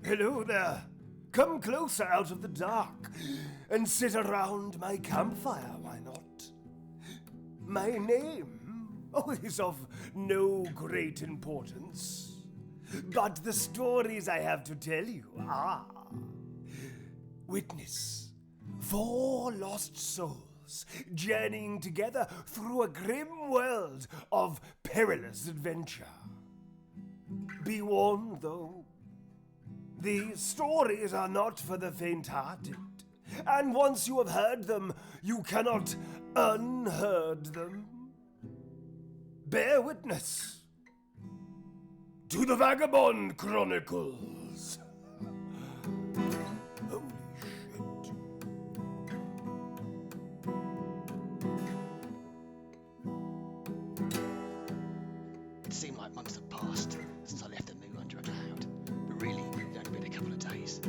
Hello there. Come closer out of the dark and sit around my campfire, why not? My name is of no great importance, but the stories I have to tell you are. Witness 4 lost souls journeying together through a grim world of perilous adventure. Be warned, though. These stories are not for the faint-hearted, and once you have heard them, you cannot unheard them. Bear witness to the Vagabond Chronicles. Holy shit. It seemed like months had passed since I left the moon under a cloud, but really, it'd only been a couple of days.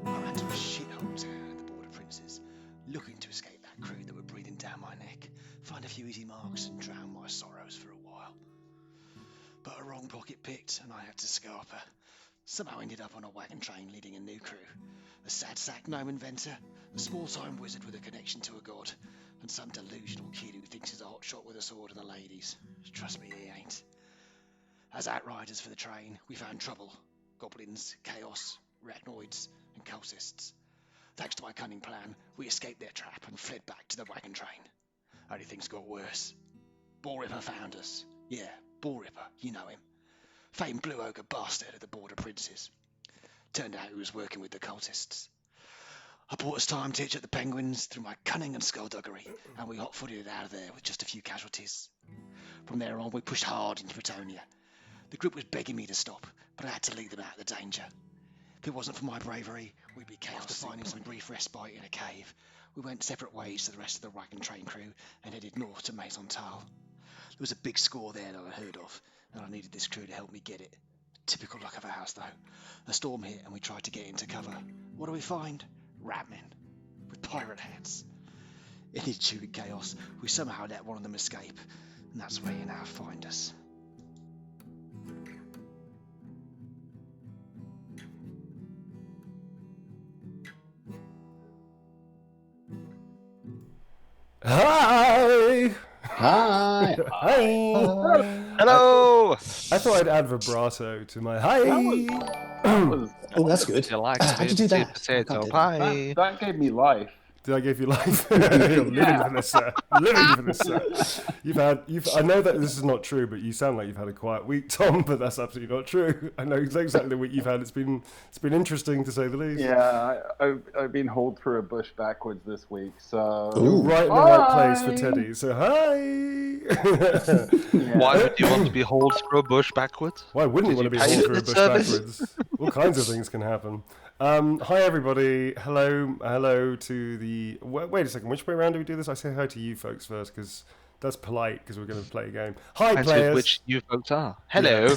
I ran to a shithole town at the Border Princes, looking to escape that crew that were breathing down my neck, find a few easy marks and drown my sorrows for a while. But a wrong pocket picked, and I had to scarper. Somehow ended up on a wagon train leading a new crew. A sad sack gnome inventor, a small-time wizard with a connection to a god, and some delusional kid who thinks he's a hotshot with a sword and the ladies. Trust me, he ain't. As outriders for the train, we found trouble. Goblins, chaos, arachnoids, and cultists. Thanks to my cunning plan, we escaped their trap and fled back to the wagon train. Only things got worse. Bull Ripper found us. Yeah, Bull Ripper, you know him. Famed blue ogre bastard at the Border Princes. Turned out he was working with the cultists. I bought us time to hitch at the Penguins through my cunning and skullduggery, and we hot-footed it out of there with just a few casualties. From there on, we pushed hard into Bretonia. The group was begging me to stop, but I had to lead them out of the danger. If it wasn't for my bravery, we'd be chaos. After finding some brief respite in a cave, we went separate ways to the rest of the wagon train crew and headed north to Maison-Tal. There was a big score there that I heard of, and I needed this crew to help me get it. Typical luck of ours, though. A storm hit and we tried to get into cover. What do we find? Ratmen. With pirate hats. In ensuing chaos, we somehow let one of them escape, and that's where you now find us. Hi! Hi! Hi! Hello! I thought I'd add vibrato to my hi! Oh, that's good. You like How'd you do that? potato Can't do pie? That gave me life. Did I give you life? You're living for this, sir. Living for this, sir. I know that this is not true, but you sound like you've had a quiet week, Tom. But that's absolutely not true. I know exactly the week you've had. It's been interesting to say the least. Yeah, I've been hauled through a bush backwards this week, so... You're right in the right place for Teddy. So hi. Yeah. Why would you want to be hauled through a bush backwards? Why wouldn't you want to be pay hauled for through a the bush service? backwards? All kinds of things can happen. Hi everybody. Hello to the. Wait a second. Which way around do we do this? I say hi to you folks first because that's polite because we're going to play a game. Hi Depends players. which you folks are. Hello.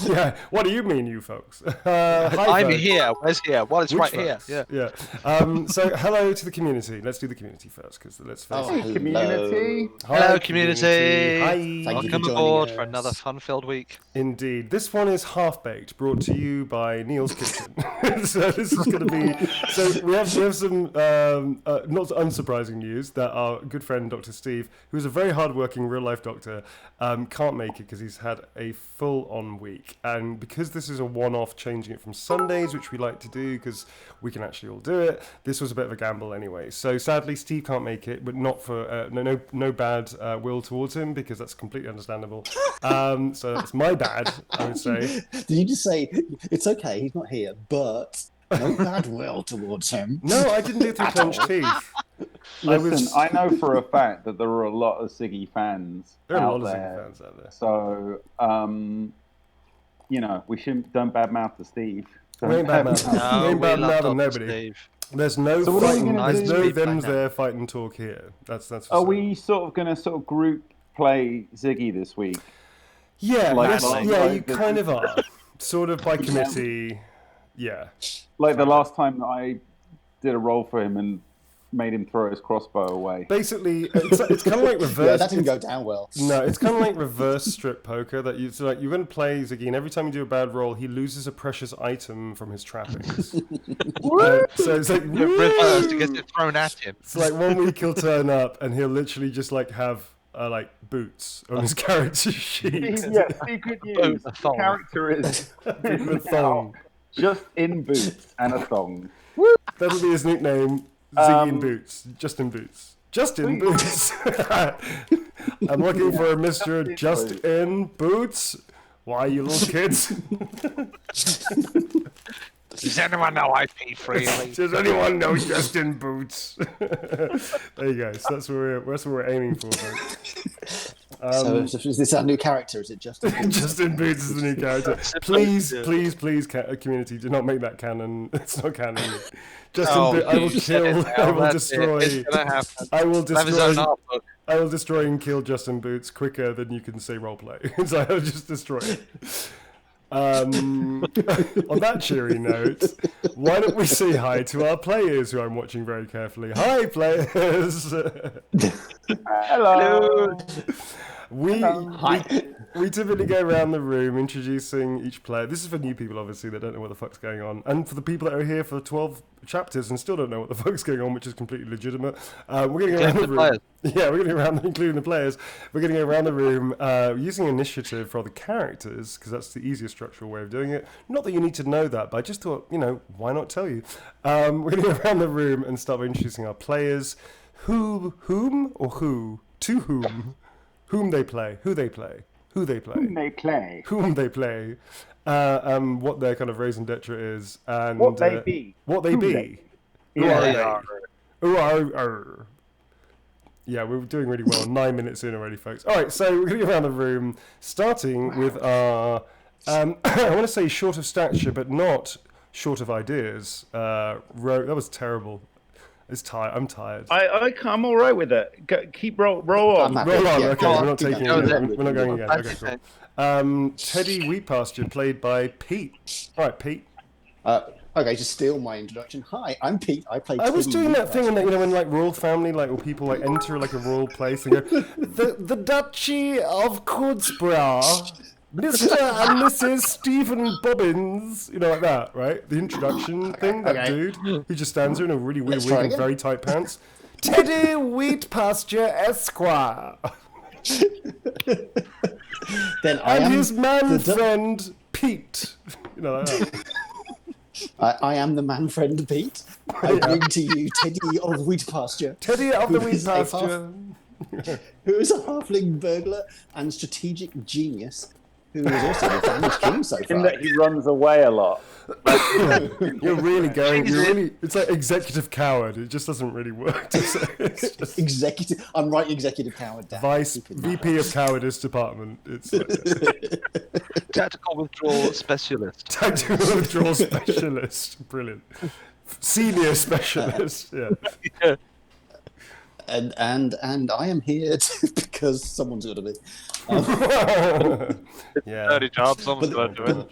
Yeah. What do you mean, you folks? Hi, I'm folks. here. Where's here? Well, it's Which right folks? here. Yeah. Yeah. So hello to the community. Let's do the community first because let's face Oh, it. hello. Community. Hi, Hello, community. Hi. Thank you for Welcome joining aboard us. for another fun-filled week. Indeed. This one is half-baked, brought to you by Neil's Kitchen. So this is going to be... So we have some not unsurprising news that our good friend Dr. Steve, who's a very hard-working real-life doctor, can't make it because he's had a full-on week. And because this is a one-off, changing it from Sundays, which we like to do because we can actually all do it, this was a bit of a gamble anyway. So sadly, Steve can't make it, but not for... no bad will towards him because that's completely understandable. So that's my bad, I would say. Did you just say, it's okay, he's not here, but no bad will towards him? No, I didn't do it through clenched teeth. Listen, I know for a fact that there are a lot of Siggy fans There are a out lot of there. Ziggy fans out there. So, we don't badmouth to Steve. We ain't badmouthing. No, We ain't we love badmouthing Dr. nobody. Steve. There's no So what are we fighting. gonna There's do? no Speed thems back there fight and talk here. That's for Are certain. we sort of going to group play Ziggy this week? Yeah, like- yes, like- yeah, like you the- kind of are. Sort of by committee. Yeah. Like the last time that I did a role for him and made him throw his crossbow away. Basically, it's kind of like reverse. Yeah, that didn't go down well. No, it's kind of like reverse strip poker. That you, so like you're going to play Ziggy, and every time you do a bad roll, he loses a precious item from his trappings. So it's like Reverse to get it thrown at him. it's like 1 week he'll turn up and he'll literally just like have like boots on his character sheet. Secret news. A The thong. character is The thong. just in boots and a thong. That'll be his nickname. Ziggy in boots. Just in boots. Just in boots. I'm looking for a Mr. Just in Boots. Why, you little kids? Does anyone know I pay freely? Does anyone know Just in Boots? There you go. So that's what we're aiming for, folks. So is this our new character? Is it just? Just in Boots is the new character. Please, community, do not make that canon. It's not canon. Just in Boots, I will kill. I will destroy. It's gonna happen. I will Have his own destroy. art book. I will destroy and kill Justin Boots quicker than you can say roleplay. So I'll just destroy it. On that cheery note, why don't we say hi to our players who I'm watching very carefully? Hi, players! Hello. We typically go around the room introducing each player. This is for new people, obviously, that don't know what the fuck's going on. And for the people that are here for 12 chapters and still don't know what the fuck's going on, which is completely legitimate. We're going to go around the room. Players. Yeah, we're going to go around, including the players. We're going to go around the room using initiative for the characters, because that's the easiest structural way of doing it. Not that you need to know that, but I just thought, why not tell you? We're going to go around the room and start by introducing our players. To whom they play, who they play, what their kind of raison d'etre is, and What they be. What they Who be. they- Who Yeah. are they? Who are. Yeah, we're doing really well. 9 minutes in already, folks. All right, so we're going to go around the room, starting with our, I want to say short of stature, but not short of ideas. That was terrible. I'm tired. I'm all right with it. Keep roll on. I'm happy. Roll on, Yeah, okay, go on. we're not taking Keep it. going. We're not going again. Okay, Okay. cool. Teddy Wheatpasture, played by Pete. All right, Pete. Okay, just steal my introduction. Hi, I'm Pete. I play. I was Teddy doing that thing Wheatpasture. in when like royal family, like where people like enter like a royal place and go, the Duchy of Codsborough, Mr. and Mrs. Stephen Bobbins, like that, right? The introduction thing, that okay. dude who just stands there in a really weird Let's wig try and again. very tight pants. Teddy Wheatpasture Esquire, Then I and am his man the friend Pete. Like that. I am the man friend Pete. I bring to you Teddy of Wheatpasture, Teddy of the Who is a Wheatpasture. who is a halfling burglar and strategic genius, who is also the damage king so In far. that he runs away a lot. You're really going. It's like executive coward. It just doesn't really work. It's just Executive. I'm right, executive coward. Damn, Vice keeping that VP right. of Cowardice Department. It's Tactical withdrawal specialist. tactical withdrawal specialist. Brilliant. Senior specialist. Yeah. And I am here because someone's got to be. Yeah. Dirty job, someone's got to do it.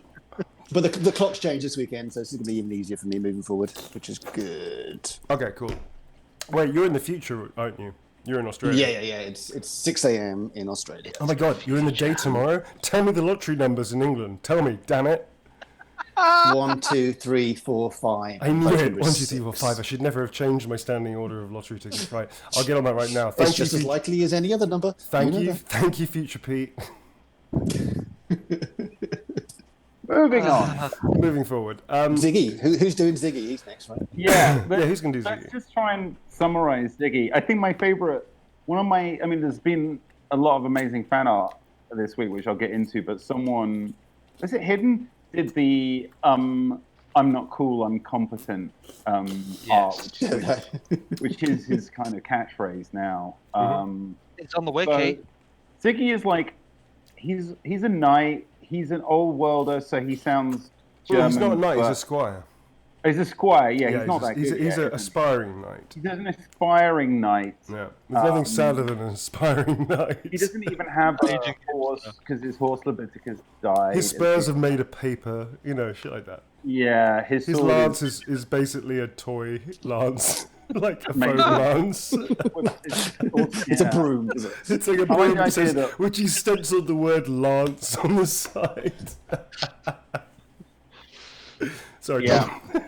But the clock's changed this weekend, so it's going to be even easier for me moving forward, which is good. Okay. Cool. Wait, you're in the future, aren't you? You're in Australia. Yeah. It's 6 a.m. in Australia. Oh my God, you're in the day tomorrow. Tell me the lottery numbers in England. Tell me, damn it. 1, 2, 3, 4, 5. I knew it. Lottery 1, 2, was 3, 4, 6. 5. I should never have changed my standing order of lottery tickets. Right, I'll get on that right now. It's Thank you, just as likely as any other number. thank know you, that. thank you, future Pete. Moving on. Moving forward. Ziggy. Who's doing Ziggy? He's next, right? Yeah. Yeah, who's gonna do Let's Ziggy? just try and summarize Ziggy. I think my favorite, there's been a lot of amazing fan art this week, which I'll get into, but someone, was it Hidden? Did the I'm not cool, I'm competent art, which is his kind of catchphrase now. It's on the So wiki. Ziggy is like, he's a knight, he's an old worlder, so he sounds German. Well, he's not a knight, he's but- a squire. He's a squire, yeah, Yeah, he's not that he's good. He's yeah. an aspiring knight. He's an aspiring knight. Yeah, there's nothing sadder than an aspiring knight. He doesn't even have a horse because his horse Leviticus died. His spurs are made of paper, shit like that. Yeah, his His sword lance is basically a toy lance. Like a foam lance. It's a broom, is it? It's like a I like broom the idea says, that- which he stenciled the word lance on the side. Sorry, Yeah. Tom.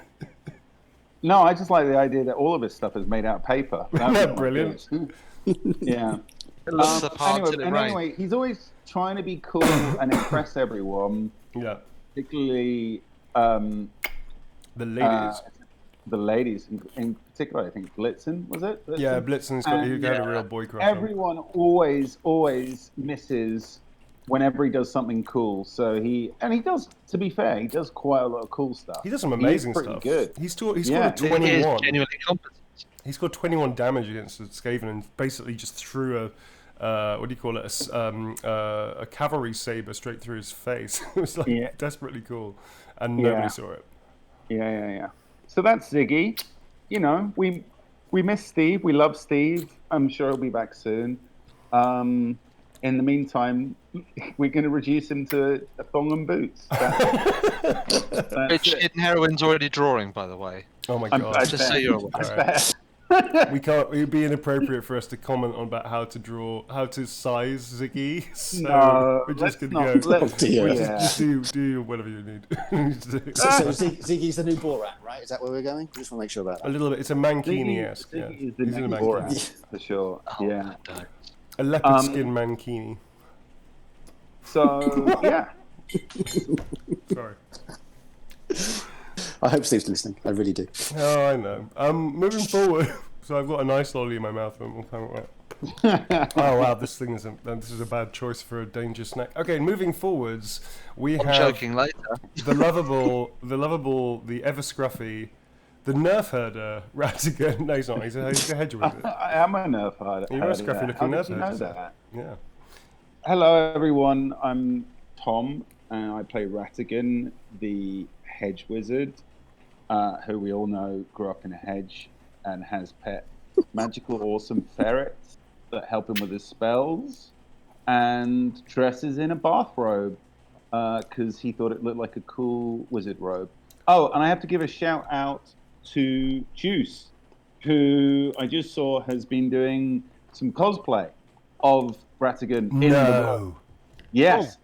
No, I just like the idea that all of his stuff is made out of paper. That would be my Brilliant. choice. Yeah. It looks the part till it rains. Anyway, he's always trying to be cool and impress everyone, Yeah. particularly The ladies. the ladies. In particular, I think Blitzen, was it? Blitzen? Yeah, Blitzen's got, he had a real boy crush on. Everyone always misses whenever he does something cool. So he does. To be fair, he does quite a lot of cool stuff. He does some amazing pretty stuff. Good. He scored a Yeah. He is 21. genuinely competent. He scored 21 damage against Skaven and basically just threw a what do you call it? A cavalry saber straight through his face. It was like desperately cool, and nobody saw it. Yeah. So that's Ziggy. You know, we miss Steve. We love Steve. I'm sure he'll be back soon. In the meantime, we're going to reduce him to a thong and boots. That's Which it. Hidden Heroine's already drawing, by the way. Oh my I god! Just so bet. you're aware. I Alright. bet. We can't. It would be inappropriate for us to comment on about how to size Ziggy. So No, we're just let's gonna not. go. Let's, dear. We're yeah. just do whatever you need. to do. So Ziggy's the new Borat, right? Is that where we're going? I just want to make sure about A that. little bit. It's a Mankini-esque. Yeah. Ziggy is the He's in a next Mankini. Borat, for sure. Oh, Yeah. don't. A leopard skin Mankini. So yeah. Sorry. I hope Steve's listening. I really do. Oh, I know. Moving forward. So I've got a nice lolly in my mouth. Oh wow, this is a bad choice for a dangerous snack. Okay, moving forwards, we I'm have joking later. the lovable, the ever scruffy, the nerf herder Ratigan. No, he's not. He's a hedge wizard. I am a nerf herder. You're a scruffy looking How nerf did you know herder. that? Yeah. Hello, everyone. I'm Tom, and I play Ratigan, the hedge wizard, who we all know grew up in a hedge and has pet magical, awesome ferrets that help him with his spells, and dresses in a bathrobe because he thought it looked like a cool wizard robe. Oh, and I have to give a shout out to Juice, who I just saw has been doing some cosplay of Ratigan in the world. No. Yes.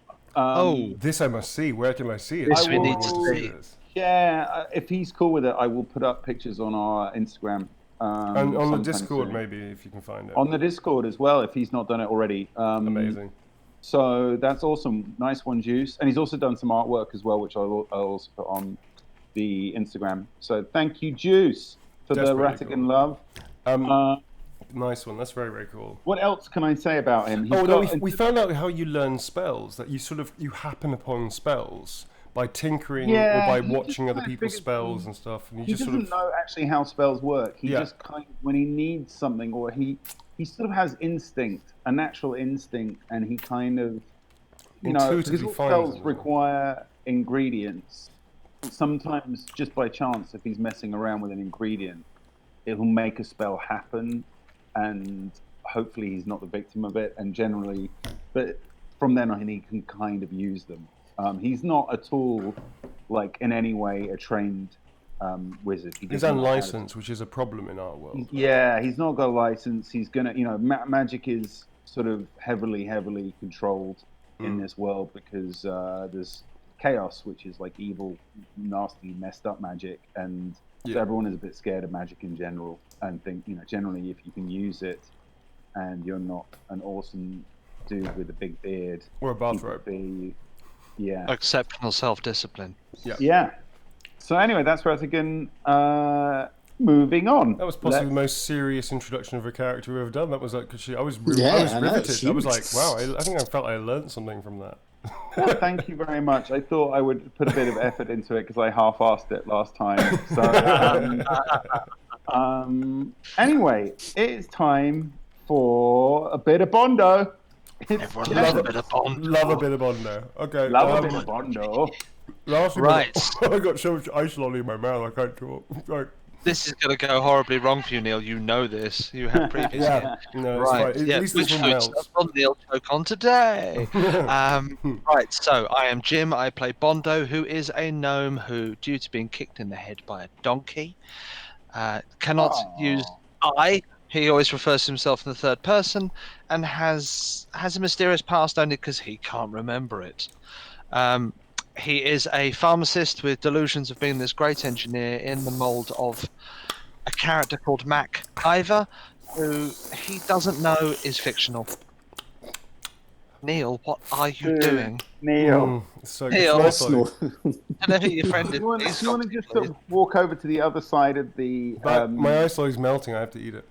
This I must see. Where can I see it? This we need to see. this. Yeah, if he's cool with it, I will put up pictures on our Instagram. And on the sometime Discord, soon. maybe, if you can find it. On the Discord as well, if he's not done it already. Amazing. So that's awesome. Nice one, Juice. And he's also done some artwork as well, which I'll also put on the Instagram. So thank you, Juice, for That's the really Ratigan cool. love. Nice one. That's very, very cool. What else can I say about him? He's Oh no, got- we found out how you learn spells. That you happen upon spells by tinkering or by he watching just other kind of people's figures spells he- and stuff, and you He just doesn't sort of know actually how spells work. He Yeah. just kind of, when he needs something, or he sort of has instinct, a natural instinct, and he kind of, you know, because Intuitively all finds spells them. require ingredients. Sometimes, just by chance, if he's messing around with an ingredient, it will make a spell happen, and hopefully he's not the victim of it. And generally, but from then on, he can kind of use them. He's not at all, like, in any way a trained wizard. He he's doesn't know how to- unlicensed, which is a problem in our world. Yeah, he's not got a license. He's gonna, you know, magic is sort of heavily controlled in this world because there's chaos, which is like evil, nasty, messed up magic, and so everyone is a bit scared of magic in general and think, you know, generally if you can use it and you're not an awesome dude with a big beard, Or a people bathrobe. yeah. Exceptional self-discipline. Yeah. So anyway, that's Ratigan. Moving on. That was possibly the most serious introduction of a character we've ever done. That was like, I was Yeah, I know, riveted. it's I was huge. like, wow, I think I felt I learned something from that. Well, thank you very much. I thought I would put a bit of effort into it because I half-assed it last time. So, anyway, it's time for a bit of Bondo. Everyone loves a bit of Bond. Love a bit of Bondo. Okay. Love a bit of Bondo. Last Right. I got so much ice lolly in my mouth, I can't talk. Right. This is going to go horribly wrong for you, Neil. You know this. You have previously. Yeah. No, it's Right. fine. Yeah. At least Which this one foods melts. on Neil Choke on today? Right. So I am Jim. I play Bondo, who is a gnome who, due to being kicked in the head by a donkey, Cannot use I. He always refers to himself in the third person, and has a mysterious past only because he can't remember it. He is a pharmacist with delusions of being this great engineer in the mold of a character called Mac Ivor, who he doesn't know is fictional. Neil, what are you doing? Neil. So Neil. it's nice, like, I know who your friend is. Do you want Please to stop, just please. sort of walk over to the other side of the? but my eyesight is melting. I have to eat it.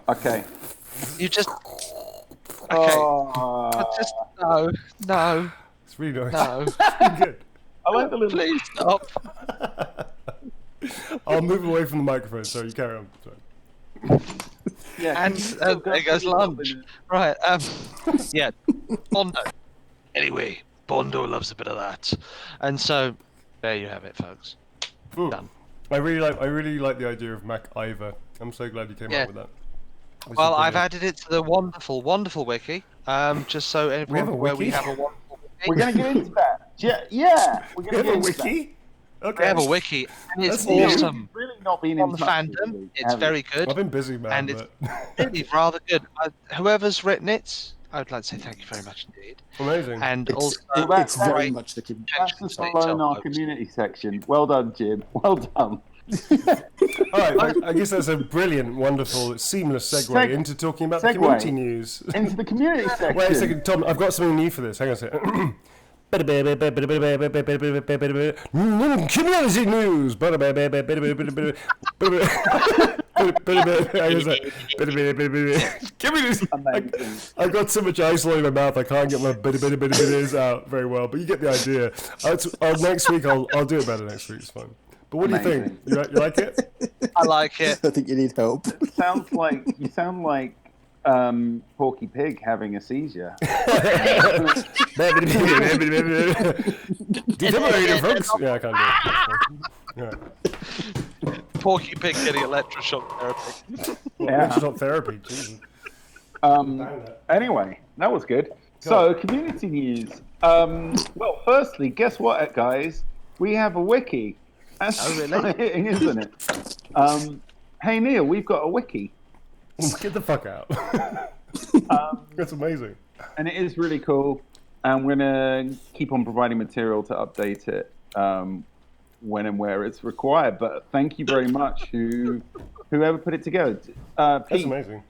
Okay. You just. Okay. Oh, Just no. It's really nice. No. It's good. I like the little. Please stop. I'll move away from the microphone. So you carry on. Sorry. Yeah, And there goes lunch. Right. Yeah. Bondo. Anyway, Bondo loves a bit of that, and so there you have it, folks. Mm. Done. I really like the idea of Mac Ivor. I'm so glad you came Yeah. up with that. This is Well, I've brilliant. added it to the wonderful wiki. Just so everyone, have a where we wiki? have a wonderful wiki. We're gonna get into that. Yeah, we're We gonna have get a into that. wiki. Okay. We have a wiki, and it's That's new. awesome. You've really not been On in the touch this fandom, week, it's have you? very good, I've been busy, man. and it's but really rather good. Whoever's written it, I would like to say thank you very much indeed. amazing. And It's, also, it's very great much the That's just below our community section. Well done, Jim. Well done. All right, I guess that's a brilliant, wonderful, seamless segue into talking about the segue. community news. Into the community section. Wait a second, Tom. I've got something new for this. Hang on a second. Community news. Amazing. I've got so much ice in my mouth I can't get my bitties out very well, but you get the idea. Next week I'll do it better next week. It's fine. But what do you think? You like it? I like it. I think you need help. You sound like Porky Pig having a seizure. Defibrillator, folks. Yeah, I can't do it. Yeah. Porky Pig getting electroshock therapy. Yeah. Electroshock therapy. Jesus. Anyway, that was good. So, community news. Well, firstly, guess what, guys? We have a wiki. That's exciting, isn't it? Hey, Neil, we've got a wiki. Get the fuck out. That's amazing. And it is really cool. And we're going to keep on providing material to update it when and where it's required. But thank you very much, whoever put it together. That's Pete, amazing.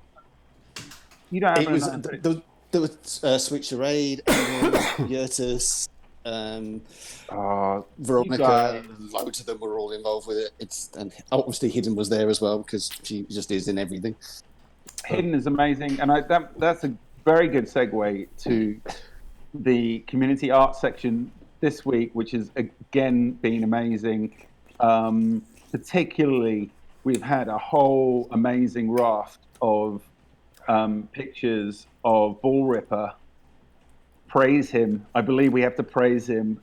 you don't have It was an there was Sweet Charade, Yurtus, Veronica. Loads of them were all involved with it. And obviously Hidden was there as well because she just is in everything. Hidden is amazing, and that's a very good segue to the community art section this week, which has again been amazing. Particularly, we've had a whole amazing raft of pictures of Ball Ripper. Praise him. I believe we have to praise him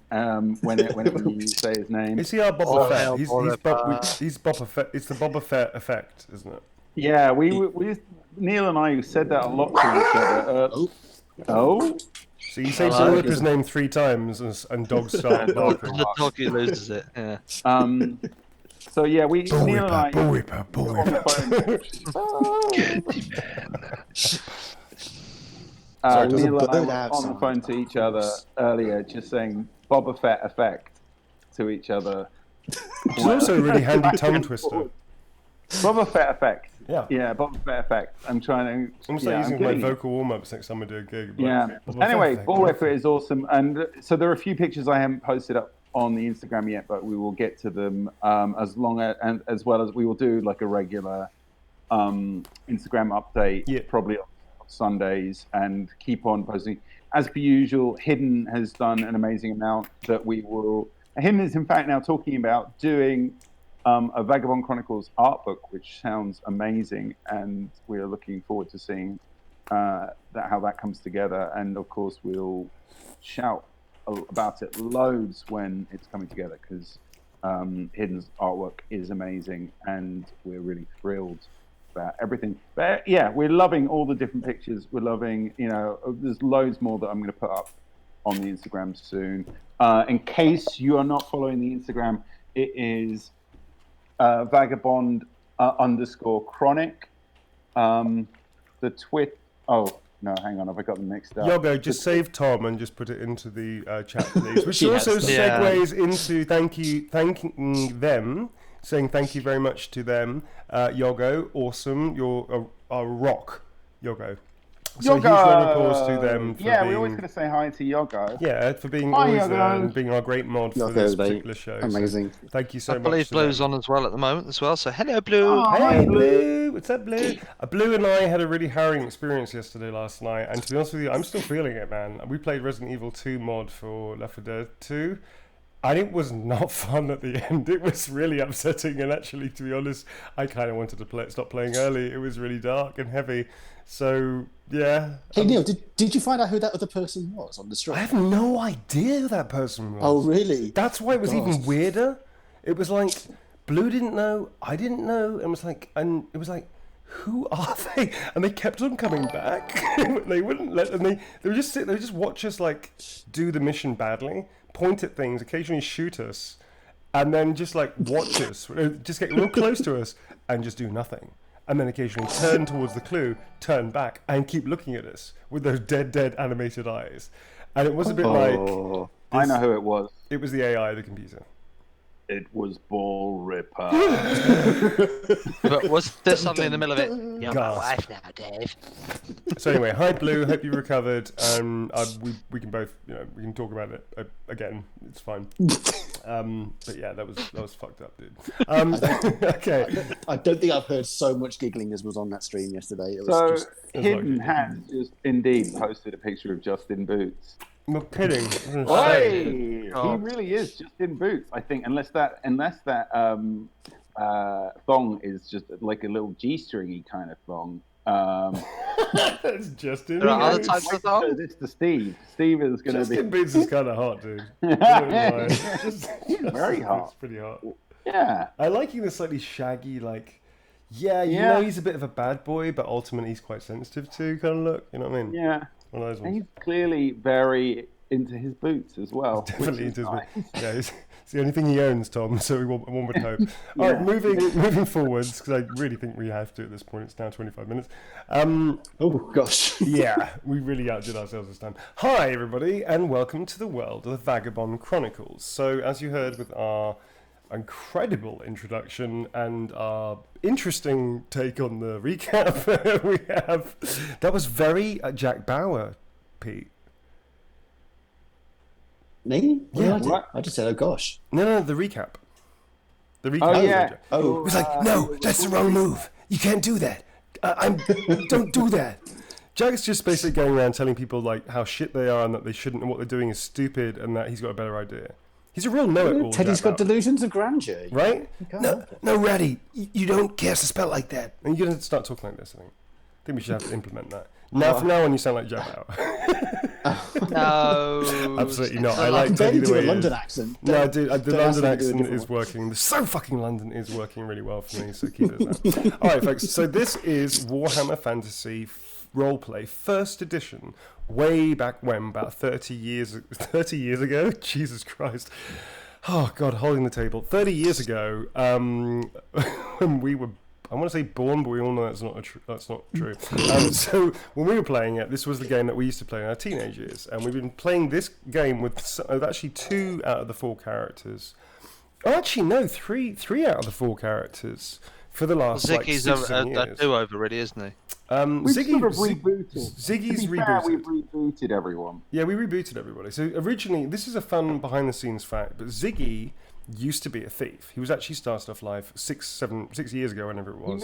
whenever you say his name. Is he our Boba Fett? hell, He's Boba Fett. It's the Boba Fett effect, isn't it? Yeah, we Neil and I said that a lot to each other. Oh, So you say Ball Ripper's name 3 times and dogs start barking. The doggy loses it. Yeah. So yeah, Neil and I Bull Ripper. on the phone. Sorry, does Neil a and I bird were have on the sound? phone to each other earlier, just saying Boba Fett effect to each other. Which is also a really handy tongue twister. Boba Fett effect. Yeah. Yeah, Boba Fett effect. I'm trying to. I'm yeah, using I'm my getting it. vocal warm-ups next time I do a gig. But Yeah. Boba Fett Anyway, effect, Ball Boba Ripper Fett. is awesome, and so there are a few pictures I haven't posted up on the Instagram yet, but we will get to them as well as we will do like a regular Instagram update, probably on Sundays, and keep on posting. As per usual, Hidden has done an amazing amount that we will. Hidden is in fact now talking about doing a Vagabond Chronicles art book, which sounds amazing, and we're looking forward to seeing how that comes together. And of course, we'll shout about it loads when it's coming together, because Hidden's artwork is amazing, and we're really thrilled about everything. But yeah, we're loving all the different pictures. We're loving, there's loads more that I'm going to put up on the Instagram soon. In case you are not following the Instagram, it is Vagabond _chronic. The twit. Oh no, hang on, have I got them mixed up? Yogo, just save Tom and just put it into the chat, please. Which Yes. also segues into thanking them, saying thank you very much to them. Yogo, awesome. You're a rock, Yogo. So huge round of applause to them for being... we're always going to say hi to Yogo. Yeah, for being Hi, always there Yogo. and being our great mod for Yogo, this mate. particular show. Amazing. So thank you so I much. believe to Blue's them. on as well at the moment as well. So hello, Blue. Oh, Hey, hi, Blue. What's up, Blue? Blue and I had a really harrowing experience yesterday, last night, and to be honest with you, I'm still feeling it, man. We played Resident Evil 2 mod for Left 4 Dead 2, and it was not fun at the end. It was really upsetting, and actually, to be honest, I kind of wanted to stop playing early. It was really dark and heavy. So, yeah. Hey, Neil, did you find out who that other person was on the stream? I have no idea who that person was. Oh, really? That's why it was God. even weirder. It was like, Blue didn't know, I didn't know, and it was like, who are they? And they kept on coming back. They wouldn't let, and they would just sit, they would just watch us like do the mission badly, point at things, occasionally shoot us, and then just like watch us, just get real close to us, and just do nothing. And then occasionally turn towards the clue, turn back, and keep looking at us with those dead animated eyes. And it was a bit like... I know who it was. It was the AI, the computer. It was Ball Ripper. But was there something in the middle of it? You're my Gasp. wife now, Dave. So anyway, hi Blue, hope you recovered. We can both, we can talk about it again. It's fine. But yeah, that was fucked up, dude. Okay. I don't think I've heard so much giggling as was on that stream yesterday. It was So just... Hidden has just indeed posted a picture of Justin Boots. No kidding. Hey, he really is Justin Boots. I think unless that thong is just like a little G-stringy kind of thong. That's Justin. There are other types of thong? This to Steve. Steve is going to be. Justin Boots is kind of hot, dude. He's very hot. It's pretty hot. Yeah. I like him the slightly shaggy, like, you know he's a bit of a bad boy, but ultimately he's quite sensitive to kind of look. You know what I mean? Yeah. One of those ones. And he's clearly very into his boots as well. Definitely into his nice. boots. Yeah, it's the only thing he owns, Tom. So one would hope. All right, moving forwards, because I really think we have to at this point. It's now 25 minutes. Oh gosh. Yeah, we really outdid ourselves this time. Hi, everybody, and welcome to the world of the Vagabond Chronicles. So, as you heard with our incredible introduction and our interesting take on the recap, that was very Jack Bauer, Pete. Me? Yeah. What? I just said, oh gosh. No, the recap. The recap. Oh, was yeah. like Jack. Oh. It was like, no, that's the wrong move. You can't do that. Don't do that. Jack's just basically going around telling people like how shit they are and that they shouldn't, and what they're doing is stupid, and that he's got a better idea. He's a real know-it-all. Teddy's Jack got Bauer. delusions of grandeur. Right? No. No, Ratty, you don't cast a spell like that. And you're going to start talking like this, I think we should have to implement that. Now, from now on, you sound like Jack Bauer. No. Absolutely not. I I like can Teddy barely the do way a he London is. accent. No, I do. The don't London ask me to do a accent different is one. working. The so fucking London is working really well for me, so keep it as that. All right, folks. So this is Warhammer Fantasy Roleplay First Edition. Way back when, about 30 years ago. Jesus Christ. Oh God, holding the table. 30 years ago, when we were, I want to say born, but we all know that's not true. So when we were playing it, this was the game that we used to play in our teenage years, and we've been playing this game with actually 2 out of the 4 characters. Oh, actually, no, three out of the 4 characters for the last Ziggy's like 6-7 a years. do-over, really, isn't he? We've sort of rebooted. Ziggy's to be fair, rebooted. we've rebooted everyone. Yeah, we rebooted everybody. So originally, this is a fun behind-the-scenes fact, but Ziggy used to be a thief. He was actually started off life 6 years ago, whenever it was.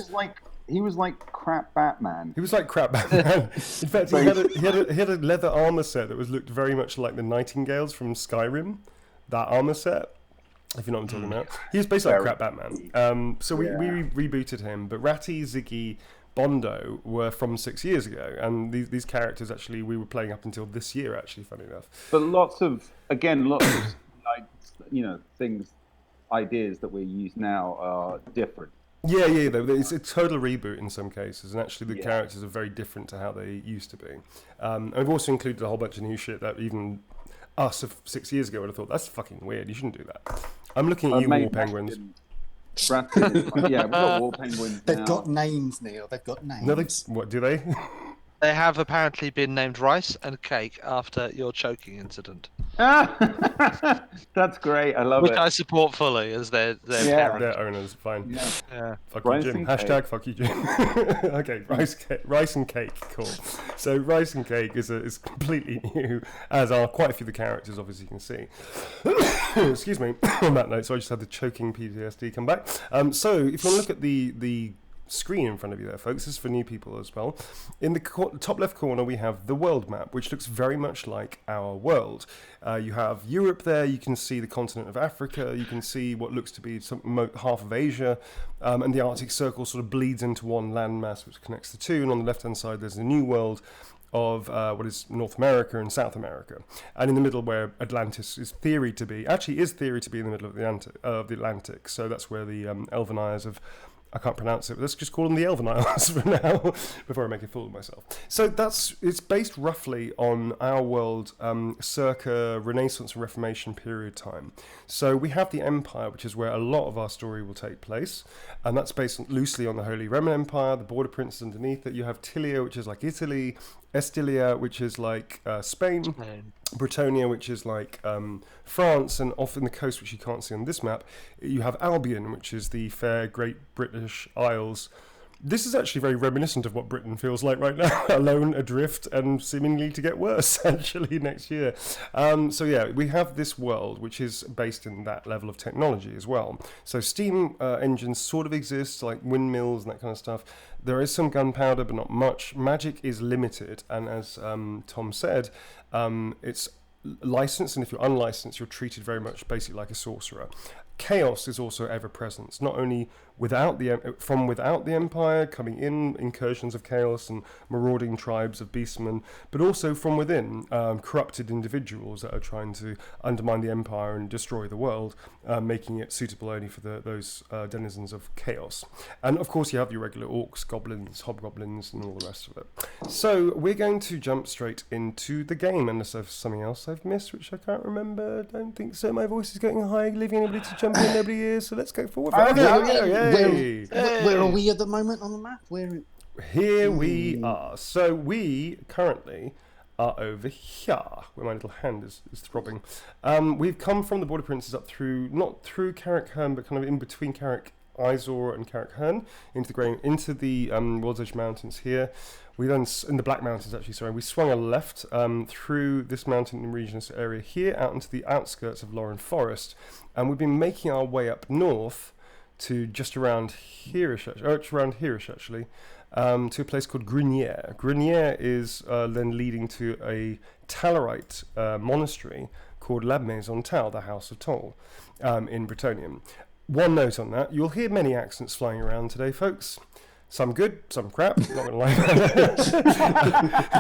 He was like crap Batman. He was like crap Batman. In fact, he had a leather armor set that looked very much like the Nightingales from Skyrim. That armor set, if you know what I'm talking about. He was basically like crap Batman. So we rebooted him, but Ratty, Ziggy, Bondo were from 6 years ago, and these characters actually we were playing up until this year. Actually, funny enough. But lots of like things, ideas that we use now are different. Yeah, it's a total reboot in some cases, and actually the characters are very different to how they used to be. And we've also included a whole bunch of new shit that even us of 6 years ago would have thought, that's fucking weird, you shouldn't do that. I'm looking at you, War Penguins. Brad Pitt is fine. Yeah, we've got war penguins They've now. got names, Neil. They've got names. No, what do they? They have apparently been named Rice and Cake after your choking incident, That's great. I love which it. I support fully as their Yeah. parent. Their owners, fine. Yeah. Yeah. Fuck Rice you, Jim. and Hashtag cake. fuck you, Jim. Okay, rice and cake. Cool. So rice and cake is completely new, as are quite a few of the characters, obviously you can see. Excuse me. On that note, so I just had the choking PTSD come back. So if you want to look at the screen in front of you there, folks, this is for new people as well. In the top left corner, we have the world map, which looks very much like our world. You have Europe there, you can see the continent of Africa, you can see what looks to be half of Asia, and the Arctic Circle sort of bleeds into one landmass which connects the two, and on the left-hand side there's the new world of what is North America and South America, and in the middle where Atlantis is theory to be in the middle of the Atlantic, so that's where the Elven Isles of, I can't pronounce it, but let's just call them the Elven Isles for now, before I make a fool of myself. So it's based roughly on our world circa Renaissance and Reformation period time. So we have the Empire, which is where a lot of our story will take place, and that's based loosely on the Holy Roman Empire, the border princes underneath it. You have Tilia, which is like Italy, Estilia, which is like Spain, Britannia, which is like France, and off in the coast, which you can't see on this map, you have Albion, which is the fair Great British Isles. This is actually very reminiscent of what Britain feels like right now, alone, adrift, and seemingly to get worse, actually, next year. So yeah, we have this world, which is based in that level of technology as well. So steam engines sort of exist, like windmills and that kind of stuff. There is some gunpowder, but not much. Magic is limited, and as Tom said, it's licensed, and if you're unlicensed, you're treated very much basically like a sorcerer. Chaos is also ever present, not only without the Empire, coming in, incursions of chaos and marauding tribes of beastmen, but also from within, corrupted individuals that are trying to undermine the Empire and destroy the world, making it suitable only for those denizens of chaos. And of course you have your regular orcs, goblins, hobgoblins, and all the rest of it. So we're going to jump straight into the game, unless there's something else I've missed, which I can't remember. I don't think so. My voice is getting high, leaving anybody to jump in, nobody is, so let's go forward. Where are we at the moment on the map? Here we are. So we currently are over here, where my little hand is throbbing. We've come from the Border Princes up through, not through Carrick Herne, but kind of in between Carrick Izor and Carrick Herne, into the World's Edge Mountains here. We then, in the Black Mountains actually, sorry, we swung a left through this mountain region area here, out into the outskirts of Lauren Forest, and we've been making our way up north to just around here-ish, actually, to a place called Grenier. Grenier is then leading to a Tallarite monastery called La Maison Tal, the House of Toll, in Bretonnium. One note on that, you'll hear many accents flying around today, folks. Some good, some crap, not going to lie about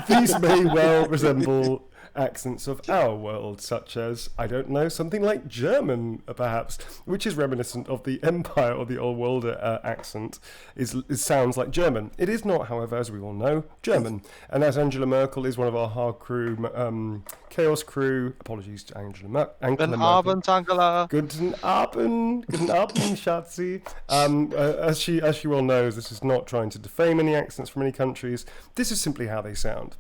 it. These may well resemble accents of our world, such as, I don't know, something like German, perhaps, which is reminiscent of the Empire or the Old World accent. It sounds like German. It is not, however, as we all know, German. And as Angela Merkel is one of our hard crew, Chaos crew, apologies to Angela Merkel. Guten Abend, Angela. Guten Abend, Schatzi. As she well knows, this is not trying to defame any accents from any countries. This is simply how they sound.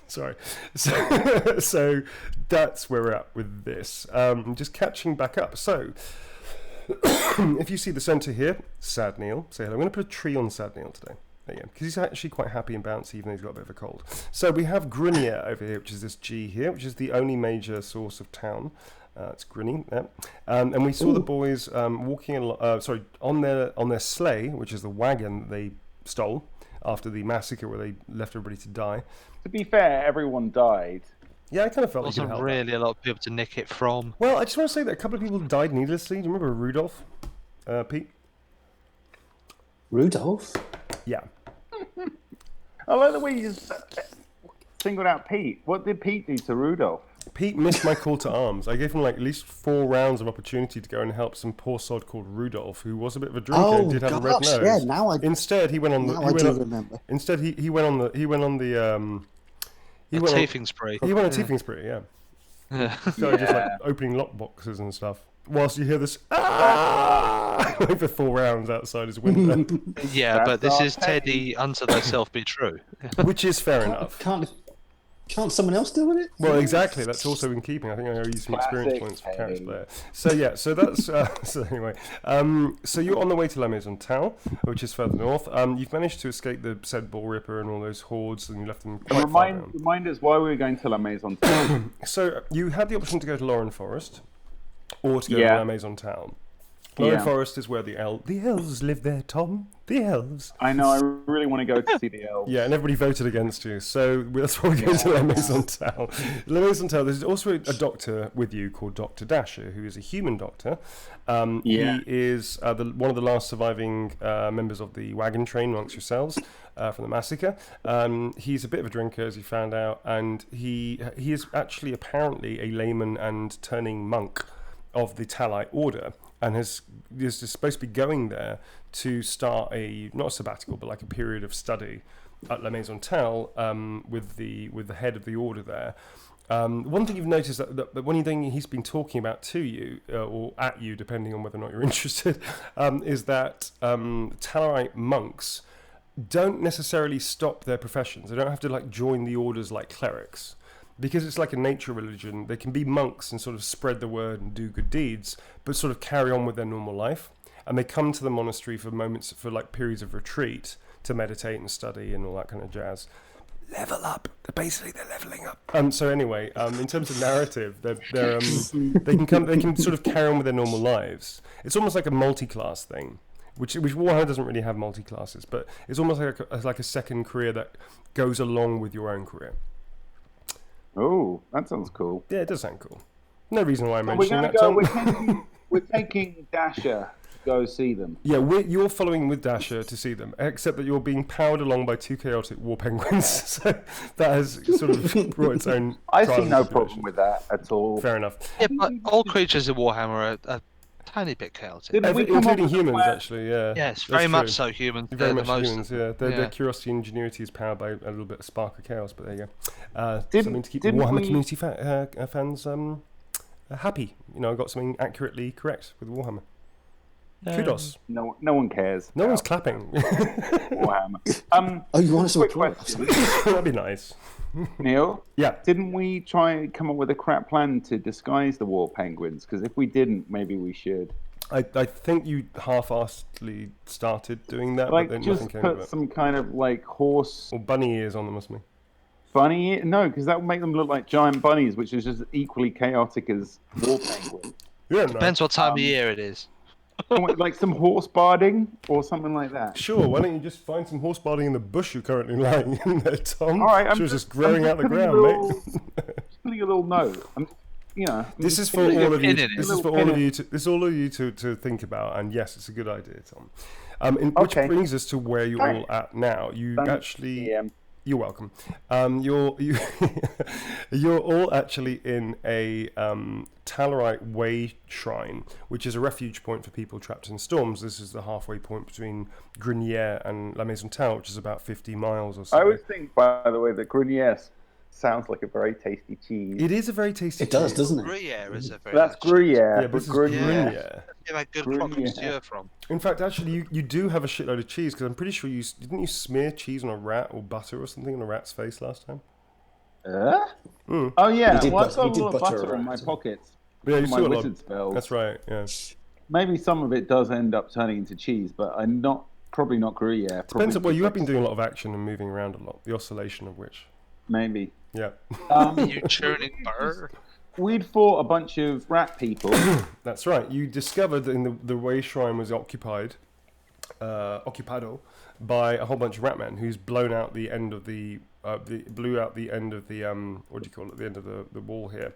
Sorry. So that's where we're at with this. Just catching back up. So if you see the centre here, Sad Neil, say hello. I'm going to put a tree on Sad Neil today. There you go. Because he's actually quite happy and bouncy, even though he's got a bit of a cold. So we have Grenier over here, which is this G here, which is the only major source of town. It's Grinny, yeah. And we saw the boys walking on their sleigh, which is the wagon that they stole after the massacre where they left everybody to die. To be fair, everyone died. Yeah, I kind of felt like Wasn't really a lot of people to nick it from. Well, I just want to say that a couple of people died needlessly. Do you remember Rudolph, Pete? Rudolph? Yeah. I like the way you just singled out Pete. What did Pete do to Rudolph? Pete missed my call to arms. I gave him like at least 4 rounds of opportunity to go and help some poor sod called Rudolph, who was a bit of a drinker and did have a red nose. Yeah, now I Instead, he went on the. Now I do remember. Instead, he went on the. He went on the. He A went teething spree. He went on a teething spree. Yeah. Yeah. So just like opening lock boxes and stuff. whilst you hear this like for 4 rounds outside his window, Yeah, That's but this our is Teddy unto thyself be true. which is fair enough. Can't someone else deal with it? Well, exactly. That's also in keeping. I think I owe you some experience Classic points for Teddy. character player. So yeah, so that's so anyway. So you're on the way to La Maison Tal, which is further north. You've managed to escape the said Bull Ripper and all those hordes, and you left them quite far down. Remind us why we were going to La Maison. Tal. So you had the option to go to Lauren Forest, or to go to Yeah. La Maison Tal. Lauren Yeah. Forest is where the elves live there, Tom. The elves. I know. I really want to go to see the elves. Yeah, and everybody voted against you, so that's why we're going to La Maison Tal. La Maison Tal, there's also a doctor with you called Dr. Dasher, who is a human doctor. Yeah. He is one of the last surviving members of the wagon train amongst yourselves from the massacre. He's a bit of a drinker, as you found out, and he is actually apparently a layman and turning monk of the Talite order, and is supposed to be going there to start not a sabbatical, but like a period of study at La Maison Tal with the head of the order there. One thing you've noticed that one thing he's been talking about to you, or at you, depending on whether or not you're interested, is that Talite monks don't necessarily stop their professions. They don't have to like join the orders like clerics. Because it's like a nature religion, they can be monks and sort of spread the word and do good deeds, but sort of carry on with their normal life. And they come to the monastery for like periods of retreat to meditate and study and all that kind of jazz. Level up. They're leveling up. So anyway, in terms of narrative, they can sort of carry on with their normal lives. It's almost like a multi-class thing, which Warhammer doesn't really have multi-classes, but it's almost like a second career that goes along with your own career. Oh, that sounds cool. Yeah, it does sound cool. No reason why I'm We're mentioning gonna that, go. Tom. We're taking Dasher to go see them. Yeah, you're following with Dasher to see them, except that you're being powered along by 2 chaotic war penguins. So that has sort of brought its own. I trials see no and problem with that at all. Fair enough. Yeah, but all creatures in Warhammer are a tiny bit chaotic. Didn't we come up Including with a humans, plan? actually. Yeah. Yes, that's very much true. so humans. Very They're the much most. humans. Yeah, their Yeah. curiosity and ingenuity is powered by a little bit of spark of chaos. But there you go. Didn't- Something to keep the didn't Warhammer we- community fans happy. You know, I got something accurately correct with Warhammer. Kudos. No one cares. No one's about clapping. Warhammer. Oh, you want us to quick applaud? question, That'd be nice. Neil. Yeah. Didn't we try and come up with a crap plan to disguise the war penguins? Because if we didn't, maybe we should. I think you half-assedly started doing that, Like, but then just nothing came of put it. some kind of like horse Or bunny ears on them, must be. bunny. No, because that would make them look like giant bunnies, which is just equally chaotic as war penguins. Yeah, no. Depends what time of year it is. Like some horse barding or something like that. Sure, why don't you just find some horse barding in the bush you're currently lying in there, Tom? All right, I'm Sure, it's just just growing I'm out the putting a ground, little- mate. Just putting a little note. This is for putting a all of you. pin in it. This is Little for pin all of in- you to. This is all of you to think about. And yes, it's a good idea, Tom. Which Okay. brings us to where you're Thanks. all at now. You Thanks, actually. DM. You're welcome. You're all actually in a Talarite Way Shrine, which is a refuge point for people trapped in storms. This is the halfway point between Grenier and La Maison Tal, which is about 50 miles or so. I always think, by the way, that Grenier sounds like a very tasty cheese. It is a very tasty It does, cheese. doesn't it? Gruyere is a very That's nice cheese. Gruyere. Yeah, but this is Gruyere. Grenier. Get that good Gruyere. croque monsieur from. In fact, actually, you do have a shitload of cheese, because I'm pretty sure didn't you smear cheese on a rat or butter or something on a rat's face last time? Oh yeah, You did well, I've butter- got a you did little butter butter in my around. pockets. Yeah, you My saw a lot. wizard spells. That's right. Yeah. Maybe some of it does end up turning into cheese, but probably not Gruyere. Depends. Probably You have been just doing a lot of action and moving around a lot. The oscillation of which. maybe. Yeah. You churning butter. We'd fought a bunch of rat people. That's right. You discovered that the Way Shrine was occupado by a whole bunch of ratmen who's blown out the end of blew out the end of the what do you call it? The end of the wall here,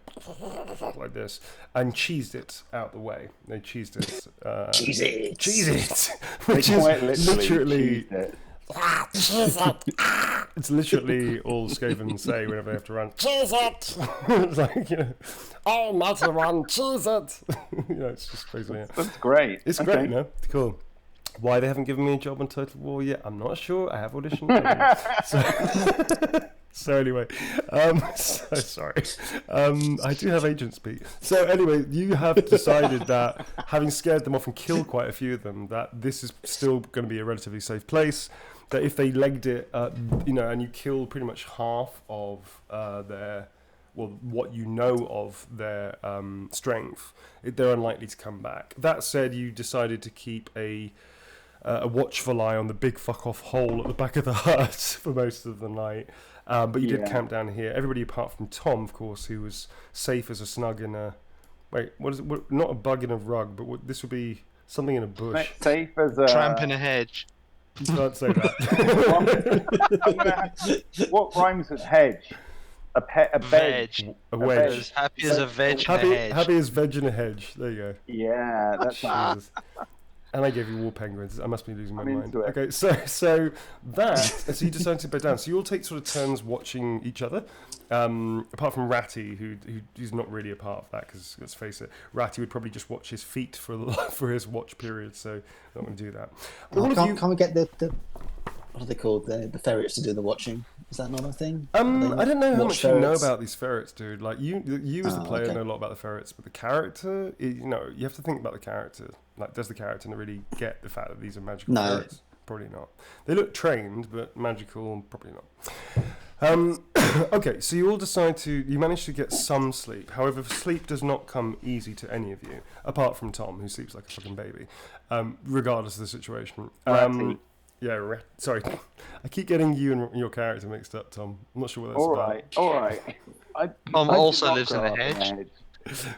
like this, and cheesed it out the way. They cheesed it. Cheese it. Which They quite is literally literally. cheesed it. It's literally all Skaven say whenever they have to run. Cheese it! It's like, oh, mighty one, cheese it! It's just crazy. Yeah. That's great. It's Okay. great, no? Cool. Why they haven't given me a job on Total War yet, I'm not sure. I have auditioned. So anyway, so sorry. I do have agent speak. So anyway, you have decided that having scared them off and killed quite a few of them, that this is still going to be a relatively safe place. That if they legged it, and you kill pretty much half of what you know of their strength, they're unlikely to come back. That said, you decided to keep a watchful eye on the big fuck off hole at the back of the hut for most of the night. But you did camp down here. Everybody apart from Tom, of course, who was safe as a snug in a... Wait, what is it? Not a bug in a rug, but this would be something in a bush. Safe as a... Tramp in a hedge. You can't say that. What rhymes with hedge? A Veg. A wedge. As happy as a veg in a hedge. Happy as veg in a hedge. There you go. Yeah, that's Jesus. And I gave you war penguins. I must be losing my I'm mind. into it. Okay, so you decided to bed down. So you all take sort of turns watching each other. Apart from Ratty, who's not really a part of that, because let's face it, Ratty would probably just watch his feet for his watch period. So not going to do that. Can't we get the what are they called? The ferrets to do the watching? Is that not a thing? I don't know how much you know ferrets? about these ferrets, dude. Like you as the player know a lot about the ferrets, but the character, you have to think about the character. Like, does the character really get the fact that these are magical ferrets? Probably not. They look trained, but magical, probably not. Okay, so you all decide you manage to get some sleep. However, sleep does not come easy to any of you, apart from Tom, who sleeps like a fucking baby, regardless of the situation. Yeah, sorry. I keep getting you and your character mixed up, Tom. I'm not sure what that's about. All right. Tom also lives in a hedge.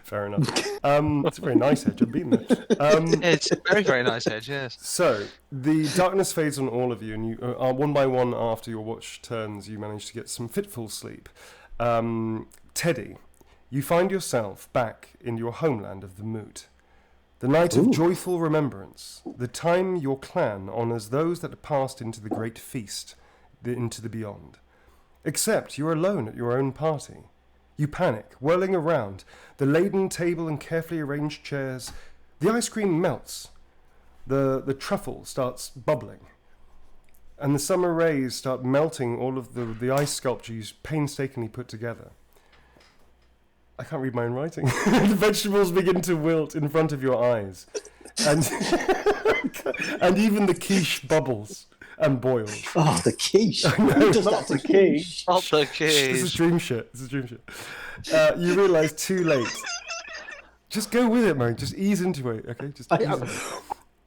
Fair enough. It's a very nice hedge. I've been there. It's a very, very nice hedge, yes. So, the darkness fades on all of you, and you one by one, after your watch turns, you manage to get some fitful sleep. Teddy, you find yourself back in your homeland of the Moot. The night of joyful remembrance, the time your clan honours those that have passed into the great feast, into the beyond. Except you're alone at your own party. You panic, whirling around, the laden table and carefully arranged chairs. The ice cream melts. The truffle starts bubbling. And the summer rays start melting all of the ice sculpture you painstakingly put together. I can't read my own writing. The vegetables begin to wilt in front of your eyes. And and even the quiche bubbles and boils. Oh, the quiche. Who does that to quiche? Not the This is keys. dream shit. You realise too late. Just go with it, man. Just ease into it, okay? Just ease into it.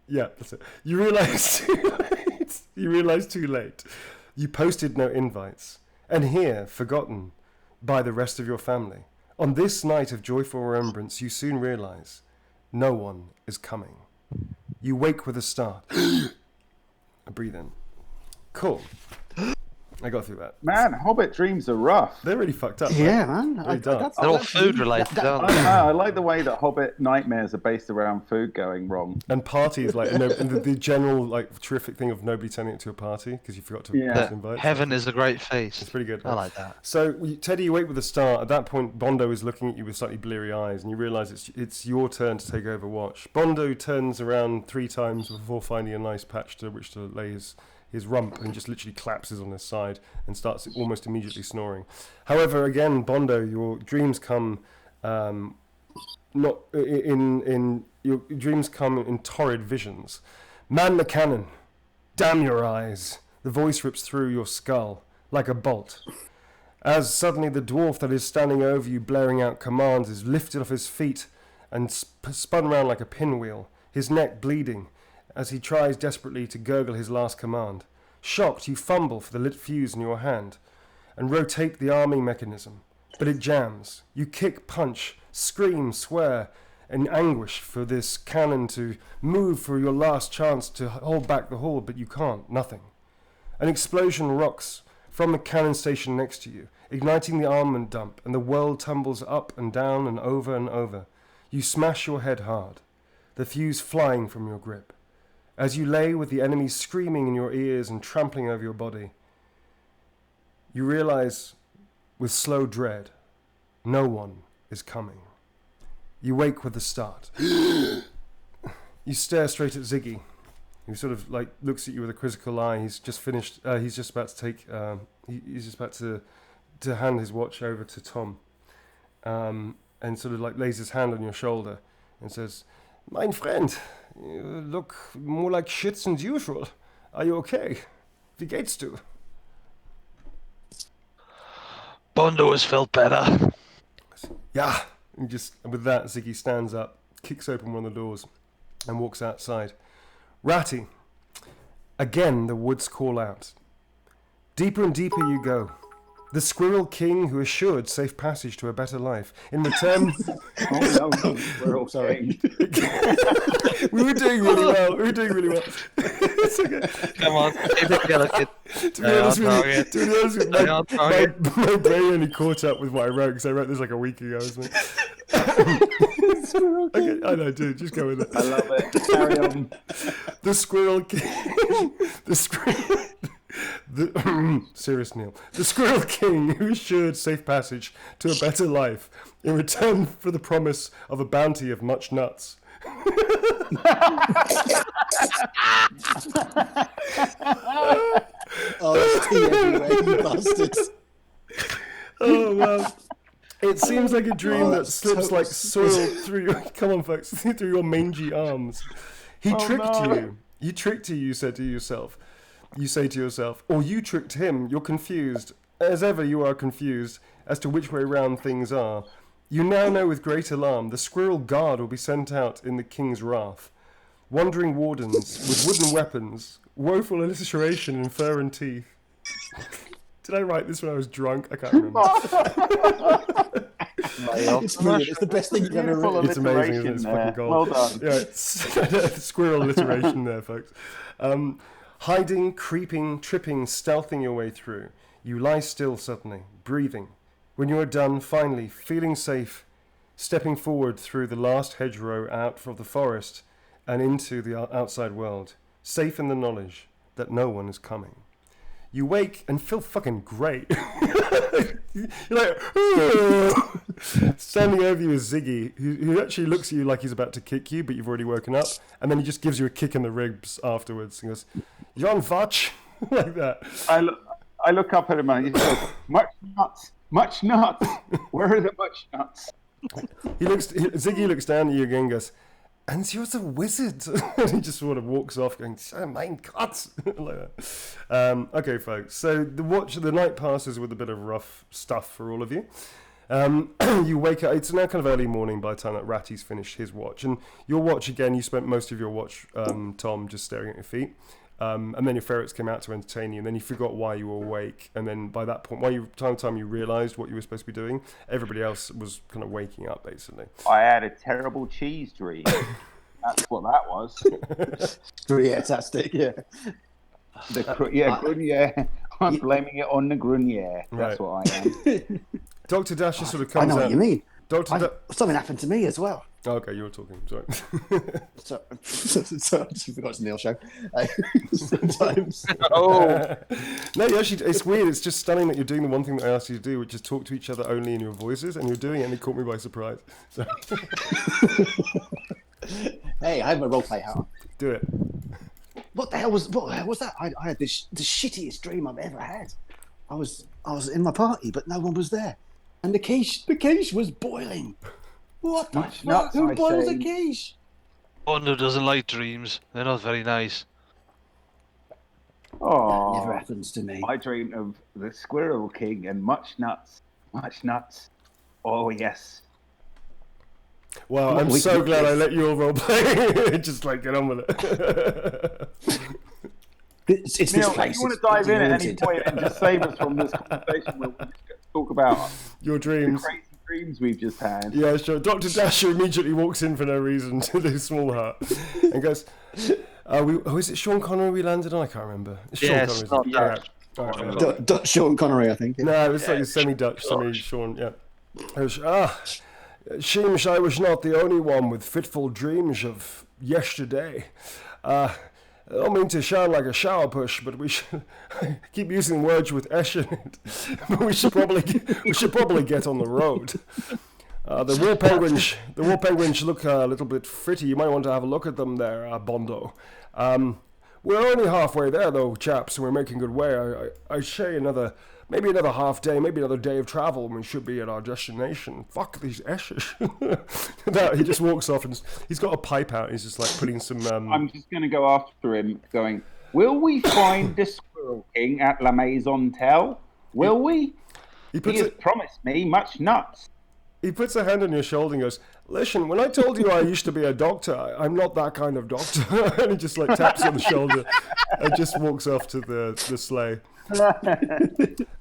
Yeah, that's it. You realise too late. You posted no invites. And here, forgotten by the rest of your family. On this night of joyful remembrance, you soon realise no one is coming. You wake with a start. I breathe in. Cool. I got through that. Man, Hobbit dreams are rough. They're really fucked up. Yeah, right? man. Really dark. They're all food related, aren't they? I like the way that Hobbit nightmares are based around food going wrong. And parties, like, and the general, like, terrific thing of nobody turning it to a party because you forgot to post invites. Heaven is a great feast. It's pretty good. I like that. So, Teddy, you wake with a start. At that point, Bondo is looking at you with slightly bleary eyes, and you realise it's your turn to take over watch. Bondo turns around 3 times before finding a nice patch to which to lay his rump, and just literally collapses on his side and starts almost immediately snoring. However, again, Bondo, your dreams come not in your dreams come in torrid visions. Man the cannon, damn your eyes! The voice rips through your skull like a bolt. As suddenly the dwarf that is standing over you blaring out commands is lifted off his feet and spun round like a pinwheel, his neck bleeding, as he tries desperately to gurgle his last command. Shocked, you fumble for the lit fuse in your hand and rotate the arming mechanism, but it jams. You kick, punch, scream, swear in anguish for this cannon to move for your last chance to hold back the horde, but you can't. Nothing. An explosion rocks from the cannon station next to you, igniting the armament dump, and the world tumbles up and down and over and over. You smash your head hard, the fuse flying from your grip. As you lay with the enemy screaming in your ears and trampling over your body, you realize with slow dread, no one is coming. You wake with a start. You stare straight at Ziggy, He sort of like looks at you with a quizzical eye. He's just finished. He's just about to take. He's just about to hand his watch over to Tom, and sort of like lays his hand on your shoulder and says, "Mein friend, you look more like shit than usual. Are you okay? Wie geht's du?" Bondo has felt better. Yeah. And with that, Ziggy stands up, kicks open one of the doors, and walks outside. Ratty, again the woods call out. Deeper and deeper you go. The Squirrel King who assured safe passage to a better life. In return... Oh no, we're all sorry. We were doing really well. It's okay. Come on, keep it delicate. To be honest with you, my brain only caught up with what I wrote, because I wrote this like a week ago, isn't it? Okay, I know, dude, just go with it. I love it. Carry on. The Squirrel King... Serious Neil. The Squirrel King who assured safe passage to a better life in return for the promise of a bounty of much nuts. Oh, there's tea everywhere, you bastards. Oh, wow. It seems like a dream that slips so like soil through your... Come on, folks. Through your mangy arms. He tricked you. He tricked you, you said to yourself. You say to yourself, or you tricked him. You're confused. As ever, you are confused as to which way round things are. You now know with great alarm the Squirrel Guard will be sent out in the King's wrath. Wandering wardens with wooden weapons, woeful alliteration in fur and teeth. Did I write this when I was drunk? I can't remember. It's brilliant. It's the best thing you've ever written. It's amazing, isn't it? It's fucking gold. Well done. Yeah, it's squirrel alliteration there, folks. Hiding, creeping, tripping, stealthing your way through. You lie still suddenly, breathing. When you are done, finally, feeling safe, stepping forward through the last hedgerow out from the forest and into the outside world, safe in the knowledge that no one is coming. You wake and feel fucking great. You're like, standing over you is Ziggy, who actually looks at you like he's about to kick you, but you've already woken up, and then he just gives you a kick in the ribs afterwards. He goes, "Jon Vatch," like that. I look up at him and he goes, much nuts. Where are the much nuts? Ziggy looks down at you again and goes, "And you're the wizard." And he just sort of walks off going, "Oh mein Gott," like that. Okay, folks. So the night passes with a bit of rough stuff for all of you. You wake up. It's now kind of early morning by the time that Ratty's finished his watch, and your watch again. You spent most of your watch, Tom, just staring at your feet. And then your ferrets came out to entertain you, and then you forgot why you were awake. And then by that point, time you realised what you were supposed to be doing, everybody else was kind of waking up, basically. I had a terrible cheese dream. That's what that was. Fantastic, yeah. Gruyere. I'm blaming it on the Gruyere. That's what I am. Dr. Dasher sort of comes out. I know what you mean. Something happened to me as well. Oh, okay, you were talking. Sorry. So I just forgot it's Neil show. Sometimes. No, actually, it's weird. It's just stunning that you're doing the one thing that I asked you to do, which is talk to each other only in your voices, and you're doing it, and it caught me by surprise. So. Hey, I have my roleplay hat on. Do it. What the hell was that? I had the shittiest dream I've ever had. I was in my party, but no one was there, and the quiche was boiling. What the fuck? Who boils a quiche? Bondo doesn't like dreams. They're not very nice. Oh, That never happens to me. I dreamed of the Squirrel King and much nuts. Much nuts. Oh, yes. Wow, I'm so glad I let you all role play. Just like get on with it. It's Neil, this place. if you want to dive in at any point and just save us from this conversation where we just talk about your dreams. The crazy dreams we've just had. Yeah, sure. Dr. Dasher immediately walks in for no reason to the small hut and goes, is it Sean Connery we landed on? I can't remember. It's yes, Sean Connery. Dutch Sean Connery, I think. Yeah. No, it was like semi-Dutch, semi-Sean, yeah. Seems I was not the only one with fitful dreams of yesterday. I don't mean to sound like a sourpuss, but we should keep using words with S in it. But we should probably get on the road. The war penguins look a little bit fritty. You might want to have a look at them there, Bondo. We're only halfway there, though, chaps, and we're making good way. I say maybe another half day, maybe another day of travel, and we should be at our destination. Fuck these Eshes. No, he just walks off, and he's got a pipe out, and he's just like putting some... I'm just going to go after him, going, will we find the Squirrel King at La Maison Tell? Will we? He has promised me much nuts. He puts a hand on your shoulder and goes, listen, when I told you I used to be a doctor, I'm not that kind of doctor. And he just like taps you on the shoulder and just walks off to the sleigh.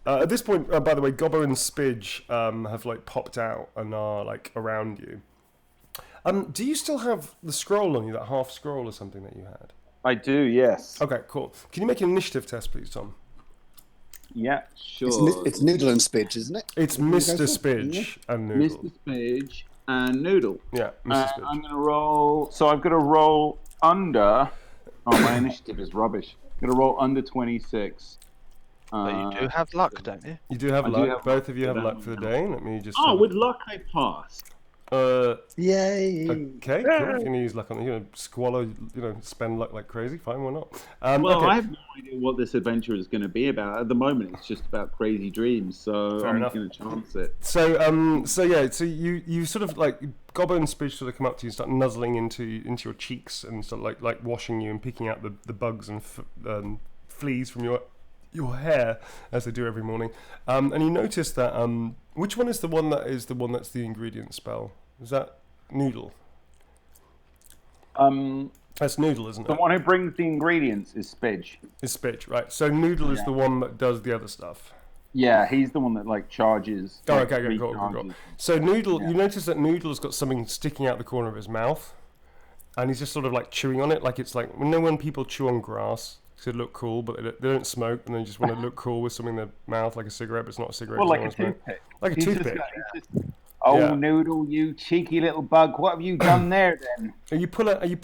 At this point, by the way, Gobbo and Spidge have like popped out and are like around you. Do you still have the scroll on you, that half scroll or something that you had? I do, yes. Okay, cool. Can you make an initiative test, please, Tom? Yeah, sure. It's Noodle and Spidge, isn't it? It's Mr. Spidge and Noodle. Mr. Spidge and Noodle. Yeah, Mr. Spidge. I'm going to roll... So I've got to roll under... Oh, my initiative is rubbish. I'm going to roll under 26. But you do have luck, don't you? You do have luck. Both of you have luck for the day. Let me just... Oh, with luck I pass. Yay! Okay, cool. If you use luck on, squalor, spend luck like crazy. Fine, why not? Well, okay. I have no idea what this adventure is going to be about. At the moment, it's just about crazy dreams, so I'm going to chance it. So you sort of like Gobbo and Spidge sort of come up to you and start nuzzling into your cheeks and sort of like washing you and picking out the bugs and fleas from your hair as they do every morning. And you notice that which one is the one that's the ingredient spell? Is that Noodle? That's Noodle, isn't it? The one who brings the ingredients is Spidge. Is Spidge, right? So Noodle is the one that does the other stuff. Yeah, he's the one that like charges. Oh, okay, cool. So Noodle, you notice that Noodle's got something sticking out the corner of his mouth, and he's just sort of like chewing on it, like it's like when people chew on grass. Because they look cool, but they don't smoke, and they just want to look cool with something in their mouth, like a cigarette, but it's not a cigarette. Well, like a toothpick. Like a toothpick. Noodle, you cheeky little bug! What have you done there, then? And you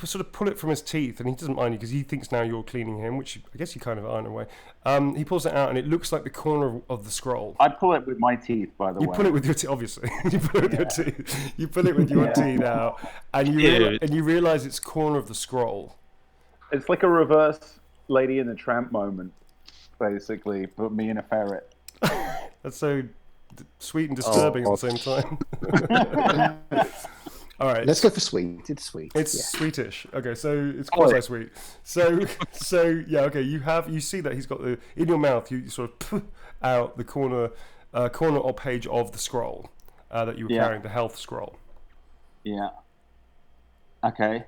sort of pull it from his teeth, and he doesn't mind you because he thinks now you're cleaning him, which I guess you kind of are in a way. He pulls it out, and it looks like the corner of the scroll. I pull it with my teeth, by the way. You pull it with your teeth, obviously. You pull it with your teeth. You pull it with your teeth out, and you realize it's corner of the scroll. It's like a reverse Lady in the Tramp moment, basically, but me and a ferret. That's so sweet and disturbing at the same time. All right, let's go for sweet. It's sweet. It's sweetish. Okay, so it's quasi sweet. So yeah. Okay, you see that he's got in your mouth. You sort of put out the corner or page of the scroll that you were carrying, the health scroll. Yeah. Okay.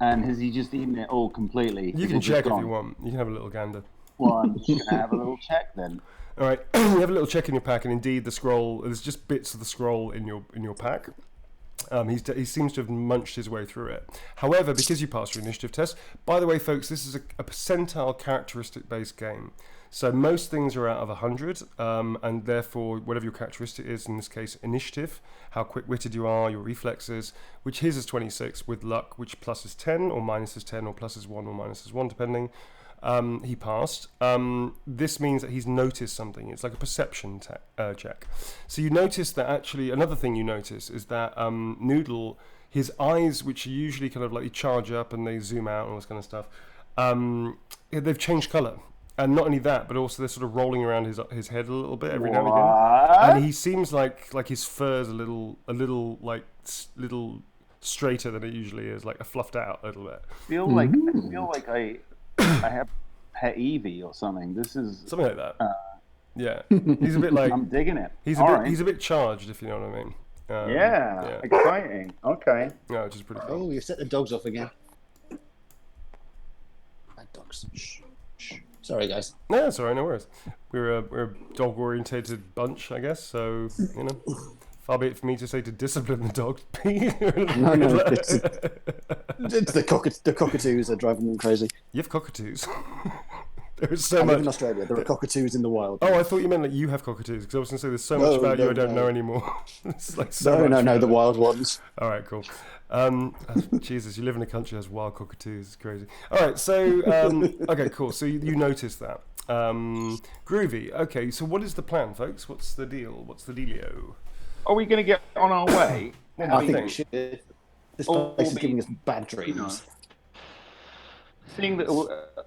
And has he just eaten it all completely? You can check if you want. You can have a little gander. Well, I'm just going to have a little check then. All right, you have a little check in your pack, and indeed the scroll, there's just bits of the scroll in your pack. He seems to have munched his way through it. However, because you passed your initiative test, by the way, folks, this is a percentile characteristic-based game. So most things are out of 100, and therefore, whatever your characteristic is, in this case, initiative, how quick-witted you are, your reflexes, which his is 26, with luck, which plus is 10, or minus is 10, or plus is 1, or minus is 1, depending. He passed. This means that he's noticed something. It's like a perception check. So you notice that actually, another thing you notice is that Noodle, his eyes, which are usually kind of like you charge up and they zoom out and all this kind of stuff, they've changed colour. And not only that, but also they're sort of rolling around his head a little bit every now and again. And he seems like his fur's a little straighter than it usually is, like a fluffed out a little bit. I feel like I have Pet Evie or something. This is something like that. Yeah, he's a bit like I'm digging it. He's a bit charged, if you know what I mean. Yeah, exciting. Okay. Yeah, which is pretty cool. Oh, you set the dogs off again. Bad dogs. Shh. Sorry, guys. No, it's alright, no worries. We're a dog-orientated bunch, I guess. So far be it for me to say to discipline the dog. No, it's the cockatoos are driving them crazy. You have cockatoos. There's I live in Australia. There are cockatoos in the wild. Oh, I thought you meant like you have cockatoos, because I was going to say there's so much about you I don't know anymore. It's like no, the wild ones. All right, cool. Jesus, you live in a country that has wild cockatoos. It's crazy. All right, so okay, cool. So you noticed that. Groovy. Okay, so what is the plan, folks? What's the deal? What's the dealio? Are we going to get on our way? I think we should. This place is giving us bad dreams. Seeing that,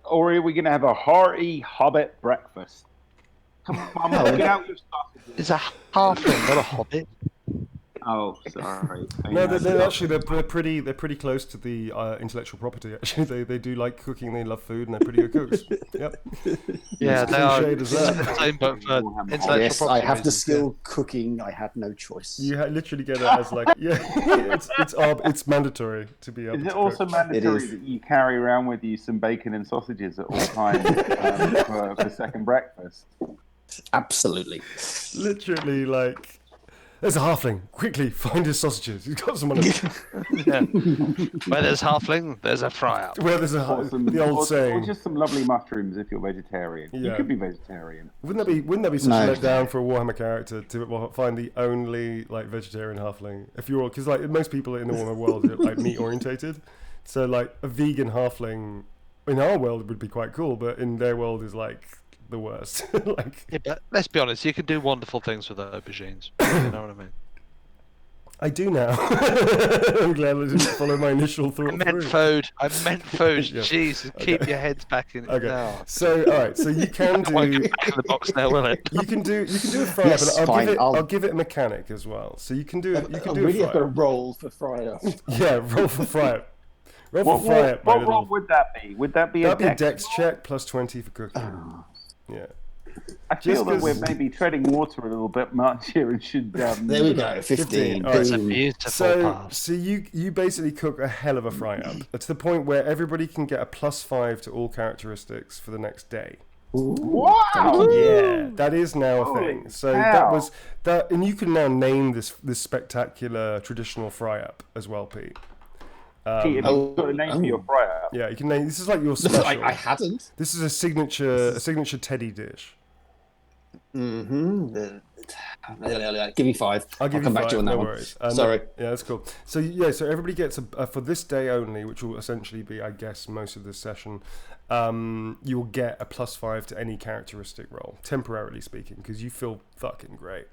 or are we going to have a hearty Hobbit breakfast? Come on, get out your sausages. It's a halfling, not a hobbit. Oh, sorry. No, they're pretty close to the intellectual property. Actually, they do like cooking. They love food, and they're pretty good cooks. Yep. Yeah, they are. Cliched as that. Same, but for intellectual Yes, I property have the reasons, skill cooking. I had no choice. You literally get it as like it's mandatory to be able Is to it also cook. mandatory is. that you carry around with you some bacon and sausages at all times for second breakfast? Absolutely. Literally, like, there's a halfling. Quickly, find his sausages. He's got someone. Yeah. Where there's halfling, there's a fry-up. Where there's Or the old or saying. just some lovely mushrooms if you're vegetarian. You Yeah. could be vegetarian. Wouldn't that be such No. a letdown for a Warhammer character to find the only like vegetarian halfling? If you're, because like most people in the Warhammer world are like meat orientated, so like a vegan halfling in our world would be quite cool, but in their world is like the worst. Like, Yeah, but let's be honest, you can do wonderful things with aubergines. You know what I mean? I do now. I'm glad I didn't follow my initial thought. I meant through. food. Yeah. Jesus, keep your heads back in. Okay. No. So all right. So you can It won't do. get back in the box now, will it? You can do a fry up, Yes, and fine, I'll give it a mechanic as well. So you can do it. You can do really a have got to fry up. roll for fry up. Yeah, roll for fry up. Roll What, for fry up. my what little- role would that be? Would that be That'd be a dex? dex check plus 20 for cooking. Yeah. I feel Just that we're 'cause- maybe treading water a little bit much here and should. There we go. 15. All right. It's a Boom. beautiful So pass. you basically cook a hell of a fry up to the point where everybody can get a +5 to all characteristics for the next day. Wow! Yeah, that is now a Holy thing. So cow. that was that, and you can now name this spectacular traditional fry up as well, Pete. Pete, have you got a name for your fry up? Yeah, you can name. This is like your special. I hadn't. This is a signature teddy dish. Mm-hmm. Give me 5. I'll give you come back 5, to you on that no one. worries. Sorry. Yeah, that's cool. So yeah, so everybody gets a for this day only, which will essentially be, I guess, most of this session. You'll get a +5 to any characteristic roll, temporarily speaking, because you feel fucking great.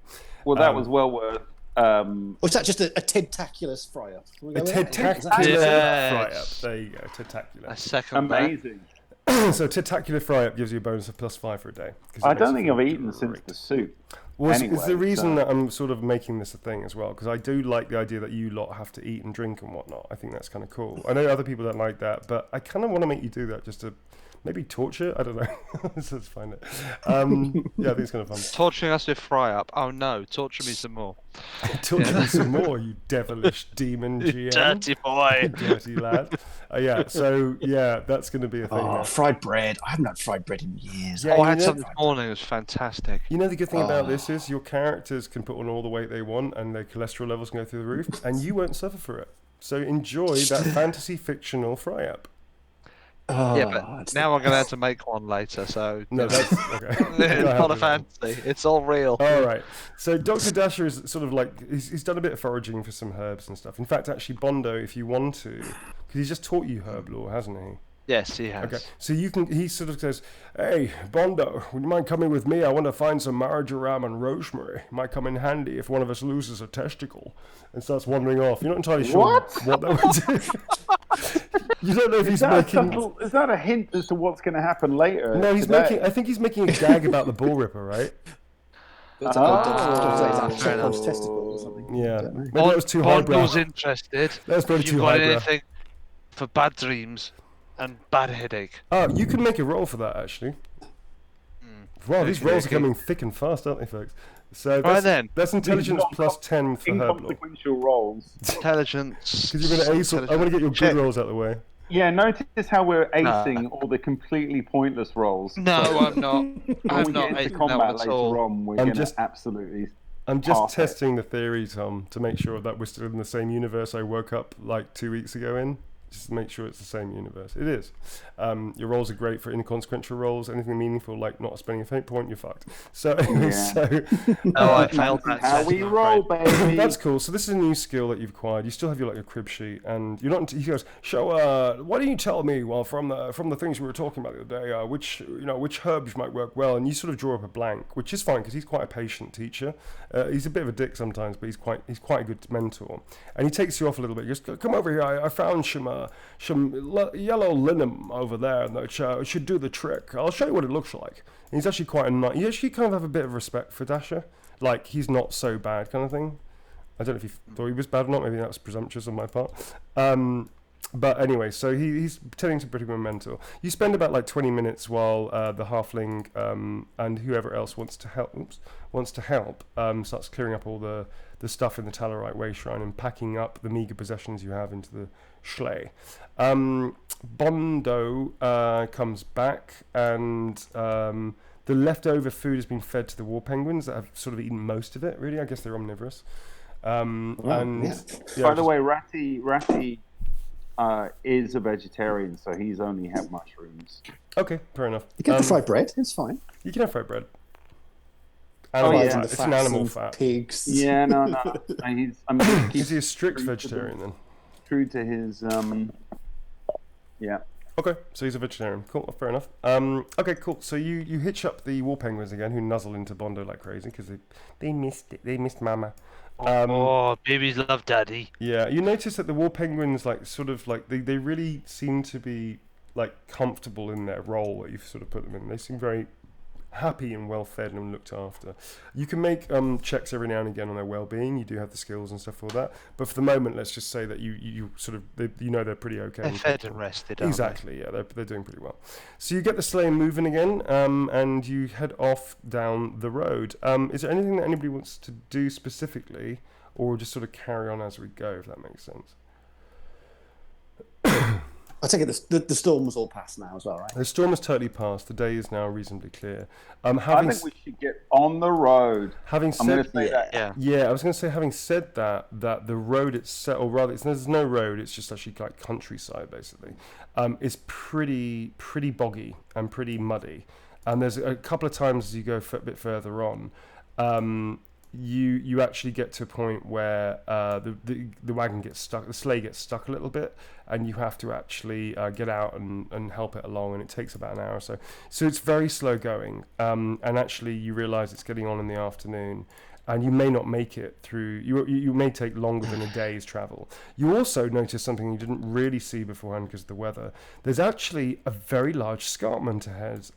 Well, that was well worth. Was that just a Ted-taculous fry up? A tentacular Yes. fry up. There you go, tentacular. A second that. Amazing. So tentacular fry up gives you a bonus of +5 for a day. 'cause it I makes don't you think feel I've eaten great. since the soup. Well, it's Anyway, the reason so- that I'm sort of making this a thing as well, because I do like the idea that you lot have to eat and drink and whatnot. I think that's kind of cool. I know other people don't like that, but I kind of want to make you do that just to maybe torture. I don't know. Let's find it. Yeah, I think it's kind of fun. Torturing us with fry up. Oh no, torture me some more. Torture me some more, you devilish demon GM. Dirty boy. Dirty lad. Yeah, so yeah, that's going to be a thing. Oh, now. fried bread. I haven't had fried bread in years. Yeah, Oh, you I had know- some this morning. It was fantastic. You know the good thing about this is your characters can put on all the weight they want and their cholesterol levels can go through the roof and you won't suffer for it. So enjoy that fantasy fictional fry up. Yeah, but now I'm going to have to make one later, so No, that's okay. it's not a fantasy. It's all real. All right. So Dr. Dasher is sort of like he's done a bit of foraging for some herbs and stuff. In fact, actually, Bondo, if you want to, because he's just taught you herb lore, hasn't he? Yes, he has. Okay, so you can. He sort of says, "Hey, Bondo, would you mind coming with me? I want to find some marjoram and rosemary. Might come in handy if one of us loses a testicle." And starts wandering off. You're not entirely sure what that would do. You don't know if he's making. Is that a hint as to what's going to happen later? No, he's today? making. I think he's making a gag about the bull ripper, right? It's Oh. testicle or something. Yeah. Maybe that was too highbrow. Bondo's interested. That was probably If you've too got highbrow. anything for bad dreams and bad headache. Oh, you can make a roll for that actually. Wow, these rolls are okay. coming thick and fast, aren't they, folks? So Right that's, then. that's intelligence plus 10 for herb lore. Inconsequential rolls. Intelligence. Because you're going to ace. I want to get your good Check. rolls out of the way. Yeah, notice how we're acing all the completely pointless rolls. No, I'm not. When I'm we not get into acing that combat one at later all. on, we're I'm going to just- absolutely. I'm just Perfect. testing the theory, Tom, to make sure that we're still in the same universe I woke up like 2 weeks ago in. Just to make sure it's the same universe. It is. Your rolls are great for inconsequential rolls. Anything meaningful, like not spending a fate point, you're fucked. So, Yeah. so Oh, I failed that. How test, we I'm roll, afraid. baby. that's cool. So this is a new skill that you've acquired. You still have your like a crib sheet, and you're not. He goes, "So, why don't you tell me? Well, from the things we were talking about the other day, which herbs might work well?" And you sort of draw up a blank, which is fine because he's quite a patient teacher. He's a bit of a dick sometimes, but he's quite a good mentor. And he takes you off a little bit. He goes, "Come over here. I found some yellow linen over there that should do the trick. I'll show you what it looks like. And he's actually quite a nice. You actually kind of have a bit of respect for Dasher. Like, he's not so bad kind of thing. I don't know if you thought he was bad or not. Maybe that was presumptuous on my part. But anyway, so he's pretending to be pretty mental. You spend about like 20 minutes while the halfling and whoever else wants to help starts clearing up all the stuff in the Talarite Way Shrine and packing up the meager possessions you have into the sleigh. Bondo comes back, and the leftover food has been fed to the war penguins that have sort of eaten most of it. Really, I guess they're omnivorous. By the way, Ratty is a vegetarian, so he's only had mushrooms. Okay, fair enough. You can have fried bread. It's fine. You can have fried bread. It's an animal fat. Pigs. Yeah, no. Is he a strict vegetarian then? True to his, yeah. Okay, so he's a vegetarian. Cool, fair enough. Okay, cool. So you hitch up the war penguins again, who nuzzle into Bondo like crazy because they missed it. They missed Mama. Babies love daddy. Yeah, you notice that the war penguins, like, sort of like they really seem to be like comfortable in their role that you've sort of put them in. They seem very happy and well fed and looked after. You can make checks every now and again on their well-being. You do have the skills and stuff for that. But for the moment, let's just say that you sort of they're pretty okay. They're fed and rested. Aren't Exactly. Yeah, they're doing pretty well. So you get the sleigh moving again, and you head off down the road. Is there anything that anybody wants to do specifically, or just sort of carry on as we go, if that makes sense? I take it the storm was all past now as well, right? The storm has totally passed. The day is now reasonably clear. I think we should get on the road. Having I'm going to said say that. Yeah. I was going to say, having said that the road itself, or rather, there's no road. It's just actually like countryside, basically. Is pretty boggy and pretty muddy. And there's a couple of times as you go a bit further on, you actually get to a point where the wagon gets stuck, the sleigh gets stuck a little bit, and you have to actually get out and help it along, and it takes about an hour or so. So it's very slow going, and actually you realise it's getting on in the afternoon, and you may not make it through. You may take longer than a day's travel. You also notice something you didn't really see beforehand because of the weather. There's actually a very large escarpment ahead,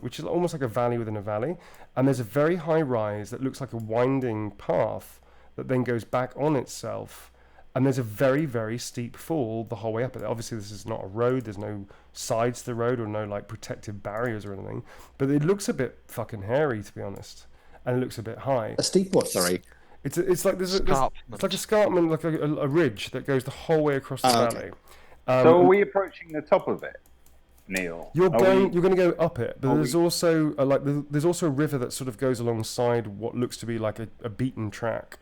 which is almost like a valley within a valley, and there's a very high rise that looks like a winding path that then goes back on itself, and there's a very, very steep fall the whole way up it. Obviously, this is not a road. There's no sides to the road or no like protective barriers or anything, but it looks a bit fucking hairy, to be honest. And it looks a bit high. A steep what? Sorry. It's like it's like escarpment, like a ridge that goes the whole way across the valley. So are we approaching the top of it, Neil? You're going to go up it, but there's also there's also a river that sort of goes alongside what looks to be like a beaten track.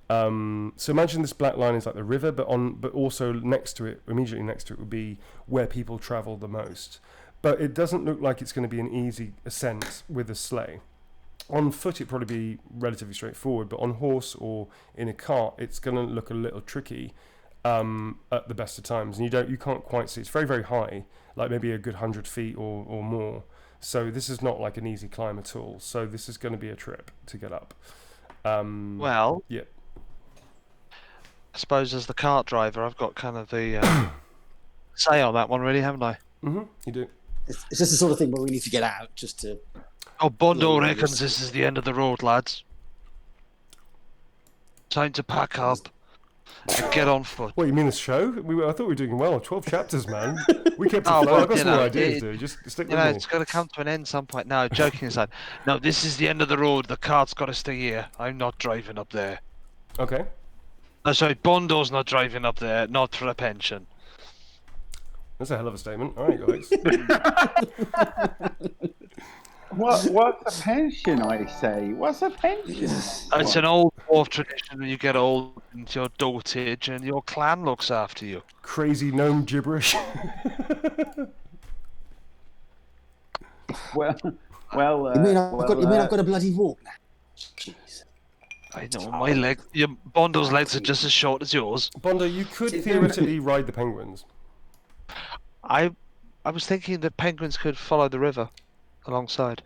So imagine this black line is like the river, but also immediately next to it would be where people travel the most. But it doesn't look like it's going to be an easy ascent with a sleigh. On foot, it'd probably be relatively straightforward, but on horse or in a cart, it's going to look a little tricky at the best of times, and you can't quite see. It's very, very high, like maybe a good 100 feet or more. So this is not like an easy climb at all. So this is going to be a trip to get up. Well, yeah. I suppose as the cart driver, I've got kind of the say on that one, really, haven't I? Mm-hmm. You do. It's just the sort of thing where we need to get out just to. Oh, Bondo reckons this is the end of the road, lads. Time to pack up and get on foot. What, you mean the show? I thought we were doing well. 12 chapters, man. We kept it flowing. I've got some more ideas, dude. Just stick with me. It's got to come to an end some point. No, joking aside. No, this is the end of the road. The cart's got to stay here. I'm not driving up there. Okay. No, sorry, Bondo's not driving up there. Not for a pension. That's a hell of a statement. All right, guys. What's a pension, I say? What's a pension? It's an old dwarf tradition when you get old into your dotage and your clan looks after you. Crazy gnome gibberish. well. You mean I've got a bloody walk now? Jeez. I know, Bondo's legs are just as short as yours. Bondo, you could theoretically ride the penguins. I was thinking that penguins could follow the river alongside.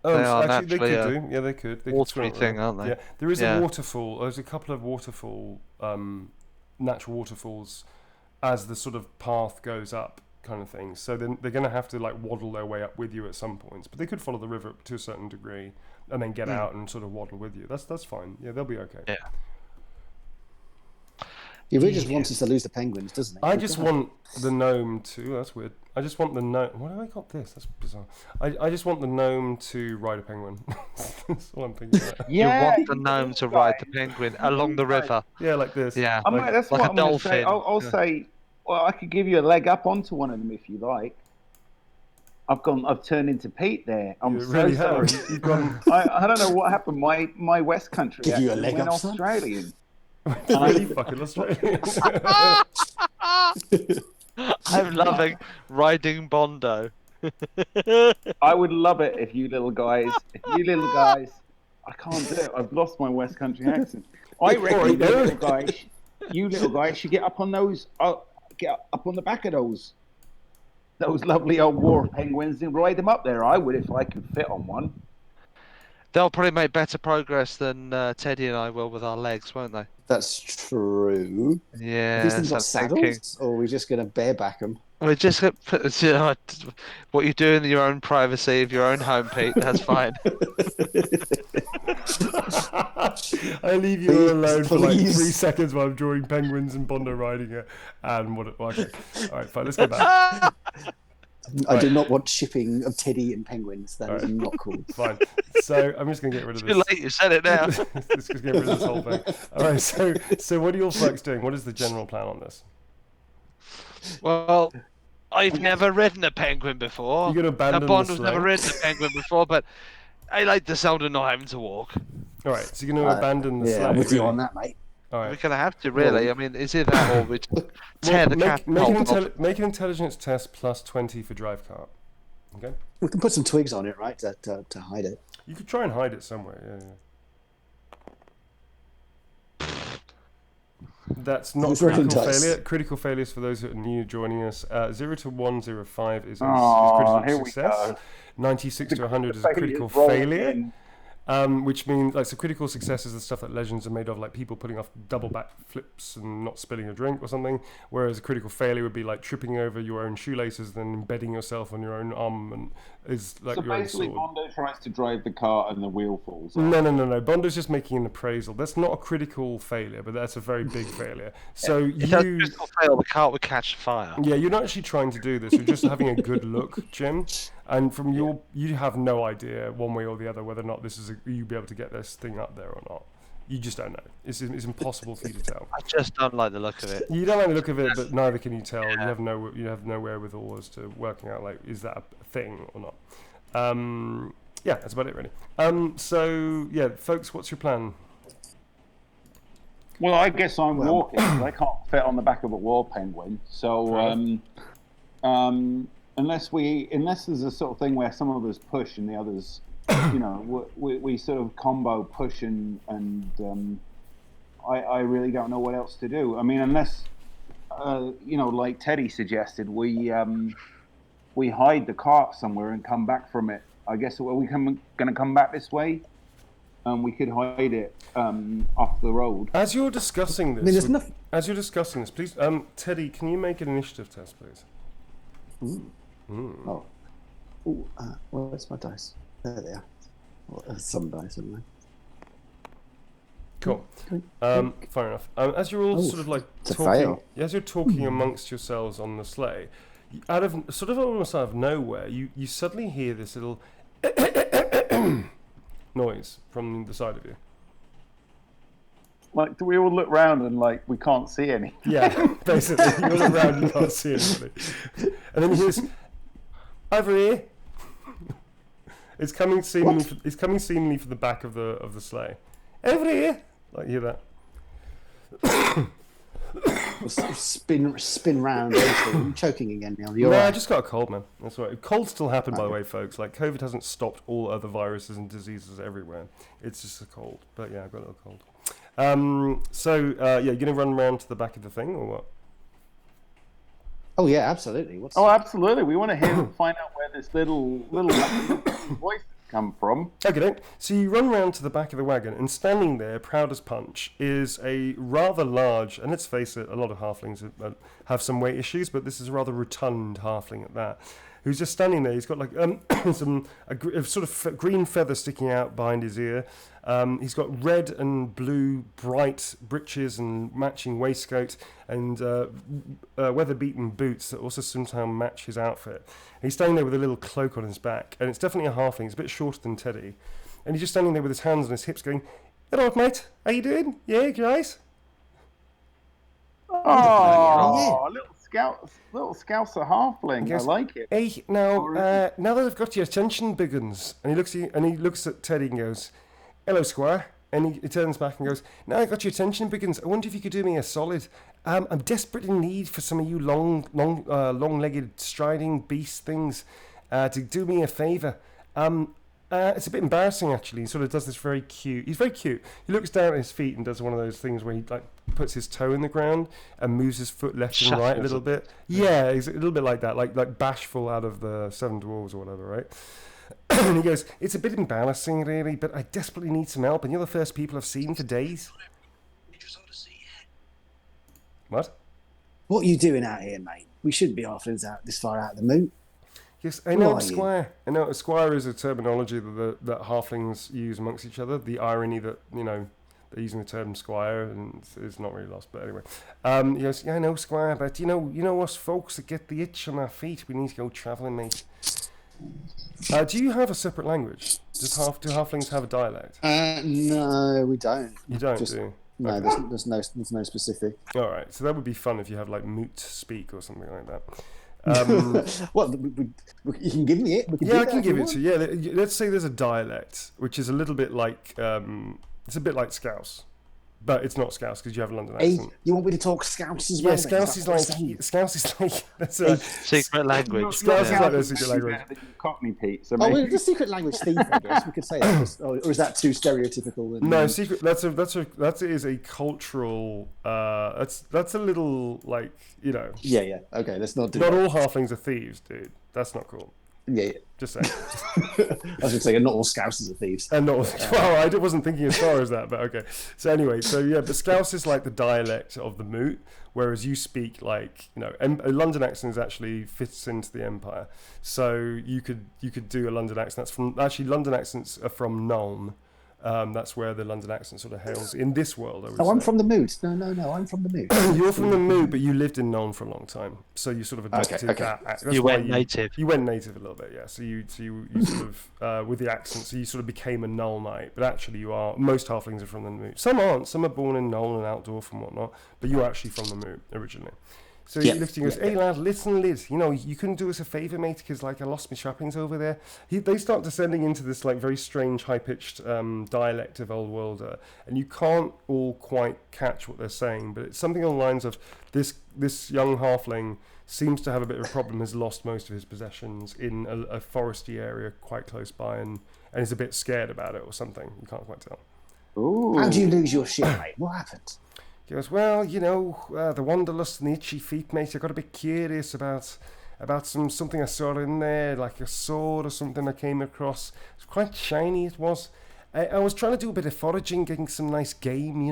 Oh, they are actually, they could naturally do. Yeah, they could. They watery could thing, aren't they? Yeah, there is a waterfall. There's a couple of natural waterfalls as the sort of path goes up, kind of thing. So then they're going to have to like waddle their way up with you at some points, but they could follow the river to a certain degree and then get out and sort of waddle with you. That's fine. Yeah, they'll be okay. Yeah. He really just wants us to lose the penguins, doesn't he? I just want the gnome to... that's weird. I just want the gnome... Why have I got this? That's bizarre. I just want the gnome to ride a penguin. That's what I'm thinking about. You want the gnome to ride the penguin along the river. Yeah, like this. Yeah. That's like what a I'm going to dolphin. say. I'll say, well, I could give you a leg up onto one of them if you like. I've turned into Pete there. I'm You so really sorry. have. You've gone... I don't know what happened. My West Country Give you a accent leg went up, son? Australian. really fucking Australian. I'm loving riding Bondo. I would love it if you little guys, I can't do it. I've lost my West Country accent. I reckon you little guys should get up on those, get up on the back of those lovely old war penguins and ride them up there. I would if I could fit on one. They'll probably make better progress than Teddy and I will with our legs, won't they? That's true. Yeah. Have these things got that's what I'm thinking. saddles, or are we just going to bareback them? We're just gonna put, you know, what you do in your own privacy of your own home, Pete. That's fine. I leave you alone for like 3 Please. seconds while I'm drawing penguins and Bondo riding it. And what? Okay. All right, fine. Let's go back. I do not want shipping of Teddy and penguins. That is Alright. not cool. Fine. So I'm just gonna get rid of Too this. late, you said it now. Let's just get rid of this whole thing. All right. So what are your folks doing? What is the general plan on this? Well, I've never ridden a penguin before. You're gonna abandon the Bond has sleigh? never ridden a penguin before, but I like the sound of not having to walk. All right. So you're gonna abandon the Yeah, sleigh. I'm with you really? on that, mate. All We're right. gonna have to, really. I mean, is it that or we just tear the cat? Make an intelligence test plus 20 for drive cart. Okay. We can put some twigs on it, right, to hide it. You could try and hide it somewhere. Yeah. That's not Who's critical rolling dice? failure. Critical failures for those who are new joining us. 0 to 105 is Oh, critical here we success. go. 96 to 100 is a critical rolling failure. in. Which means, like, so critical success is the stuff that legends are made of, like people putting off double back flips and not spilling a drink or something. Whereas a critical failure would be like tripping over your own shoelaces, then embedding yourself on your own arm, and is like So your own basically, sword. Bondo tries to drive the car and the wheel falls off. No. Bondo's just making an appraisal. That's not a critical failure, but that's a very big failure. So If that's you, critical fail, the cart would catch fire. yeah, you're not actually trying to do this. You're just having a good look, Jim. And from you have no idea one way or the other whether or not this is you'll be able to get this thing up there or not. You just don't know. It's impossible for you to tell. I just don't like the look of it. You don't like the look of it, but neither can you tell. You have no wherewithal as to working out like is that a thing or not. Yeah, that's about it really. So yeah, folks, what's your plan? Well, I guess I'm walking. 'Cause I can't fit on the back of a war penguin. So, unless there's a sort of thing where some of us push and the others, you know, we sort of combo push and I really don't know what else to do. I mean, unless you know, like Teddy suggested, we hide the cart somewhere and come back from it. I guess going to come back this way. We could hide it off the road. As you're discussing this, I mean, there's nothing. as you're discussing this, please, Teddy, can you make an initiative test, please? Oh. Ooh, where's my dice? There they are. Well, some dice, anyway. Cool. Fair enough. As you're all sort of like it's a talking, fail. as you're talking amongst yourselves on the sleigh, almost out of nowhere, you suddenly hear this little noise from the side of you. Like, do we all look round and like we can't see any? Yeah, basically, you look around, you can't see anybody, and then you hear this, over here. It's coming seemingly. It's coming seemingly from the back of the sleigh. Over here, like you hear that. Spin round. I'm choking again, Neil. You're No, I right. just got a cold, man. That's right. Colds still happen, by the way, folks. Like, COVID hasn't stopped all other viruses and diseases everywhere. It's just a cold. But yeah, I've got a little cold. Yeah, you're gonna run around to the back of the thing, or what? Oh yeah, absolutely. Oh, absolutely. We want to find out where this little voice is come from. Okay, so you run round to the back of the wagon, and standing there, proud as punch, is a rather large, and let's face it, a lot of halflings have some weight issues, but this is a rather rotund halfling at that, who's just standing there. He's got like a sort of green feather sticking out behind his ear. He's got red and blue bright breeches and matching waistcoat and weather-beaten boots that also somehow match his outfit. And he's standing there with a little cloak on his back, and it's definitely a halfling. It's a bit shorter than Teddy. And he's just standing there with his hands on his hips going, "Hello, mate. How you doing? Yeah, guys?" Oh, little Scouser halfling. Yes. I like it. Hey, now that I've got your attention, Biggins, and he looks at Teddy and goes, "Hello, Squire." And he turns back and goes, "Now I got your attention, Biggins. I wonder if you could do me a solid. I'm desperate in need for some of you long-legged striding beast things to do me a favour. It's a bit embarrassing, actually. He sort of does this very cute. He's very cute. He looks down at his feet and does one of those things where he like puts his toe in the ground and moves his foot left and right a little bit. Yeah, he's a little bit like that, like Bashful out of the Seven Dwarves or whatever, right? And he goes, "It's a bit embarrassing, really, but I desperately need some help, and you're the first people I've seen for days." What? What are you doing out here, mate? We shouldn't be halflings out this far out of the moon. Yes, I know, Squire. I know, Squire is a terminology that halflings use amongst each other. The irony that, they're using the term Squire and it's not really lost, but anyway. He goes, "Yeah, I know, Squire, but you know us folks that get the itch on our feet, we need to go travelling, mate." Do you have a separate language? Do halflings have a dialect? No, we don't. You don't, do you? No, Okay. there's no specific. All right, so that would be fun if you have like moot speak or something like that. Well, you can give me it. We can Yeah, do I that can if give you it to you. Yeah, let's say there's a dialect which is a little bit like it's a bit like Scouse, but it's not Scouse because you have a London Hey, accent. you want me to talk Scouse as Yeah, well? Scouse is like that's a Secret language. Scouse is like their secret language. Cockney Pete. So Oh, maybe. well, the secret language, Steve. I guess we could say that, or is that too stereotypical? No, secret. That is a cultural. That's a little like Yeah. Okay, let's not do Not that. all halflings are thieves, dude. That's not cool. Yeah. Just saying. I was going to say, not all Scousers are thieves. And not well, I wasn't thinking as far as that, but okay. So anyway, but Scouse is like the dialect of the Moot, whereas you speak like a London accent actually fits into the Empire. So you could do a London accent. London accents are from Nuln. That's where the London accent sort of hails in this world. I would say. I'm from the Moot. No, I'm from the Moot. You're from the Moot, but you lived in Nuln for a long time, so you sort of adopted Okay. that. That's You why went native. You went native a little bit, yeah. So you sort of with the accent, so you sort of became a Null Knight. But actually, most halflings are from the Moot. Some aren't. Some are born in Null and Outdorf and whatnot. But you're actually from the Moot originally. So he looks and goes, "Hey lad, listen, Liz. You couldn't do us a favour, mate, because like I lost my trappings over there." They start descending into this like very strange, high-pitched dialect of Old Worlder, and you can't all quite catch what they're saying. But it's something on the lines of this young halfling seems to have a bit of a problem, has lost most of his possessions in a foresty area quite close by, and is a bit scared about it or something. You can't quite tell. Ooh. How do you lose your shit, mate? What happened? He goes, "Well, the wanderlust and the itchy feet, mate. I got a bit curious about something I saw in there, like a sword or something I came across. It's quite shiny, it was. I was trying to do a bit of foraging, getting some nice game,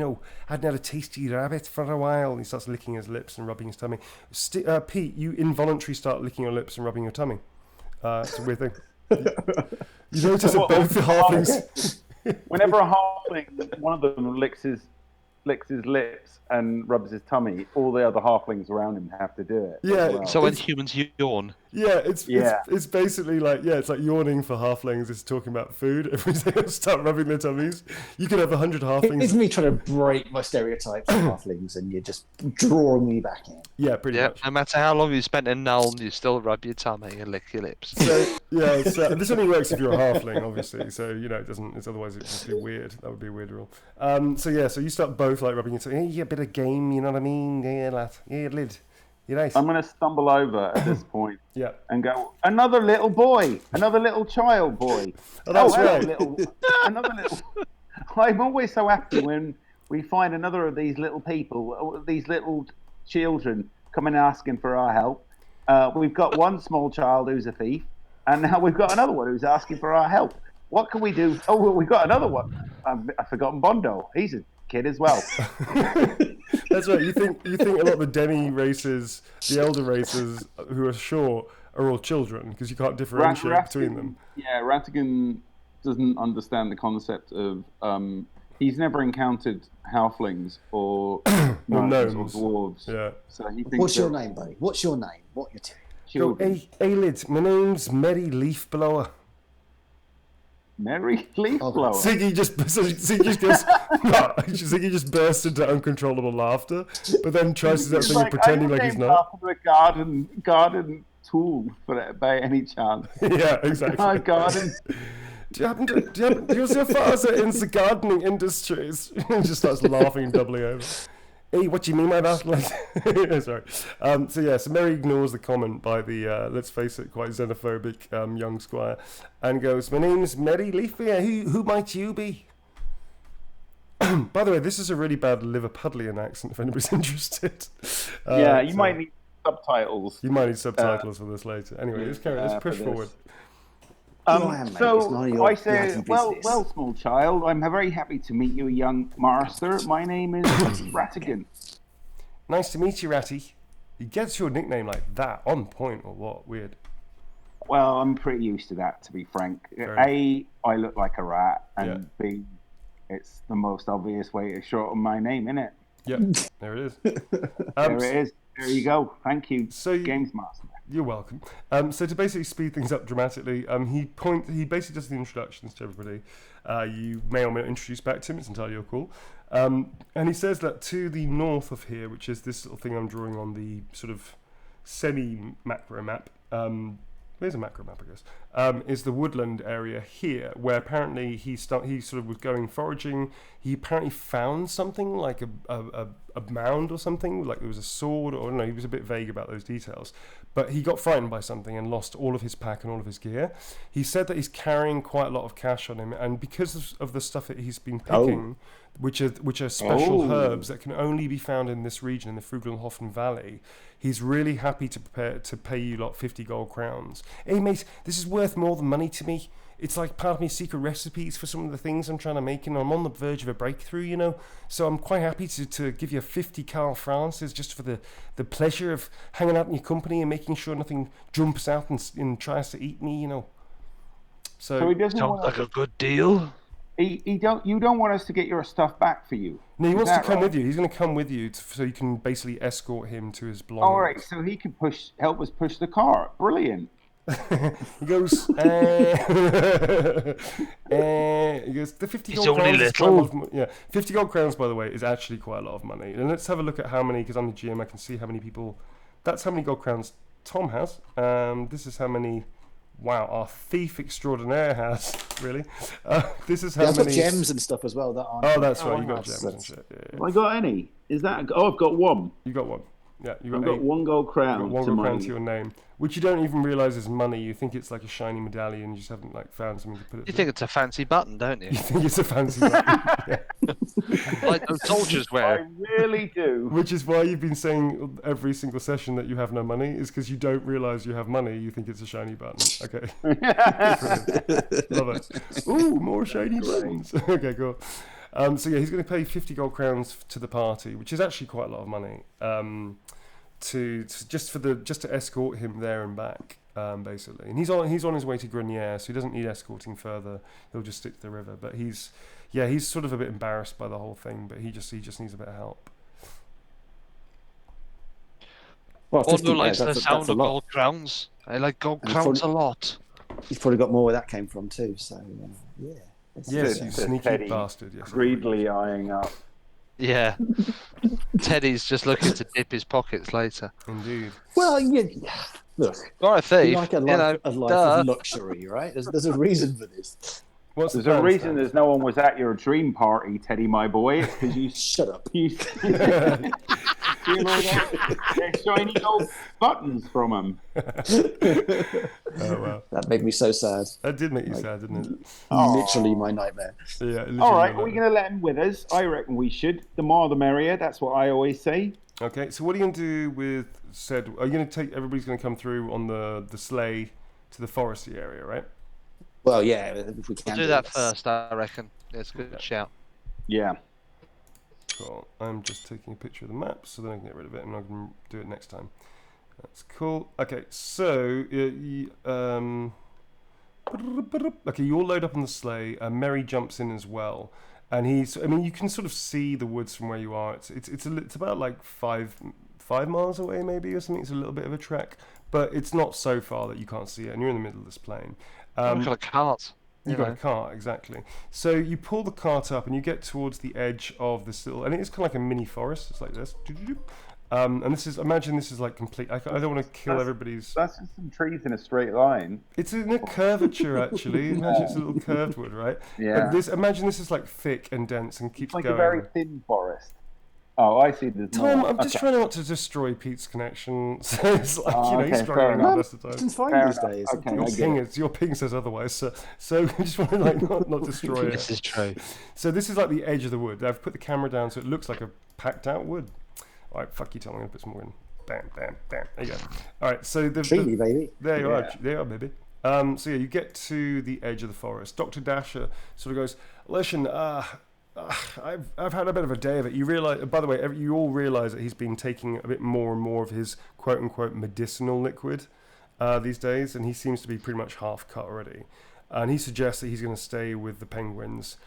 Hadn't had a tasty rabbit for a while." He starts licking his lips and rubbing his tummy. Pete, you involuntarily start licking your lips and rubbing your tummy. It's a weird thing. You notice that both the halflings... Whenever a halfling, one of them licks his lips and rubs his tummy, all the other halflings around him have to do it. Yeah, as well. So when humans yawn. Yeah, it's basically like it's like yawning for halflings. It's talking about food. Everyone start rubbing their tummies. You could have 100 halflings. It's me trying to break my stereotypes of halflings, and you're just drawing me back in. Yeah, pretty much. No matter how long you spent in Nuln, you still rub your tummy and lick your lips. So this only works if you're a halfling, obviously. So it doesn't. It's otherwise it'd just be weird. That would be a weird rule. So you start both like rubbing your tummy. Hey, a bit of game, you know what I mean? Yeah, lad. Yeah, lid. You're nice. I'm going to stumble over at this point Yeah. and go, "Another little boy, another little child boy." Oh, that's hello, right. Another little. I'm always so happy when we find another of these little people, these little children, coming and asking for our help. We've got one small child who's a thief, and now we've got another one who's asking for our help. What can we do? Oh, well, we got another one. I've forgotten Bondo. He's a kid as well. That's right. You think a lot of the Denny races, the elder races who are short, are all children because you can't differentiate between them. Yeah, Ratigan doesn't understand the concept of. He's never encountered halflings or gnomes or dwarves. Yeah. So he thinks What's your name, buddy? What's your name? What your Go, hey, Lid, my name's Merry Leafblower. Merry Leafblower. Ziggy just goes. Ziggy just bursts into uncontrollable laughter, but then tries to do that thing of pretending like he's not. After a garden tool for it, by any chance? Yeah, exactly. My garden. Do you see your father in the gardening industries? He just starts laughing and doubling over. Hey, what do you mean by that? Sorry. So Mary ignores the comment by the, let's face it, quite xenophobic young squire, and goes, "My name's Mary Leafbeer. Who might you be?" By the way, this is a really bad Liverpudlian accent, if anybody's interested. You might need subtitles. You might need subtitles for this later. Anyway, let's push forward. So I say, well, small child, I'm very happy to meet you, young master. My name is Ratigan. Nice to meet you, Ratty. He gets your nickname like that, on point or what? Weird. Well, I'm pretty used to that, to be frank. A, I look like a rat, and B, it's the most obvious way to shorten my name, innit? Yep, there it is. There it is. There you go. Thank you, Games Master. You're welcome. So to basically speed things up dramatically, he basically does the introductions to everybody. You may or may not introduce back to him. It's entirely your call. And he says that to the north of here, which is this little thing I'm drawing on the sort of semi-macro map. There's a macro map, I guess. Is the woodland area here, where apparently he sort of was going foraging. He apparently found something like a mound or something, like there was a sword, or I don't know. He was a bit vague about those details, but he got frightened by something and lost all of his pack and all of his gear. He said that he's carrying quite a lot of cash on him, and because of the stuff that he's been picking, which are special herbs that can only be found in this region, in the Frugelhofen Valley, he's really happy to pay you lot 50 gold crowns. Hey mate, this is worth more than money to me. It's like part of my secret recipes for some of the things I'm trying to make, and I'm on the verge of a breakthrough, you know. So I'm quite happy to give you 50 Carl Francis just for the pleasure of hanging out in your company and making sure nothing jumps out and tries to eat me, you know. So he doesn't sounds like a good deal. You don't want us to get your stuff back for you. No, he wants to come with you. He's going to come with you so you can basically escort him to his belongings. All right, so he can help us push the cart. Brilliant. He goes, he goes, the 50 gold crowns is quite a lot of, 50 gold crowns, by the way, is actually quite a lot of money. And let's have a look at how many, because I'm the GM, I can see how many people, that's how many gold crowns Tom has. This is how many, wow, our thief extraordinaire has, really. This is how many. I've got gems and stuff as well. That's right, you got gems and shit. Yeah. Have I got any? Is that, I've got one. You got one. Yeah, I've got 1 gold crown. One gold crown to your name, which you don't even realise is money. You think it's like a shiny medallion. You just haven't found something to put it. You think it's a fancy button, don't you? You think it's a fancy button, like those soldiers wear. I really do. Which is why you've been saying every single session that you have no money, is because you don't realise you have money. You think it's a shiny button. Okay. Love it. Ooh, more shiny buttons. Okay, cool. So he's going to pay 50 gold crowns to the party, which is actually quite a lot of money. To escort him there and back, basically. And he's on his way to Grenier, so he doesn't need escorting further. He'll just stick to the river. But he's sort of a bit embarrassed by the whole thing. But he just needs a bit of help. Well, Bondo likes the sound of gold crowns. I like gold crowns a lot. He's probably got more where that came from too. So yeah. Yes, you sneaky bastard. Yes, greedily eyeing up. Yeah. Teddy's just looking to dip his pockets later. Indeed. Well, look. Or a thief. You like a life of luxury, right? There's a reason for this. There's a reason there's no one was at your dream party, Teddy, my boy. It's because you shut up. They're shiny gold buttons from him. Oh wow, that made me so sad. That did make you sad, didn't it? Literally my nightmare. Yeah. All right, are we going to let him with us? I reckon we should. The more, the merrier. That's what I always say. Okay, so what are you going to do with said? Are you going to take everybody's going to come through on the sleigh to the foresty area, right? Well, yeah, if we can We'll do that this. first, I reckon. It's a good shout. Yeah. Cool. I'm just taking a picture of the map so then I can get rid of it and I can do it next time. That's cool. Okay, so okay, you all load up on the sleigh. Mary jumps in as well, and I mean, you can sort of see the woods from where you are. It's about like five miles away maybe or something. It's a little bit of a trek, but it's not so far that you can't see it, and you're in the middle of this plain. We've got a cart. You got a cart, exactly. So you pull the cart up and you get towards the edge of this little, and it's kind of like a mini forest. It's like this. And this is, imagine this is like complete, I don't want to kill everybody's. That's just some trees in a straight line. It's in a curvature, actually. Imagine it's a little curved wood, right? Yeah. But imagine this is like thick and dense and keeps Like going. a very thin forest. Oh, I see. There's Tom, more. I'm just trying not to destroy Pete's connection. So it's like, you know, he's okay, struggling fair the enough. best of times. It's fine Fair these enough. days. Okay. Your ping says otherwise, so I just want to like not destroy it. This is true. So this is like the edge of the wood. I've put the camera down so it looks like a packed out wood. All right, fuck you, Tom. I'm gonna put some more in. Bam, bam, bam. There you go. All right, so Treaty, baby. there you Yeah. are. There you are, baby. So yeah, you get to the edge of the forest. Dr. Dasher sort of goes, listen, I've had a bit of a day of it. You realize, by the way, you all realize that he's been taking a bit more and more of his quote unquote medicinal liquid these days, and he seems to be pretty much half cut already. And he suggests that he's going to stay with the penguins,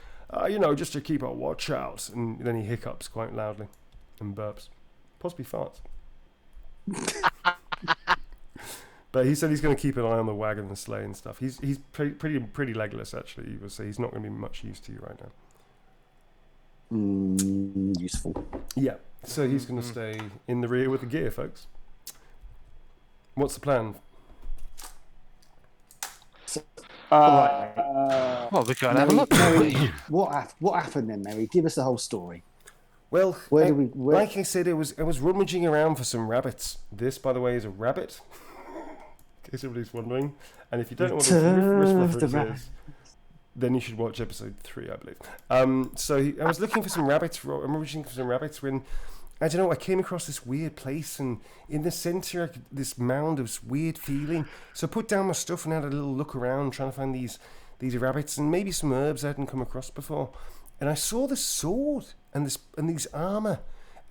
you know, just to keep a watch out. And then he hiccups quite loudly and burps, possibly farts. But he said he's going to keep an eye on the wagon and the sleigh and stuff. He's pretty legless actually. He would say he's not going to be much use to you right now. Useful. Yeah, so he's going to stay in the rear with the gear, folks. What's the plan? Well, we're going to have a look. Mary, what happened then, Mary? Give us the whole story. Well, Where like I said, I was rummaging around for some rabbits. This, by the way, is a rabbit. In case everybody's wondering. And if you don't know what a wrist reference is, then you should watch episode 3, I believe. So I was looking for some rabbits. I'm rummaging for some rabbits when, I don't know, I came across this weird place, and in the centre, this mound of this weird feeling. So I put down my stuff and had a little look around, trying to find these rabbits and maybe some herbs I hadn't come across before. And I saw this sword and these armour,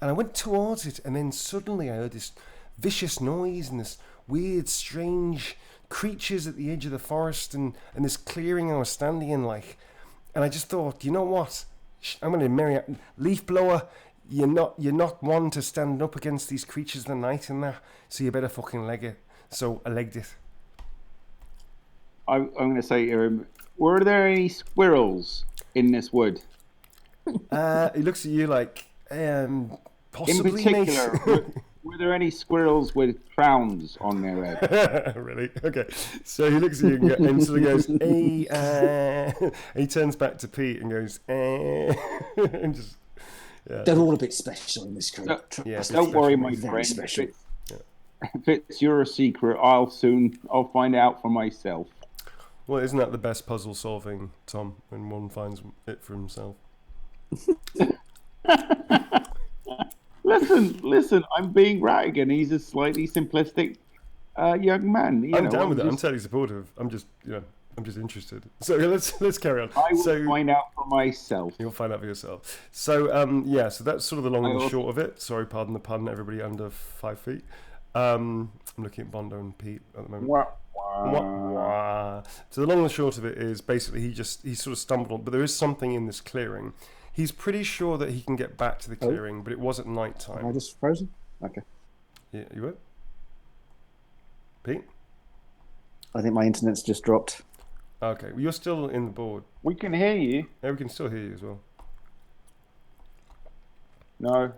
and I went towards it, and then suddenly I heard this vicious noise and this weird, strange creatures at the edge of the forest and this clearing I was standing in, like. And I just thought, you know what? I'm going to marry a leaf blower. You're not one to stand up against these creatures of the night and that, so you better fucking leg it. So I legged it. I'm going to say, were there any squirrels in this wood? He looks at you like, possibly, In mate. particular, were there any squirrels with crowns on their head? Really? Okay. So he looks at you and sort of goes, hey, and he turns back to Pete and goes, and just, yeah. They're all a bit special in this crew. Yeah, Don't worry, my Very friend. special. If it's your secret, I'll find out for myself. Well, isn't that the best puzzle solving, Tom, when one finds it for himself? Listen, I'm being Rattigan. He's a slightly simplistic young man. I'm down with it. I'm totally supportive. I'm just interested. So let's carry on. I will find out for myself. You'll find out for yourself. So yeah, so that's sort of the long and the short of it. Sorry, pardon the pun, everybody under 5 feet. I'm looking at Bondo and Pete at the moment. Wah, Wah, wah. wah. So the long and the short of it is basically he sort of stumbled on, but there is something in this clearing. He's pretty sure that he can get back to the clearing, but it was at night Am I time. just frozen? Okay. Yeah, you would? Pete? I think my internet's just dropped. Okay, well, you're still in the board. We can hear you. Yeah, we can still hear you as well. No.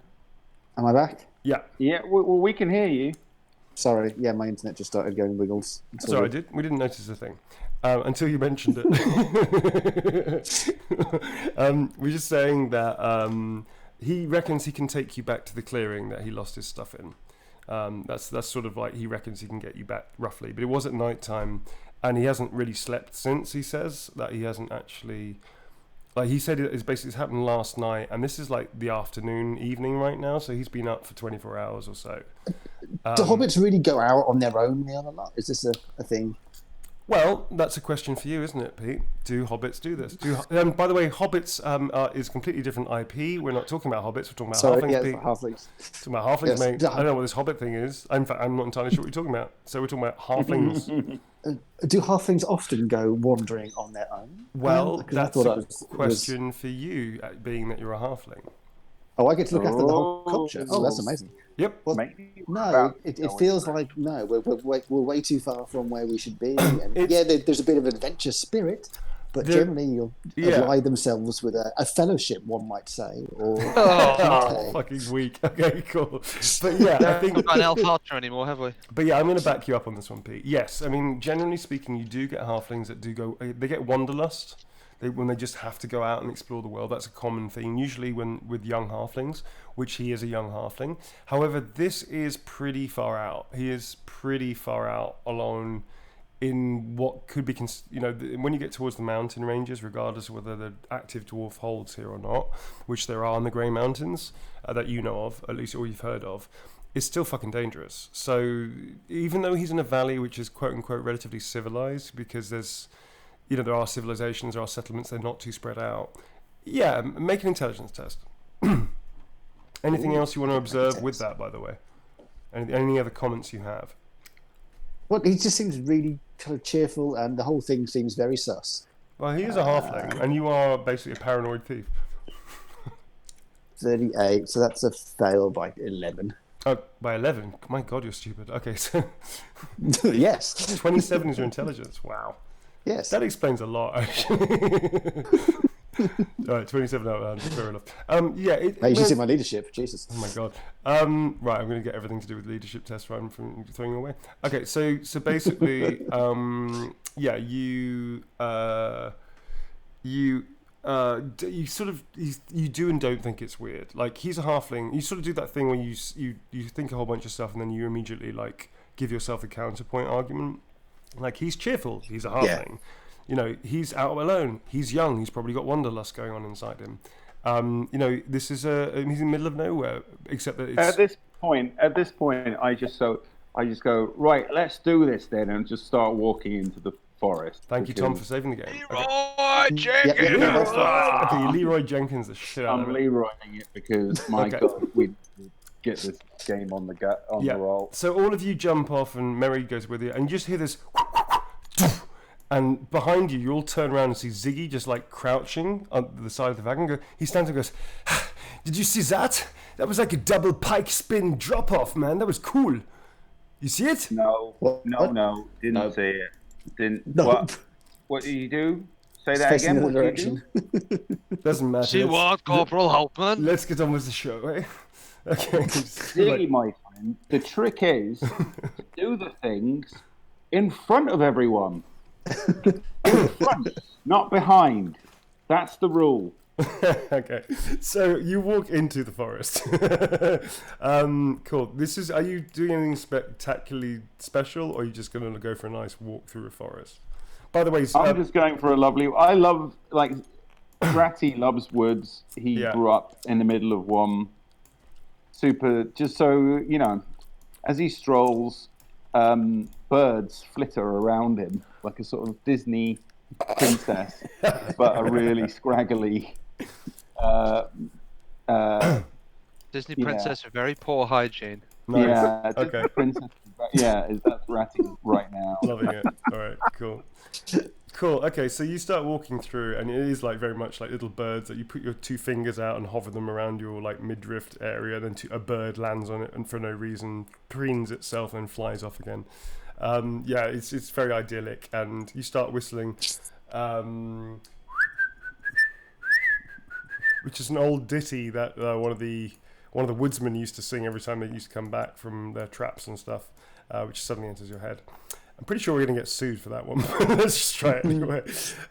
Am I back? Yeah, Yeah, well, we can hear you. Sorry. Yeah, my internet just started going wiggles. It's all sorry, good. we didn't notice a thing until you mentioned it. We're just saying that he reckons he can take you back to the clearing that he lost his stuff in. That's sort of like he reckons he can get you back roughly, but it was at night time, and he hasn't really slept since. He says that he hasn't actually. Like he said, it's happened last night, and this is like the evening right now. So he's been up for 24 hours or so. Do hobbits really go out on their own the other night? Is this a thing? Well, that's a question for you, isn't it, Pete? Do hobbits do this? By the way, hobbits is completely different IP. We're not talking about hobbits. We're talking about Sorry, halflings, yeah, Pete. halflings. Talking about halflings, Yes. mate. I don't know what this hobbit thing is. In fact, I'm not entirely sure what you're talking about. So we're talking about halflings. Do halflings often go wandering on their own? Well, Because I that's thought a I was- question for you, being that you're a halfling. Oh, I get to look after the whole culture. Oh, that's amazing. Yep. Well, no, it feels like no. We're way too far from where we should be. And yeah, there's a bit of adventure spirit, but generally you'll ally themselves with a fellowship, one might say, or fucking weak. Okay, cool. But yeah, I think We've got an elf archer anymore, have we? But yeah, I'm going to back you up on this one, Pete. Yes, I mean, generally speaking, you do get halflings that do go. They get wanderlust. When they just have to go out and explore the world. That's a common theme, usually with young halflings, which he is a young halfling. However, this is pretty far out. He is pretty far out alone in what could be, when you get towards the mountain ranges, regardless of whether the active dwarf holds here or not, which there are in the Grey Mountains that you know of, at least or you've heard of, it's still fucking dangerous. So even though he's in a valley which is quote unquote relatively civilized, because there's there are civilizations, there are settlements, they're not too spread out. Yeah, make an intelligence test. Anything else you want to observe with that, by the way? Any other comments you have? Well, he just seems really kind of cheerful, and the whole thing seems very sus. Well, he is a halfling, and you are basically a paranoid thief. 38, so that's a fail by 11. Oh, by 11? My God, you're stupid. Okay, so... Yes. 27 is your intelligence. Wow. Yes. That explains a lot, actually. All right, 27 out of 100. Fair enough. You should see my leadership. Jesus. Oh my God. Right, I'm going to get everything to do with leadership tests right from throwing away. Okay, so basically, you sort of you do and don't think it's weird. Like, he's a halfling. You sort of do that thing where you think a whole bunch of stuff and then you immediately like give yourself a counterpoint argument. Like, he's cheerful. He's a halfling. Yeah. He's out alone. He's young. He's probably got wanderlust going on inside him. This is he's in the middle of nowhere. Except that it's... At this point, I just go, right, let's do this then, and just start walking into the forest. Thank you, Tom, for saving the game. Leroy Jenkins! Okay, Leroy Jenkins the shit out of it. I'm Leroying it because my God, we get this game on the roll. So all of you jump off, and Mary goes with you, and you just hear this, and behind you, you all turn around and see Ziggy just like crouching on the side of the wagon. He stands and goes, "Did you see that? That was like a double pike spin drop off, man. That was cool. You see it?" No, didn't see it. Didn't. No. What do you do? Say that again. What do you do? Doesn't matter. See what, Corporal Holtman? Let's get on with the show, right? Okay. See, my friend, the trick is to do the things in front of everyone. In front, not behind. That's the rule. Okay, so you walk into the forest. Cool. Are you doing anything spectacularly special, or are you just going to go for a nice walk through a forest? By the way, I'm just going for a lovely. I love, like, Ratty loves woods. He grew up in the middle of one. Super. Just so as he strolls, birds flitter around him like a sort of Disney princess, but a really scraggly. Disney princess with very poor hygiene. Nice. Yeah, okay. Princess. Yeah, that's Ratty right now. Loving it. All right, cool. Cool. Okay, so you start walking through, and it is like very much like little birds that you put your two fingers out and hover them around your like midriff area. Then a bird lands on it, and for no reason preens itself and flies off again. It's very idyllic, and you start whistling, which is an old ditty that one of the woodsmen used to sing every time they used to come back from their traps and stuff, which suddenly enters your head. I'm pretty sure we're going to get sued for that one. Let's just try it anyway.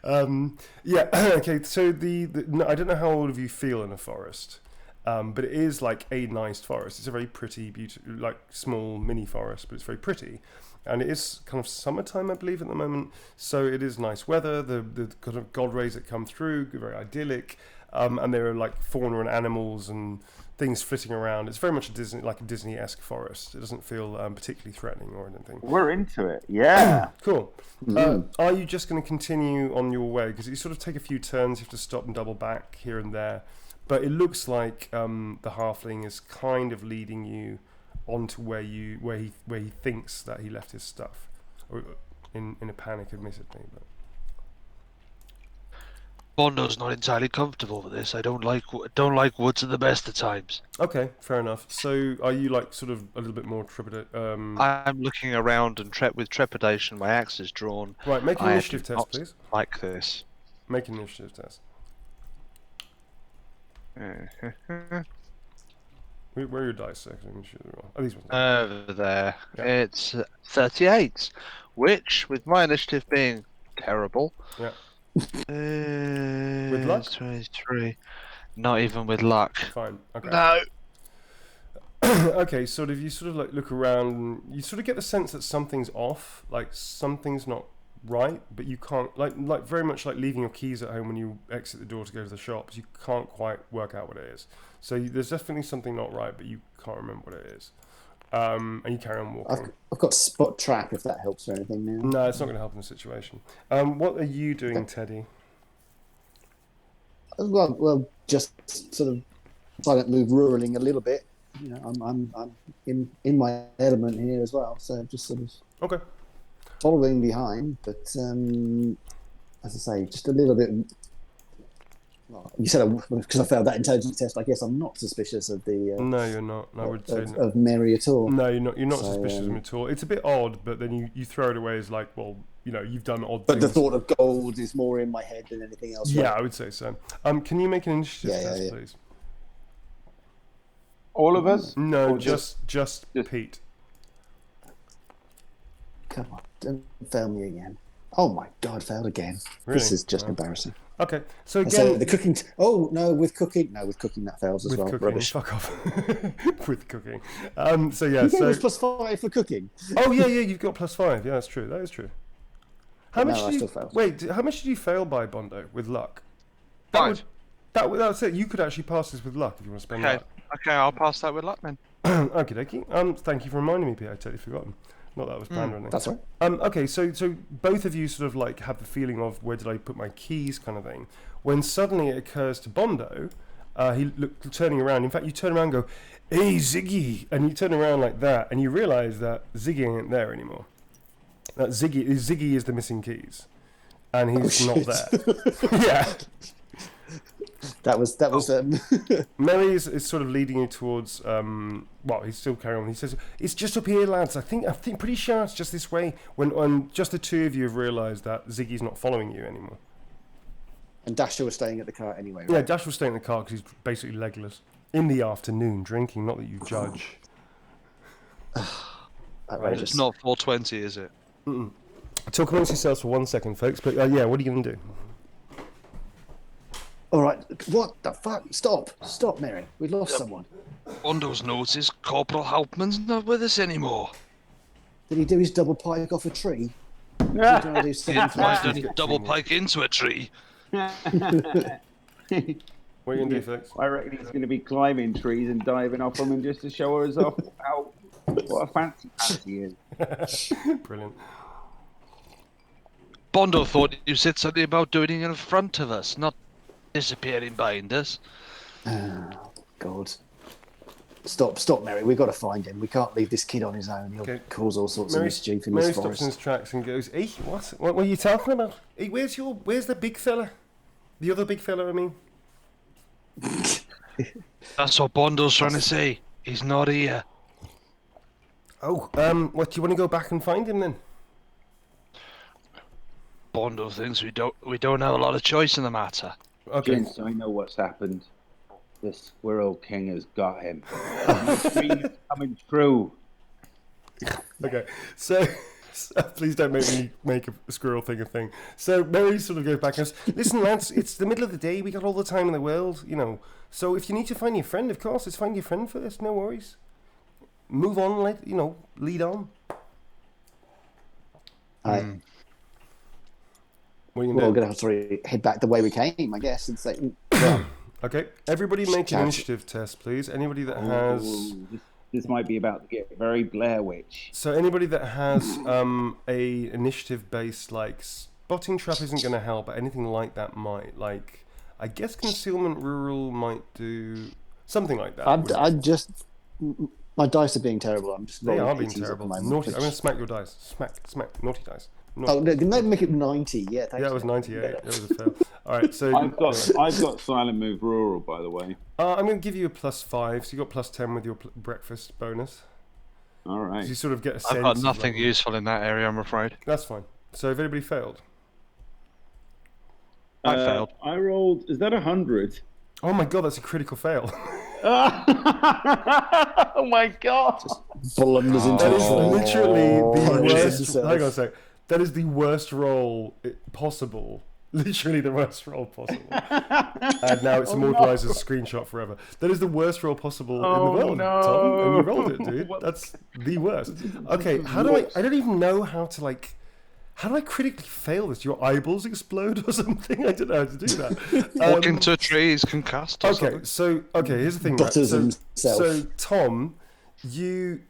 Okay, so I don't know how all of you feel in a forest, but it is like a nice forest. It's a very pretty, beautiful, like small mini forest, but it's very pretty. And it is kind of summertime, I believe, at the moment. So it is nice weather. The kind of god rays that come through, very idyllic. and there are like fauna and animals and things flitting around. It's very much a Disney-esque forest. It doesn't feel particularly threatening or anything. We're into it. Yeah. Cool. Are you just going to continue on your way? Because you sort of take a few turns, you have to stop and double back here and there. But it looks like the halfling is kind of leading you onto where he thinks that he left his stuff, or in a panic, admittedly. But Bondo's not entirely comfortable with this. I don't like woods at the best of times. okay, fair enough. So are you like sort of a little bit more trepidate? I'm looking around and with trepidation. My axe is drawn. Right, make an I initiative do test, not please. like this. Make an initiative test. Where are your dice? Actually, oh, these ones. Over there. Yeah. It's 38, which, with my initiative being terrible, Yeah. with luck? 23. Not even with luck. Fine. Okay. No. Okay, sort of. You sort of like look around. And you sort of get the sense that something's off. Like something's not right, but you can't like very much like leaving your keys at home when you exit the door to go to the shops. You can't quite work out what it is. So there's definitely something not right, but you can't remember what it is. And you carry on walking. I've got spot trap if that helps or anything now. No, it's not going to help in the situation. What are you doing, Teddy? Well, just sort of silent move, ruling a little bit. You know, I'm in my element here as well, so just sort of Okay. following behind. But as I say, just a little bit. Well, you said because I failed that intelligence test. I guess I'm not suspicious of the. No, you're not. I would say of Mary at all. no, you're not. You're not So, suspicious of him at all. It's a bit odd, but then you throw it away as like, well, you know, you've done odd But things. the thought of gold is more in my head than anything else. Yeah, Right? I would say so. Can you make an initiative test, please? All of us? No, Or just just- Pete. Come on, don't fail me again. Oh my God, failed again. Really? This is just Wow. embarrassing. Okay, so So again, the cooking. Oh no, with cooking that fails as with well. cooking, Rubbish. fuck off. With cooking. So yeah, You gave so us +5 for cooking. oh yeah, you've got +5. Yeah, that's true. That is true. How No, much I did still you failed. wait? How much did you fail by, Bondo, with luck? 5. That's it. You could actually pass this with luck if you want to spend Okay. that. Okay, I'll pass that with luck then. Okie dokie. Thank you for reminding me, Pete. I'd totally forgotten. Not that I was planned or anything. That's right. Okay, so both of you sort of like have the feeling of where did I put my keys kind of thing. When suddenly it occurs to Bondo, turning around. In fact, you turn around and go, "Hey, Ziggy!" And you turn around like that, and you realise that Ziggy ain't there anymore. That Ziggy is the missing keys, and he's not there. Yeah. That was. Mary is sort of leading you towards. Well, he's still carrying on. He says, "It's just up here, lads. I think pretty sure it's just this way." When just the two of you have realised that Ziggy's not following you anymore. And Dasher was staying at the car anyway. Right? Yeah, Dash will stay in the car because he's basically legless in the afternoon drinking. Not that you judge. Outrageous. It's not 420, is it? Talk amongst yourselves for 1 second, folks. But yeah, what are you going to do? All right. What the fuck? Stop, Mary. We lost someone. Bondo's noticed Corporal Hauptmann's not with us anymore. Did he do his double pike off a tree? Yeah. Trying to do He seven didn't find flies? any double pike into a tree. What are you going to do, folks? I reckon he's going to be climbing trees and diving off them and just to show us off how what a fancy pants he is. Brilliant. Bondo thought you said something about doing it in front of us, not disappearing behind us. Oh, God. Stop, Mary. We've got to find him. We can't leave this kid on his own. He'll Okay. cause all sorts of mischief in Mary this stops forest. in his tracks and goes, "Hey, what were you talking about? Hey, where's the big fella? The other big fella, I mean." That's what Bondo's trying to say. He's not here. Oh, what, do you want to go back and find him then? Bondo thinks we don't have a lot of choice in the matter. Okay. Gents, I know what's happened. The Squirrel King has got him. My dream's coming true. Okay, so please don't make me make a squirrel thing a thing. So Mary sort of goes back and says, "Listen, lads, it's the middle of the day. We got all the time in the world, you know. So if you need to find your friend, of course, let's find your friend first. No worries. Move on, lead on." Aye. What are you We're going to going to have to head back the way we came, I guess, and say, well, Okay, everybody make an initiative test, please. Anybody that has... Ooh, this might be about to get very Blair Witch. So anybody that has a initiative-based, like, spotting trap isn't going to help, but anything like that might. Like, I guess concealment rural might do something like that. I just... My dice are being terrible. I'm just They rolling are being 80s at the terrible. moment, Naughty. I'm which- going to smack your dice. Smack. Naughty dice. Naughty. Oh, no, make it 90. Yeah, thanks. Yeah, it was 98. It was a fail. All right, so... I've got silent move rural, by the way. I'm going to give you a +5, so you got +10 with your breakfast bonus. All right. So you sort of get a sense. I've got of, nothing like, useful in that area, I'm afraid. That's fine. So if anybody failed... I failed. I rolled. Is that 100? Oh my god, that's a critical fail. Oh my god! Blunders into That is a tree. literally the Punches worst. himself. Hang on a sec. That is the worst roll possible. Literally the worst roll possible. And now it's immortalized as a screenshot forever. That is the worst roll possible in the world, Tom. And you rolled it, dude. That's the worst. Okay, how do I don't even know how to, like... How do I critically fail this? Your eyeballs explode or something? I don't know how to do that. Walk into a tree, he's concussed or Okay, something. here's the thing. Butters Right? himself. So Tom, you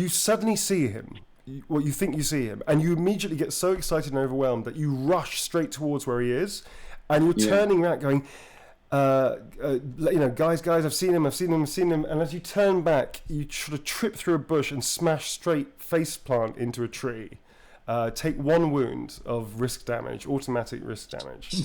suddenly see him. You think you see him, and you immediately get so excited and overwhelmed that you rush straight towards where he is, and you're turning around, going, guys, I've seen him. And as you turn back, you sort of trip through a bush and smash straight face plant into a tree. Take 1 wound of risk damage, automatic risk damage.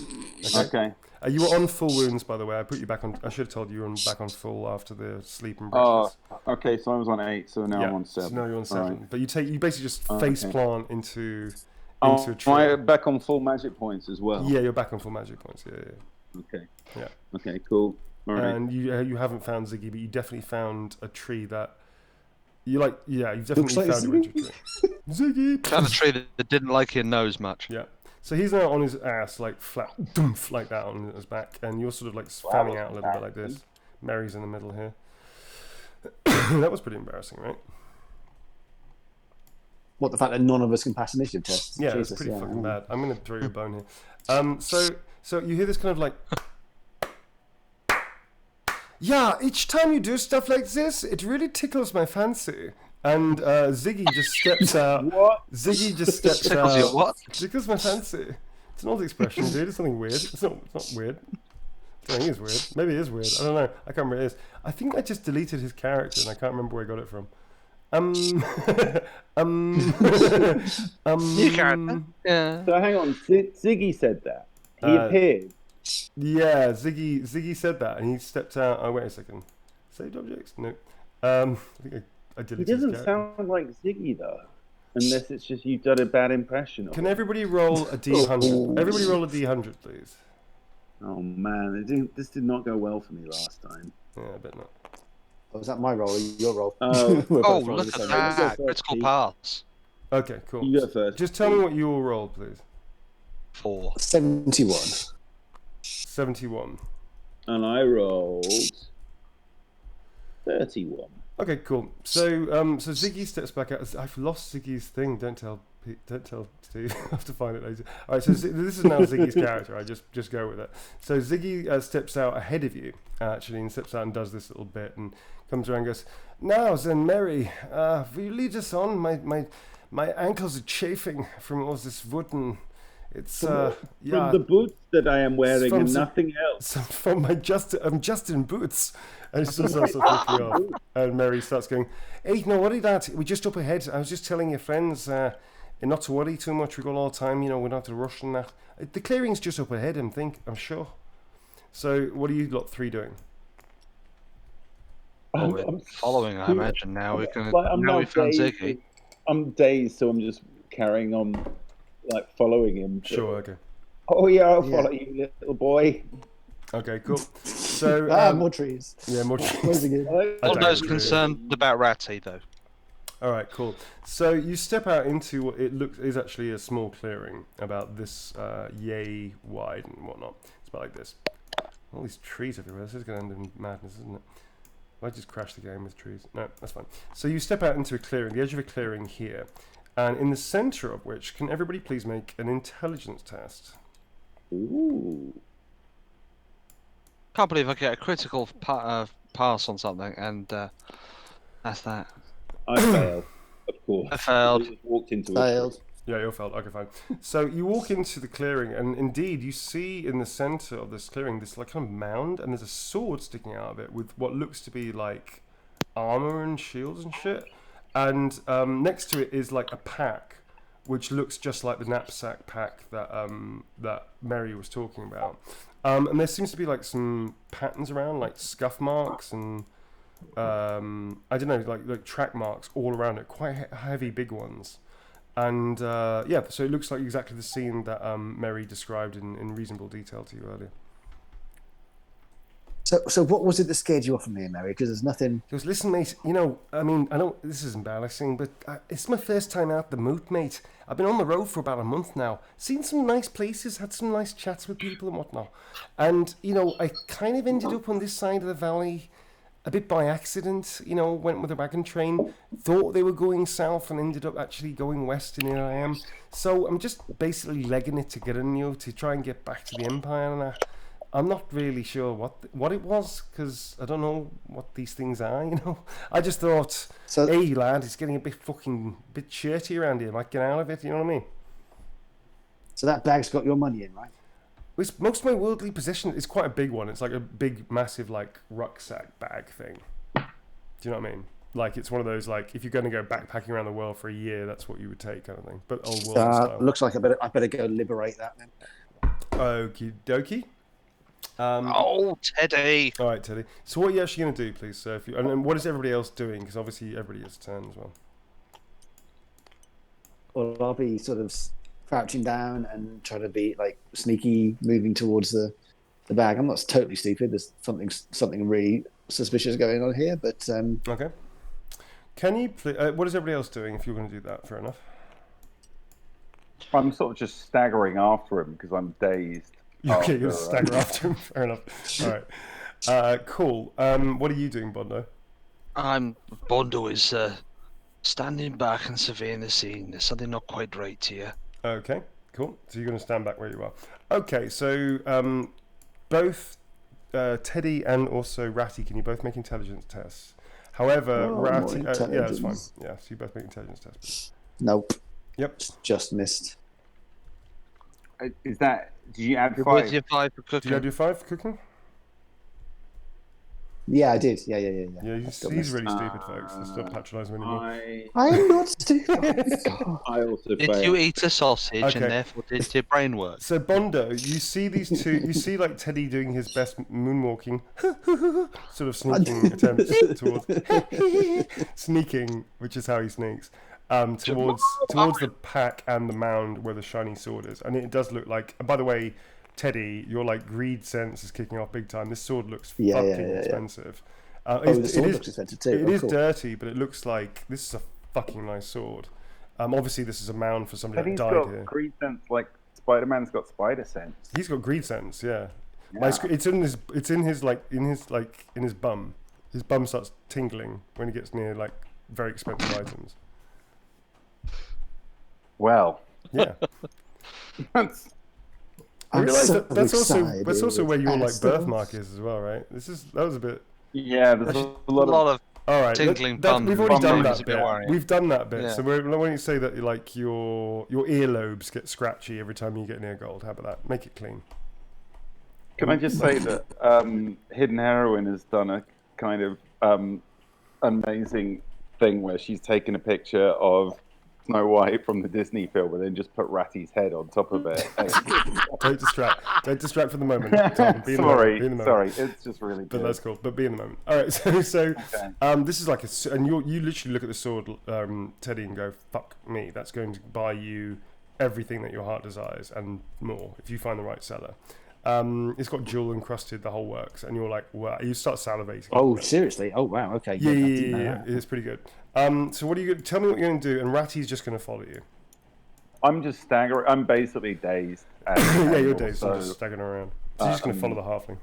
Okay. You were on full wounds, by the way. I put you back on. I should have told you were back on full after the sleep and breakfast. Okay. So I was on 8, so now I'm on 7. So now you're on 7. Right. But you basically just face plant into a tree. Am I back on full magic points as well? Yeah, you're back on full magic points. Yeah. Okay. Yeah. Okay. Cool. All right. And you haven't found Ziggy, but you definitely found a tree that you like. Yeah, you've definitely Looks like found a ridge of tree. Ziggy. Found a tree that didn't like your nose much. Yeah. So he's now on his ass, like flat, doomph, like that on his back, and you're sort of like fanning out a little bit like this. Mary's in the middle here. That was pretty embarrassing, right? What, the fact that none of us can pass initiative tests? Yeah, Jesus, it's pretty yeah, fucking yeah. bad. I'm gonna throw you a bone here. So you hear this kind of like. Yeah, each time you do stuff like this, it really tickles my fancy. And Ziggy just steps out. What? Ziggy just steps Tickles out. your what? Tickles my fancy. It's an old expression, dude. It's something weird. It's not weird. I think it's weird. Maybe it is weird. I don't know. I can't remember what it is. I think I just deleted his character and I can't remember where I got it from. New character. Yeah. So hang on. Ziggy said that. He appeared. Yeah, Ziggy said that and he stepped out. Oh, wait a second. Saved objects? No. I think I deleted He his doesn't character. sound like Ziggy though, unless it's just you've done a bad impression of Can him. everybody roll a D100? Everybody roll a D100, please. Oh man, this did not go well for me last time. Yeah, I bet not. Oh, was that my roll or your roll? Oh. We're Oh, both rolling look the at same that. Go first, Critical Pete. pass. Okay, cool. You go first. Just tell me what you all rolled, please. 4. 71. 71. And I rolled 31. Okay, cool. So Ziggy steps back out. I've lost Ziggy's thing. Don't tell Steve. I have to find it later. All right, so this is now Ziggy's character. I just go with it. So Ziggy steps out ahead of you, actually, and steps out and does this little bit and comes around and goes, "Now then, Mary, will you lead us on? My ankles are chafing from all this wood and it's From the boots that I am wearing From and some- nothing else. So from my Justin boots." And she starts off. And Mary starts going, "Hey, no worry, Dad. We're just up ahead. I was just telling your friends not to worry too much. We got all the time. You know, we're not to rush and that. The clearing's just up ahead. I'm sure." So what are you lot 3 doing? We're following, I imagine. Now we can. Like, I'm now not we found dazed. Ziggy. I'm dazed, so I'm just carrying on, like following him. Sure. Okay. Oh yeah, I'll follow you, little boy. Okay. Cool. So More trees. yeah, more. Where's again? Not don't those agree. concerned about Ratty, though. All right, cool. So you step out into what it looks is actually a small clearing, about this yay wide and whatnot. It's about like this. All these trees everywhere. This is going to end in madness, isn't it? I just crashed the game with trees. No, that's fine. So you step out into a clearing, the edge of a clearing here, and in the center of which, can everybody please make an intelligence test? Ooh. Can't believe I get a critical pass on something, and that's that. I failed, of course. I failed. I just walked into Failed. Yeah, you're failed. Okay, fine. So you walk into the clearing, and indeed you see in the center of this clearing this like kind of mound, and there's a sword sticking out of it with what looks to be like armor and shields and shit. And next to it is like a pack, which looks just like the knapsack pack that that Mary was talking about. And there seems to be like some patterns around, like scuff marks and I don't know, like track marks all around it, quite heavy, big ones. And yeah, so it looks like exactly the scene that Mary described in reasonable detail to you earlier. So what was it that scared you off of me, Mary? Because there's nothing. He goes, listen, mate, you know, I mean, I don't, this is embarrassing, but it's my first time out the moot, mate. I've been on the road for about a month now. Seen some nice places, had some nice chats with people and whatnot. And, you know, I kind of ended up on this side of the valley a bit by accident, you know, went with a wagon train, thought they were going south and ended up actually going west, and here I am. So I'm just basically legging it to get in, you know, to try and get back to the Empire, and I'm not really sure what it was, because I don't know what these things are, you know. I just thought, hey lad, it's getting a bit shirty around here, might get out of it, you know what I mean? So that bag's got your money in, right? It's most of my worldly possession. It's quite a big one. It's like a big, massive, like rucksack bag thing. Do you know what I mean? Like it's one of those, like if you're going to go backpacking around the world for a year, that's what you would take, kind of thing. But old world style. Looks like I better go liberate that then. Okie dokie. Oh, Teddy! All right, Teddy. So what are you actually going to do, please? So if you, and what is everybody else doing? Because obviously everybody has a turn as well. Well, I'll be sort of crouching down and trying to be like sneaky, moving towards the bag. I'm not totally stupid. There's something really suspicious going on here, but okay. Can you what is everybody else doing? If you're going to do that, fair enough. I'm sort of just staggering after him because I'm dazed. Okay, you're stagger after him. Fair enough. All right. Cool. What are you doing, Bondo? Bondo is standing back and surveying the scene. There's something not quite right here. Okay, cool. So you're going to stand back where you are. Okay, so both Teddy and also Ratty, can you both make intelligence tests? However, Ratty, yeah, that's fine. Yeah, so you both make intelligence tests. Please. Nope. Yep. Just missed. Is that? Did you add 5? With your 5 for cooking. Did you add your 5 for cooking? Yeah, I did. Yeah. Yeah, he's really stupid, folks. Let's not patronise him anymore. I'm not stupid. I also Did you eat a sausage and therefore did your brain work? So Bondo, you see these two. You see like Teddy doing his best moonwalking, sort of sneaking attempts towards sneaking, which is how he sneaks. Towards the pack and the mound where the shiny sword is, and it does look like. And by the way, Teddy, your like greed sense is kicking off big time. This sword looks fucking expensive. The sword looks expensive too. It is dirty, but it looks like this is a fucking nice sword. Obviously, this is a mound for somebody that died here. Greed sense, like Spider-Man's got spider sense. He's got greed sense, yeah. It's in his bum. His bum starts tingling when he gets near like very expensive items. Well, yeah. I I'm realise so that's also where your like excited. birthmark is as well, right? That was a bit. Yeah, there's a lot of. All right, tingling we've already done that bit. Worrying. We've done that bit. Yeah. So when you say that like your earlobes get scratchy every time you get near gold, how about that? Make it clean. Can I just say that Hidden Heroine has done a kind of amazing thing where she's taken a picture of Snow White from the Disney film and then just put Ratty's head on top of it. Don't distract for the moment, Tom. Be in the moment. Sorry, it's just really good. But that's cool. But be in the moment. All right, so okay. This is like and you literally look at the sword, Teddy, and go, "Fuck me, that's going to buy you everything that your heart desires and more if you find the right seller." It's got jewel encrusted, the whole works, and you're like, wow, you start salivating. Oh, seriously? Oh, wow. Okay. Yeah. It's pretty good. So what are you? Tell me what you're going to do, and Ratty's just going to follow you. I'm just staggering. I'm basically dazed. Yeah, you're dazed. So just staggering around. So you're just going to follow the halfling.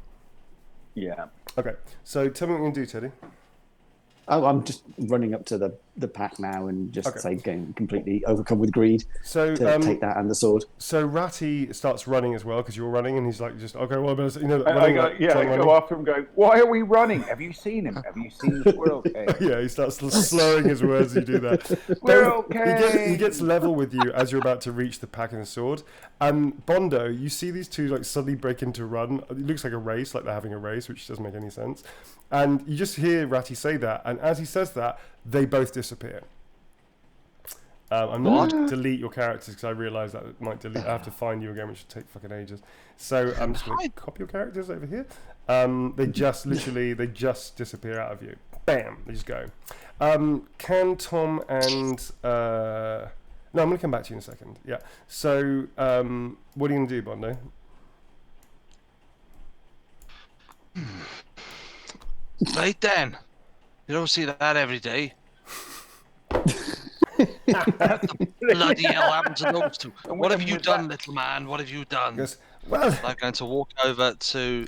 Yeah. Okay. So tell me what you're going to do, Teddy. Oh, I'm just running up to the pack now and just Okay. getting completely overcome with greed So to take that and the sword. So Ratty starts running as well because you're running, and he's like, just okay. Well, you know, I running, go, like, yeah, I John go running. after him, going, "Why are we running? Have you seen him? Have you seen the squirrel king? Yeah, he starts slurring his words as you do that. Squirrel He king!" gets level with you as you're about to reach the pack and the sword. And Bondo, you see these two like suddenly break into run. It looks like a race, like they're having a race, which doesn't make any sense. And you just hear Ratty say that, and as he says that, they both disappear. I'm not going to delete your characters because I realise that it might delete. I have to find you again, which would take fucking ages. So I'm just going to copy your characters over here. They just disappear out of you. Bam, they just go. Can Tom and no, I'm going to come back to you in a second. Yeah. So what are you going to do, Bondo? Right then. You don't see that every day. Bloody hell happened to those two? What have you done, little man? What have you done? Yes. Well, I'm going to walk over to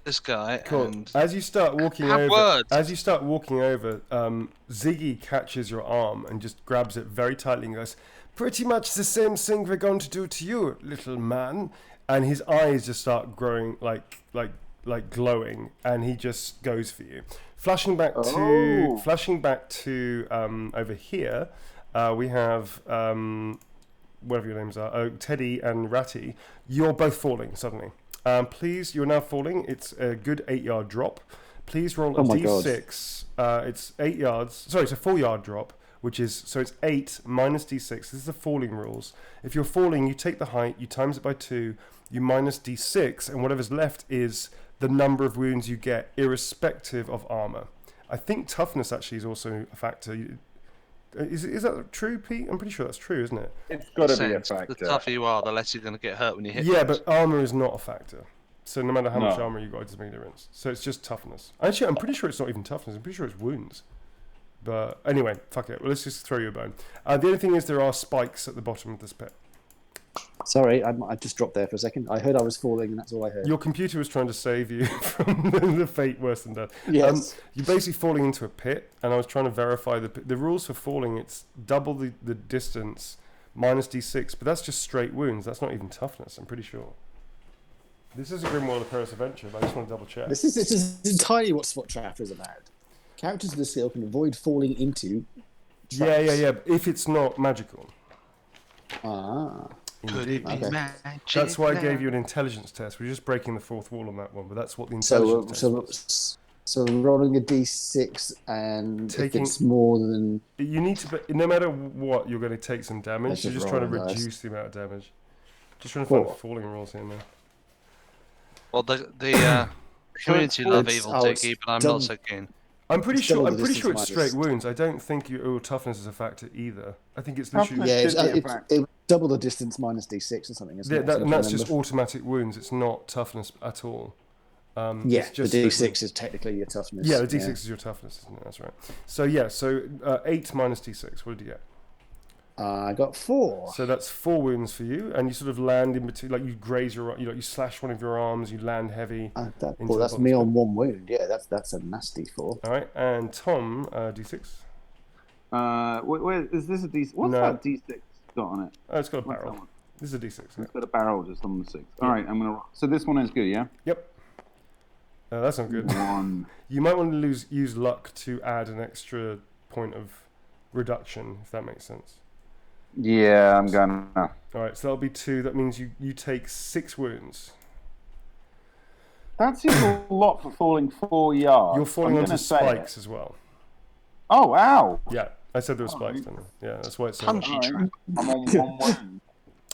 this guy cool. and As you start walking have over, words. Ziggy catches your arm and just grabs it very tightly and goes, "Pretty much the same thing we're going to do to you, little man." And his eyes just start growing like glowing, and he just goes for you. Flashing back to over here, we have whatever your names are, Teddy and Ratty. You're both falling suddenly. Please, you're now falling. It's a good 8-yard drop. Please roll a d6. It's 8 yards. Sorry, it's a 4-yard drop, which is so it's 8 minus d6. This is the falling rules. If you're falling, you take the height, you times it by 2, you minus d6, and whatever's left is the number of wounds you get, irrespective of armor. I think toughness actually is also a factor. Is that true, Pete? I'm pretty sure that's true, isn't it? It's got to be a factor. The tougher you are, the less you're going to get hurt when you hit. Yeah, but armor is not a factor. So no matter how much No. armor you got, it doesn't make a difference. So it's just toughness. Actually, I'm pretty sure it's not even toughness. I'm pretty sure it's wounds. But anyway, fuck it. Well, let's just throw you a bone. The only thing is there are spikes at the bottom of this pit. Sorry, I just dropped there for a second. I heard I was falling, and that's all I heard. Your computer was trying to save you from the fate worse than death. Yes. You're basically falling into a pit, and I was trying to verify the rules for falling. It's double the distance minus d6, but that's just straight wounds. That's not even toughness, I'm pretty sure. This is a Grimwald of Paris adventure, but I just want to double check. This is entirely what Spot Trap is about. Characters of the skill can avoid falling into traps. Yeah. If it's not magical. Ah. Could it be Okay. magic? That's why I gave you an intelligence test. We're just breaking the fourth wall on that one, but that's what the intelligence test was. So rolling a d6, and if Taking- it's more than... You need to, no matter what, you're going to take some damage. Let's You're just just trying to roll dice. reduce the amount of damage. Just trying to find the Four. falling rules here now. Well, the community love evil, Dicky, but I'm not so keen. I'm pretty It's double sure. the I'm pretty sure it's distance straight minus- wounds. I don't think your toughness is a factor either. I think it's literally. Toughness- Yeah, should be a fact. it double the distance minus d6 or something, isn't Yeah, it? and that's just automatic wounds. It's not toughness at all. Yeah, it's just the d6 straight wounds. is technically your toughness. Yeah, the d6 is your toughness, isn't it? That's right. So yeah, 8 minus d6. What did you get? I got 4. So that's 4 wounds for you, and you sort of land in between, like you graze you slash one of your arms, you land heavy. That's the me bottom. on 1 wound. Yeah, that's a nasty 4. All right, and Tom, d6. Wait, is this a D6? What's No. that D6 got on it? Oh, it's got a What's that barrel. one? This is a d6. Yeah. It's got a barrel just on the 6. All right, I'm gonna. So this one is good, yeah. Yep. That's not good. 1. You might want to use luck to add an extra point of reduction, if that makes sense. Yeah, I'm gonna. All right, so that'll be 2. That means you take 6 wounds. That seems a lot for falling 4 yards. You're falling I'm onto gonna say spikes it. as well. Oh, ow! Yeah, I said there were spikes. Didn't I? Yeah, that's why it's so much. Punji trap. I'm on 1 wound.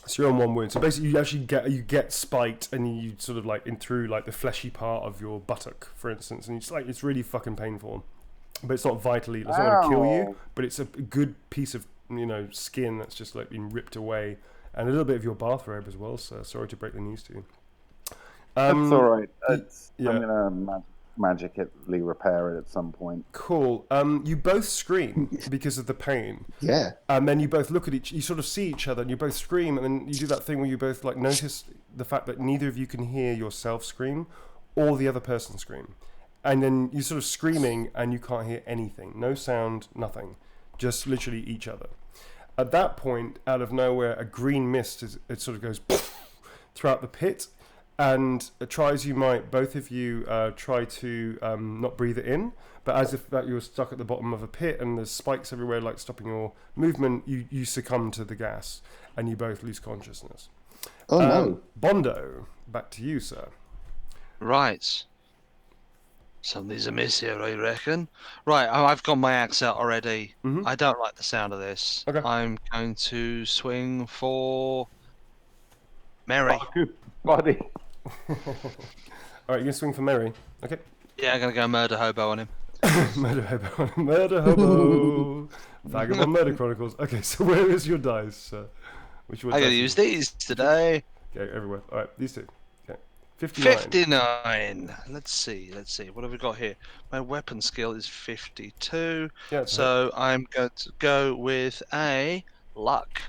So you're on 1 wound. So basically, you actually get spiked, and you sort of like in through like the fleshy part of your buttock, for instance, and it's really fucking painful. But it's not vitally. It's not going to kill you, Ow. but it's a good piece of skin that's just like been ripped away, and a little bit of your bathrobe as well. So sorry to break the news to you. That's all right. yeah. I'm gonna magically repair it at some point. Cool. You both scream because of the pain. Yeah. And then you both look at you sort of see each other, and you both scream, and then you do that thing where you both notice the fact that neither of you can hear yourself scream or the other person scream. and then you're sort of screaming, and you can't hear anything. No sound, nothing. Just literally each other. At that point, out of nowhere, a green mist it sort of goes throughout the pit, and try as you might, both of you try to not breathe it in, but as if that you were stuck at the bottom of a pit and there's spikes everywhere, like stopping your movement, you succumb to the gas, and you both lose consciousness. Oh no. Bondo, back to you, sir. Right. Something's amiss here, I reckon. Right, I've got my axe out already. Mhm. I don't like the sound of this. Okay. I'm going to swing for Mary. Oh, good buddy. All right, you're gonna swing for Mary. Okay. Yeah, I'm going to go murder hobo on him. Murder hobo. Murder hobo. Vagabond Murder Chronicles. Okay, so where is your dice, sir? Which one? I'm going to use these today. Okay, everywhere. All right, these two. Okay. 59. 59. Let's see. What have we got here? My weapon skill is 52. Yeah, that's So I'm going to go with a luck.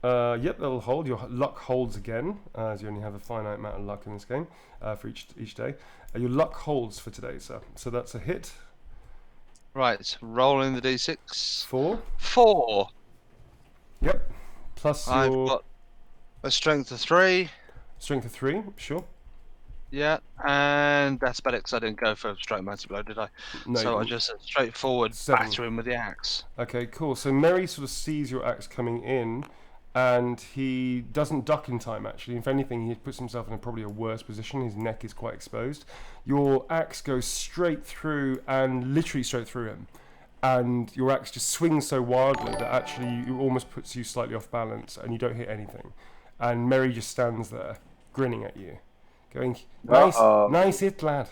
Yep, that'll hold. Your luck holds again, as you only have a finite amount of luck in this game for each day. Your luck holds for today, sir. So that's a hit. Right, rolling the d6. 4. 4. Yep. Plus I've your got a strength of 3. strength of 3. Sure. Yeah, and that's about it because I didn't go for straight mounted blow, did I? No, So I you- just straightforward 7. batter him with the axe. Okay, cool. So Mary sort of sees your axe coming in, and he doesn't duck in time, actually. If anything, he puts himself in probably a worse position. His neck is quite exposed. Your axe goes straight through, and literally straight through him. And your axe just swings so wildly that actually it almost puts you slightly off balance, and you don't hit anything. And Mary just stands there, grinning at you, going, nice hit, lad.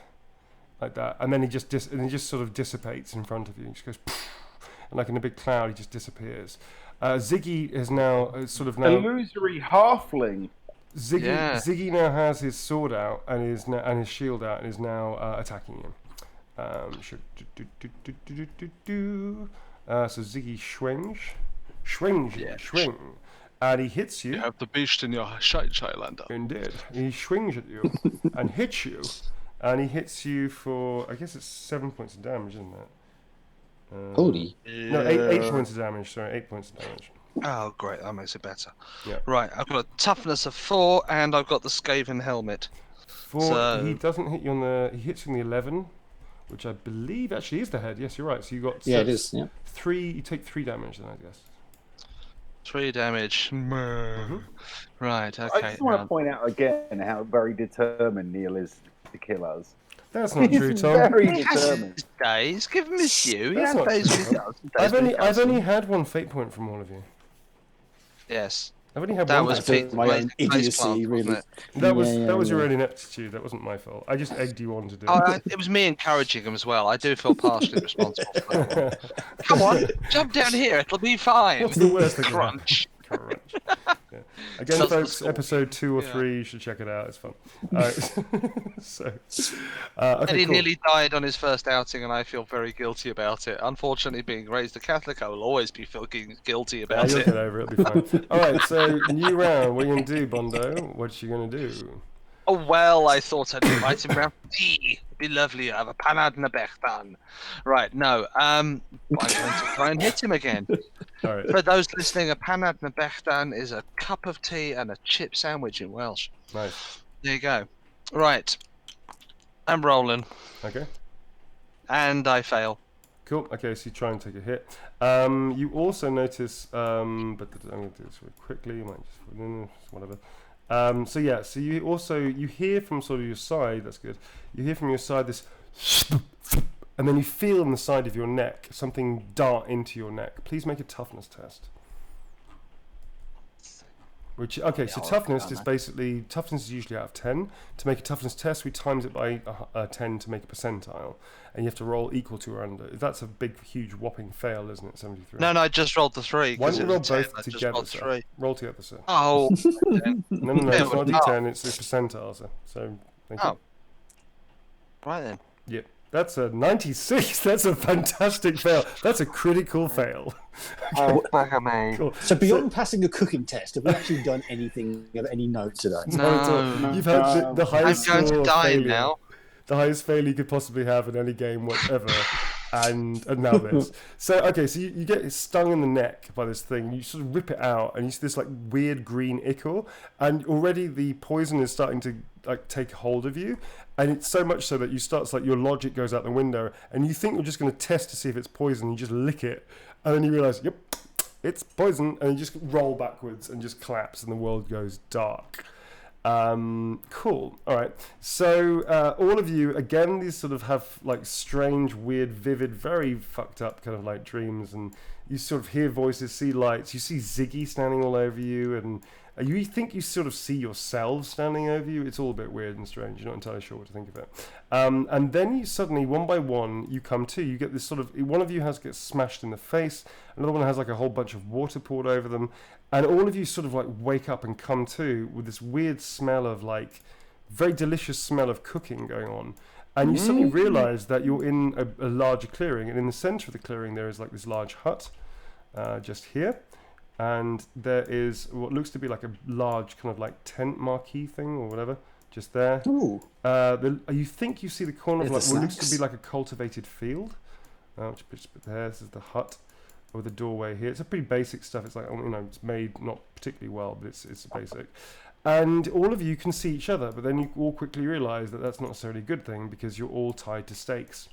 Like that. And then he just sort of dissipates in front of you. He just goes, and like in a big cloud, he just disappears. Ziggy is now Illusory halfling. Ziggy now has his sword out and his shield out and is now attacking you. So Ziggy swing, and he hits you. You have the beast in your shite, Highlander. Indeed, he swings at you and hits you, and he hits you for, I guess it's 7 points of damage, isn't it? Holy. No, 8 points of damage. Sorry, 8 points of damage. Oh, great, that makes it better. Yeah. Right, I've got a toughness of 4, and I've got the Skaven helmet. He doesn't hit you he hits you on the 11, which I believe actually is the head. Yes, you're right. So you got Yeah, it is. Yeah. 3. You take 3 damage then, I guess. 3 damage. Right, okay. I just want to point out again how very determined Neil is to kill us. That's not true, He's Tom. very He has determined. his days. Give him his due. He That's has not days true. when he doesn't, days when he I've doesn't. only had 1 fate point from all of you. Yes. I've only had That 1 was fate That's point. my own idiocy, really. Wasn't it? That was Yeah, that was your yeah. own ineptitude. That wasn't my fault. I just egged you on to do It was me encouraging him as well. I do feel partially responsible for that. Come on, jump down here. It'll be fine. What's the worst that can happen? Crunch. Crunch. Yeah. Again, Just the folks, score. episode 2 or Yeah. 3, you should check it out. It's fun. Okay, Eddie cool. nearly died on his first outing, and I feel very guilty about it. Unfortunately, being raised a Catholic, I will always be feeling guilty Yeah, about you'll it. get over it. It'll be fine. All right, so new round. What are you gonna do, Bondo? What you gonna do? Oh well, I thought I'd invite him round for tea. It'd be lovely. I have a panad and a bechtan. Right, no. I'm going to try and hit him again. All right, For those listening, a panad and a bechtan is a cup of tea and a chip sandwich in Welsh. nice. There you go. Right. I'm rolling, Okay, and I fail. cool. Okay, so you try and take a hit. You also notice, but I'm gonna do this really quickly. You might just whatever. So yeah, so you hear from sort of your side. That's good. You hear from your side this, and then you feel on the side of your neck something dart into your neck. Please make a toughness test. Which so toughness is basically toughness is usually out of 10. To make a toughness test, we times it by 10 to make a percentile, and you have to roll equal to or under. That's a big, huge, whopping fail, isn't it? 73. No, I just rolled the 3. Why 'cause don't you it roll was a 10, both I just together, rolled sir? 3. Roll together, sir. Oh. No, it's not a well, D10. It's a percentile, sir. So thank you. Oh. Right then. Yep. That's a 96. That's a fantastic fail. That's a critical fail. Oh, back at me. Cool. So beyond passing a cooking test, have we actually done anything of any note today? No, it's all- No. You've had the I'm highest going score to of die failure. now. the highest failure you could possibly have in any game, whatever. And now this. So okay, so you get stung in the neck by this thing. You sort of rip it out, and you see this like weird green ichor, and already the poison is starting to like take hold of you, and it's so much so that you start like your logic goes out the window, and you think you're just going to test to see if it's poison. You just lick it, and then you realise, yep, it's poison, and you just roll backwards and just collapse, and the world goes dark. Cool. All right. So all of you, again, these sort of have like strange, weird, vivid, very fucked up kind of like dreams, and you sort of hear voices, see lights. You see Ziggy standing all over you, and you think you sort of see yourselves standing over you. It's all a bit weird and strange. You're not entirely sure what to think of it. And then you suddenly, one by one, you come to. You get this sort of, one of you gets smashed in the face. Another one has like a whole bunch of water poured over them. And all of you sort of like wake up and come to with this weird smell of like, very delicious smell of cooking going on. And you suddenly realize that you're in a larger clearing. And in the center of the clearing, there is like this large hut just here. And there is what looks to be like a large kind of like tent marquee thing or whatever, just there. Ooh. You think you see the corner of like There's what the looks to be like a cultivated field. Which there, this is the hut, or the doorway here. It's a pretty basic stuff. It's like, you know, it's made not particularly well, but it's basic. And all of you can see each other, but then you all quickly realise that that's not necessarily a good thing, because you're all tied to stakes,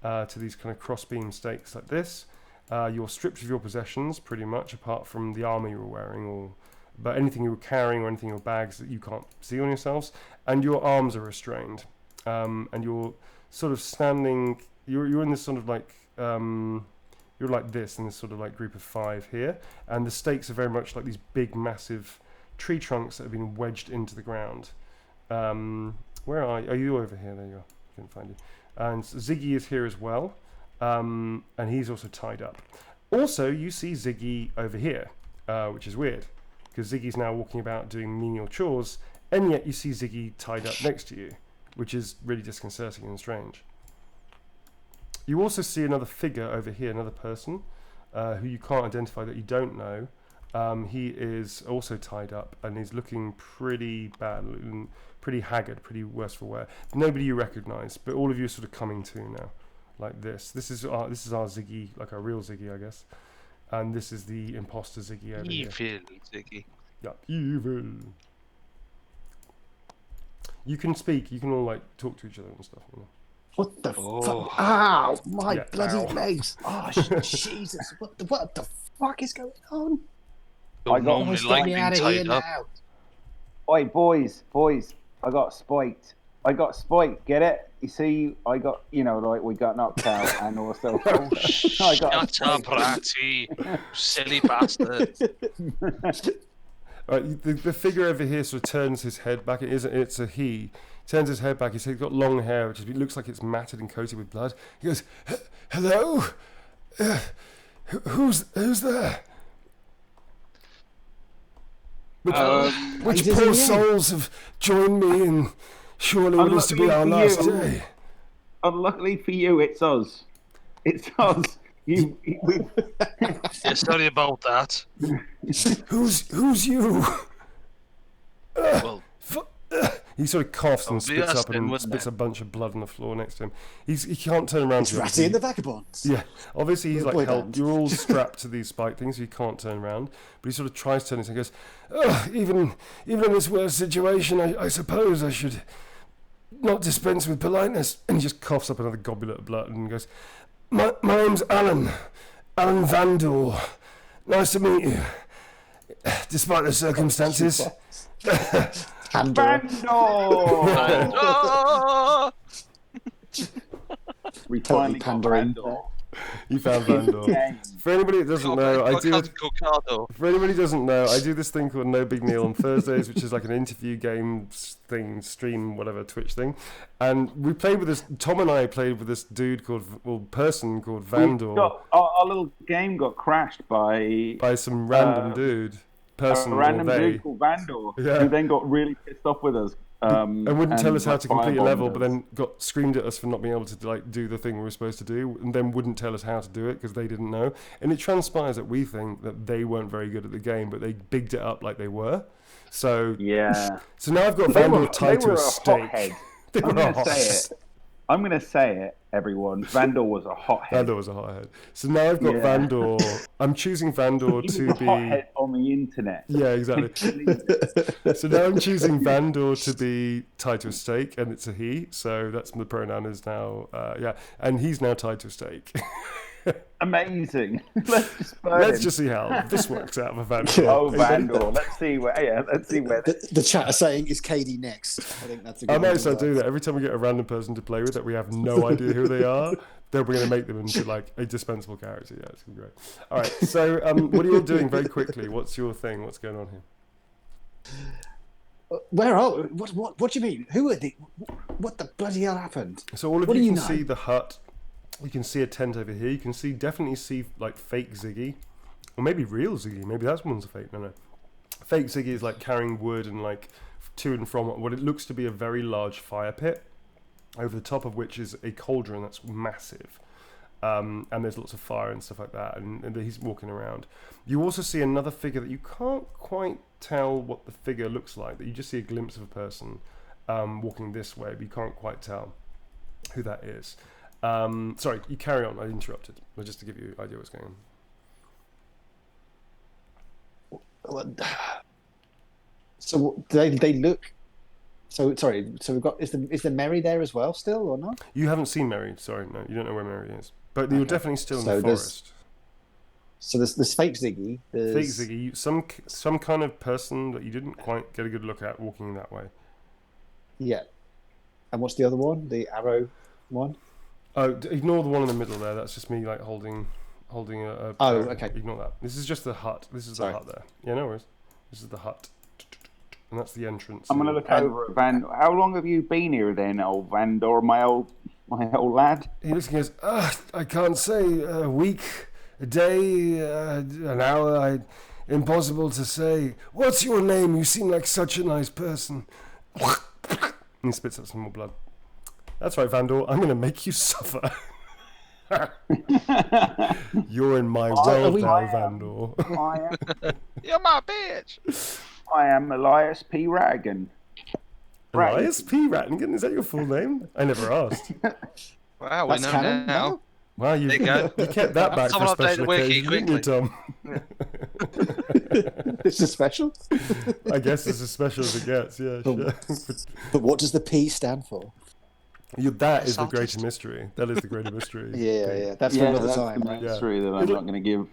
to these kind of cross-beam stakes like this. You're stripped of your possessions, pretty much, apart from the armour you were wearing, but anything you were carrying or anything in your bags that you can't see on yourselves, and your arms are restrained. And you're sort of standing, you're in this sort of like, you're like this in this sort of like group of 5 here, and the stakes are very much like these big, massive tree trunks that have been wedged into the ground. Where are you? Are you over here? There you are. I couldn't find you. And Ziggy is here as well. And he's also tied up. Also, you see Ziggy over here, which is weird, because Ziggy's now walking about doing menial chores, and yet you see Ziggy tied up next to you, which is really disconcerting and strange. You also see another figure over here, another person, who you can't identify, that you don't know. He is also tied up, and he's looking pretty bad, pretty haggard, pretty worse for wear. Nobody you recognise, but all of you are sort of coming to now. Like this. This is our Ziggy, like our real Ziggy, I guess. And this is the imposter Ziggy over here. Evil Ziggy. Yeah, evil. You can speak. You can all like talk to each other and stuff. You know? What the fuck? Ow! My bloody legs! Oh, Jesus! What the fuck is going on? You're normally Almost like get me being out of here tied up. now. Oi, boys, I got spiked. Get it? You see, I got, you know, like we got knocked out, and also I got Shut up, Ratty, silly bastard. Right, the figure over here sort of turns his head back. It's a he. Turns his head back. He's got long hair, which looks like it's matted and coated with blood. He goes, "Hello, who's there? Which poor souls have joined me in surely what is to be our last day?" Unluckily for you, it's us. It's us. Yeah, sorry about that. Who's you? Well, he sort of coughs and It'll be spits us up then, and wouldn't spits it? a bunch of blood on the floor next to him. He can't turn around. It's to you, Ratty and the Vagabonds. Yeah, obviously he's Little like boy held. band. You're all strapped to these spike things, so you can't turn around. But he sort of tries to turn his head and goes, "Oh, even in this worst situation, I suppose I should not dispense with politeness." And he just coughs up another goblet of blood and goes, My name's Alan Vandor. Nice to meet you. Despite the circumstances." Pandora. Vandor! We Totally finally got pandering. Vandor. You found Vandor. For anybody that doesn't know, I do. For anybody who doesn't know, I do this thing called No Big Meal on Thursdays, which is like an interview game thing, stream, whatever, Twitch thing. And we played with this. Tom and I played with this person called Vandor. Our little game got crashed by Some random dude. Person a random or they. dude called Vandor, Yeah. who then got really pissed off with us. And wouldn't tell us how to complete a level, firebombed but then got screamed at us for not being able to like do the thing we were supposed to do, and then wouldn't tell us how to do it because they didn't know. And it transpires that we think that they weren't very good at the game, but they bigged it up like they were. So Yeah. So now I've got They Vandor were tied to a stake. hothead. They I'm were going a to say it. I'm going to say it, everyone. Vandor was a hothead. Vandor was a hothead. So now I've got Vandor. I'm choosing Vandor He to was a be. hothead on the internet. Yeah, exactly. So now I'm choosing Vandor to be tied to a stake, and it's a he. So that's the pronoun is now. And he's now tied to a stake. Amazing. Let's just see how this works out for Vandor. Oh, Vandor. Let's see where. The chat are saying is KD next. I think that's a good. I might start doing that every time we get a random person to play with that we have no idea who they are. Then we're going to make them into like a dispensable character. Yeah, it's gonna be great. All right. So, what are you all doing very quickly? What's your thing? What's going on here? Where are? What do you mean? Who are they? What the bloody hell happened? So all of you can see the hut. You can see a tent over here. You can definitely see like fake Ziggy, or maybe real Ziggy. Maybe that's one's a fake. No. Fake Ziggy is like carrying wood and like to and from what it looks to be a very large fire pit, over the top of which is a cauldron that's massive, and there's lots of fire and stuff like that. And he's walking around. You also see another figure that you can't quite tell what the figure looks like. That you just see a glimpse of a person walking this way, but you can't quite tell who that is. Sorry, you carry on. I interrupted. But just to give you an idea what's going on. So they look. So sorry. So we've got is the Mary there as well still or not? You haven't seen Mary. Sorry, no, you don't know where Mary is. But you're definitely still in the forest. So there's fake Ziggy. Fake Ziggy. Some kind of person that you didn't quite get a good look at walking that way. Yeah. And what's the other one? The arrow one. Oh, ignore the one in the middle there. That's just me like holding a. Oh, okay. Ignore that. This is just the hut. This is the hut there. Yeah, no worries. This is the hut, and that's the entrance. I'm gonna look over at Vandor. How long have you been here, then, old Vandor, my old lad? He looks and goes, I can't say. A week, a day, an hour. Impossible to say. What's your name? You seem like such a nice person. And he spits up some more blood. That's right, Vandor. I'm going to make you suffer. You're in my world now, Vandor. You're my bitch. I am Elias P. Rattigan. Elias P. Rattigan? Is that your full name? I never asked. Wow, we know now. Wow, you kept that back for a special occasion, didn't you, Tom? This is special? I guess it's as special as it gets, yeah. But what does the P stand for? That is the greater mystery. That is the greater mystery. Yeah. That's for another time, the right? mystery that I'm not going to give.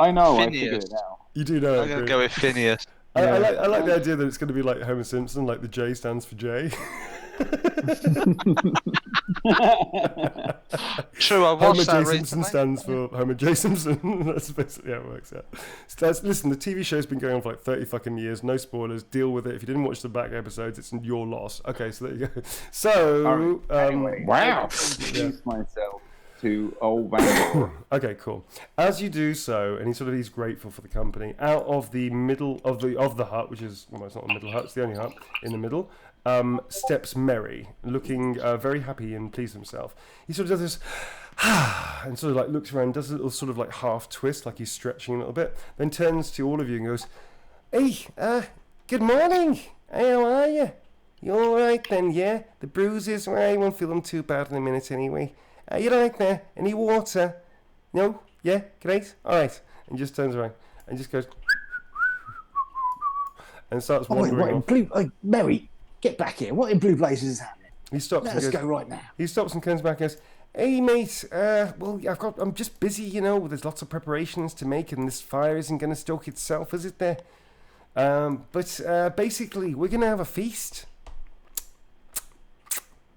I know, I figured it out. You do know. I'm going to go with Phineas. I like the idea that it's going to be like Homer Simpson, like the J stands for J. True, I watched Homer that J. Simpson recently. stands for Homer J. Simpson. That's basically how it works out. So listen, the TV show's been going on for like 30 fucking years. No spoilers. Deal with it. If you didn't watch the back episodes, it's your loss. Okay, so there you go. So, anyway, wow. Introduce myself to old Vandor. Okay, cool. As you do so, and he's grateful for the company. Out of the middle of the hut, which is it's not the middle hut, it's the only hut in the middle. Steps Merry, looking very happy and pleased with himself. He sort of does this, and sort of like looks around, does a little sort of like half twist, like he's stretching a little bit. Then turns to all of you and goes, "Hey, good morning. How are you? You all right then? Yeah, the bruises. Well, you won't feel them too bad in a minute anyway. You right there? Any water? No? Yeah? Great? All right." And just turns around and just goes and starts wandering off. Mary, get back here. What in blue blazes is happening? He stops. Let's go right now. He stops and comes back and goes, "Hey mate, I'm just busy. There's lots of preparations to make, and this fire isn't going to stoke itself, is it? There. But basically, we're going to have a feast."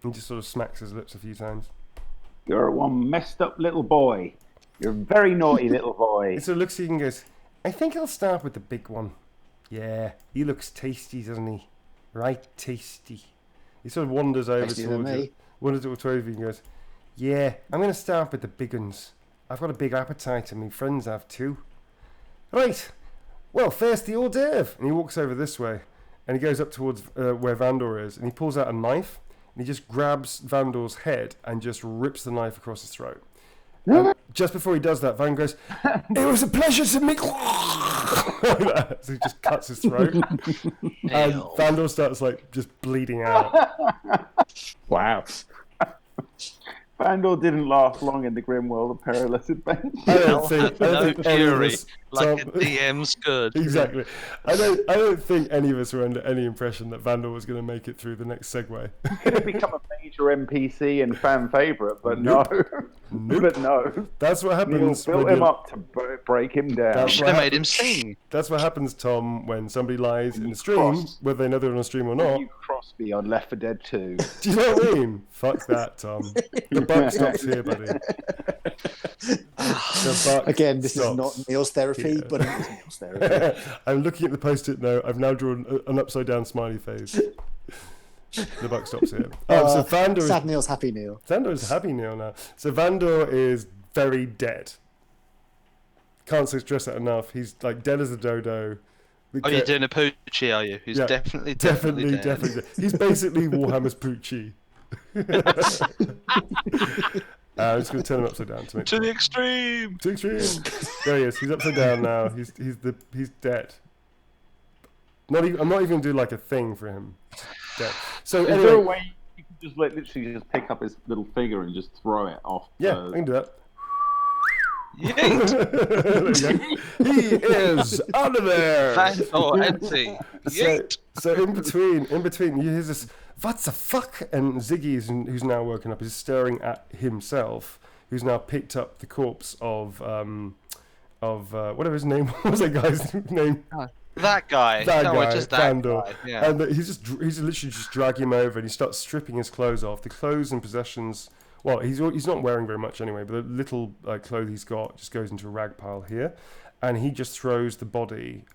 He just sort of smacks his lips a few times. You're one messed up little boy. You're a very naughty little boy. He sort of looks at you and goes, "I think I'll start with the big one. Yeah, he looks tasty, doesn't he? Right tasty." He sort of wanders over towards you and goes, "Yeah, I'm going to start with the big ones. I've got a big appetite and my friends have too. Right, well, first the hors d'oeuvre." And he walks over this way and he goes up towards where Vandor is and he pulls out a knife and he just grabs Vandor's head and just rips the knife across his throat. Just before he does that, Van goes, "It was a pleasure to meet." So he just cuts his throat, and Vandor starts like just bleeding out. Wow. Vandal didn't last long in the grim world of Perilous Adventure. I don't think No any of fury, us, like Tom- a DM's good. Exactly. I don't think any of us were under any impression that Vandal was going to make it through the next segue. Could have become a major NPC and fan favorite, but no. Nope. But no. That's what Neil happens. built when him you- up to break him down. That's Should what have made him happens. sing. That's what happens, Tom, when somebody lies in you the stream, cross- whether they know they're on a stream or not. You cross me on Left 4 Dead 2. Do you know what I mean? Fuck that, Tom. The buck stops here, buddy. The buck Again, this stops is not Neil's therapy, here. but it is Neil's therapy. I'm looking at the post-it note. I've now drawn an upside-down smiley face. The buck stops here. So Vandor is... Sad Neil's happy Neil. Vandor is happy Neil now. So Vandor is very dead. Can't stress that enough. He's like dead as a dodo. Oh, you're doing a Poochie, are you? He's Yeah, definitely Definitely dead. dead. He's basically Warhammer's Poochie. I'm just going to turn him upside down to make To the extreme. To extreme. There he is. He's upside down now. He's dead. I'm not even going to do like a thing for him. Dead. So Is there a anyway, way you can just like literally just pick up his little figure and just throw it off? yeah, I can do that. Yeet. He is out of there. Vandal empty. Yeet. So in between, you hear this, what the fuck? And Ziggy, who's now woken up, is staring at himself, who's now picked up the corpse of whatever his name was. What was that guy's name? That guy. That no, guy, just that Vandal. guy. Yeah. And he's literally just dragging him over, and he starts stripping his clothes off. The clothes and possessions. Well, he's not wearing very much anyway, but the little clothes he's got just goes into a rag pile here, and he just throws the body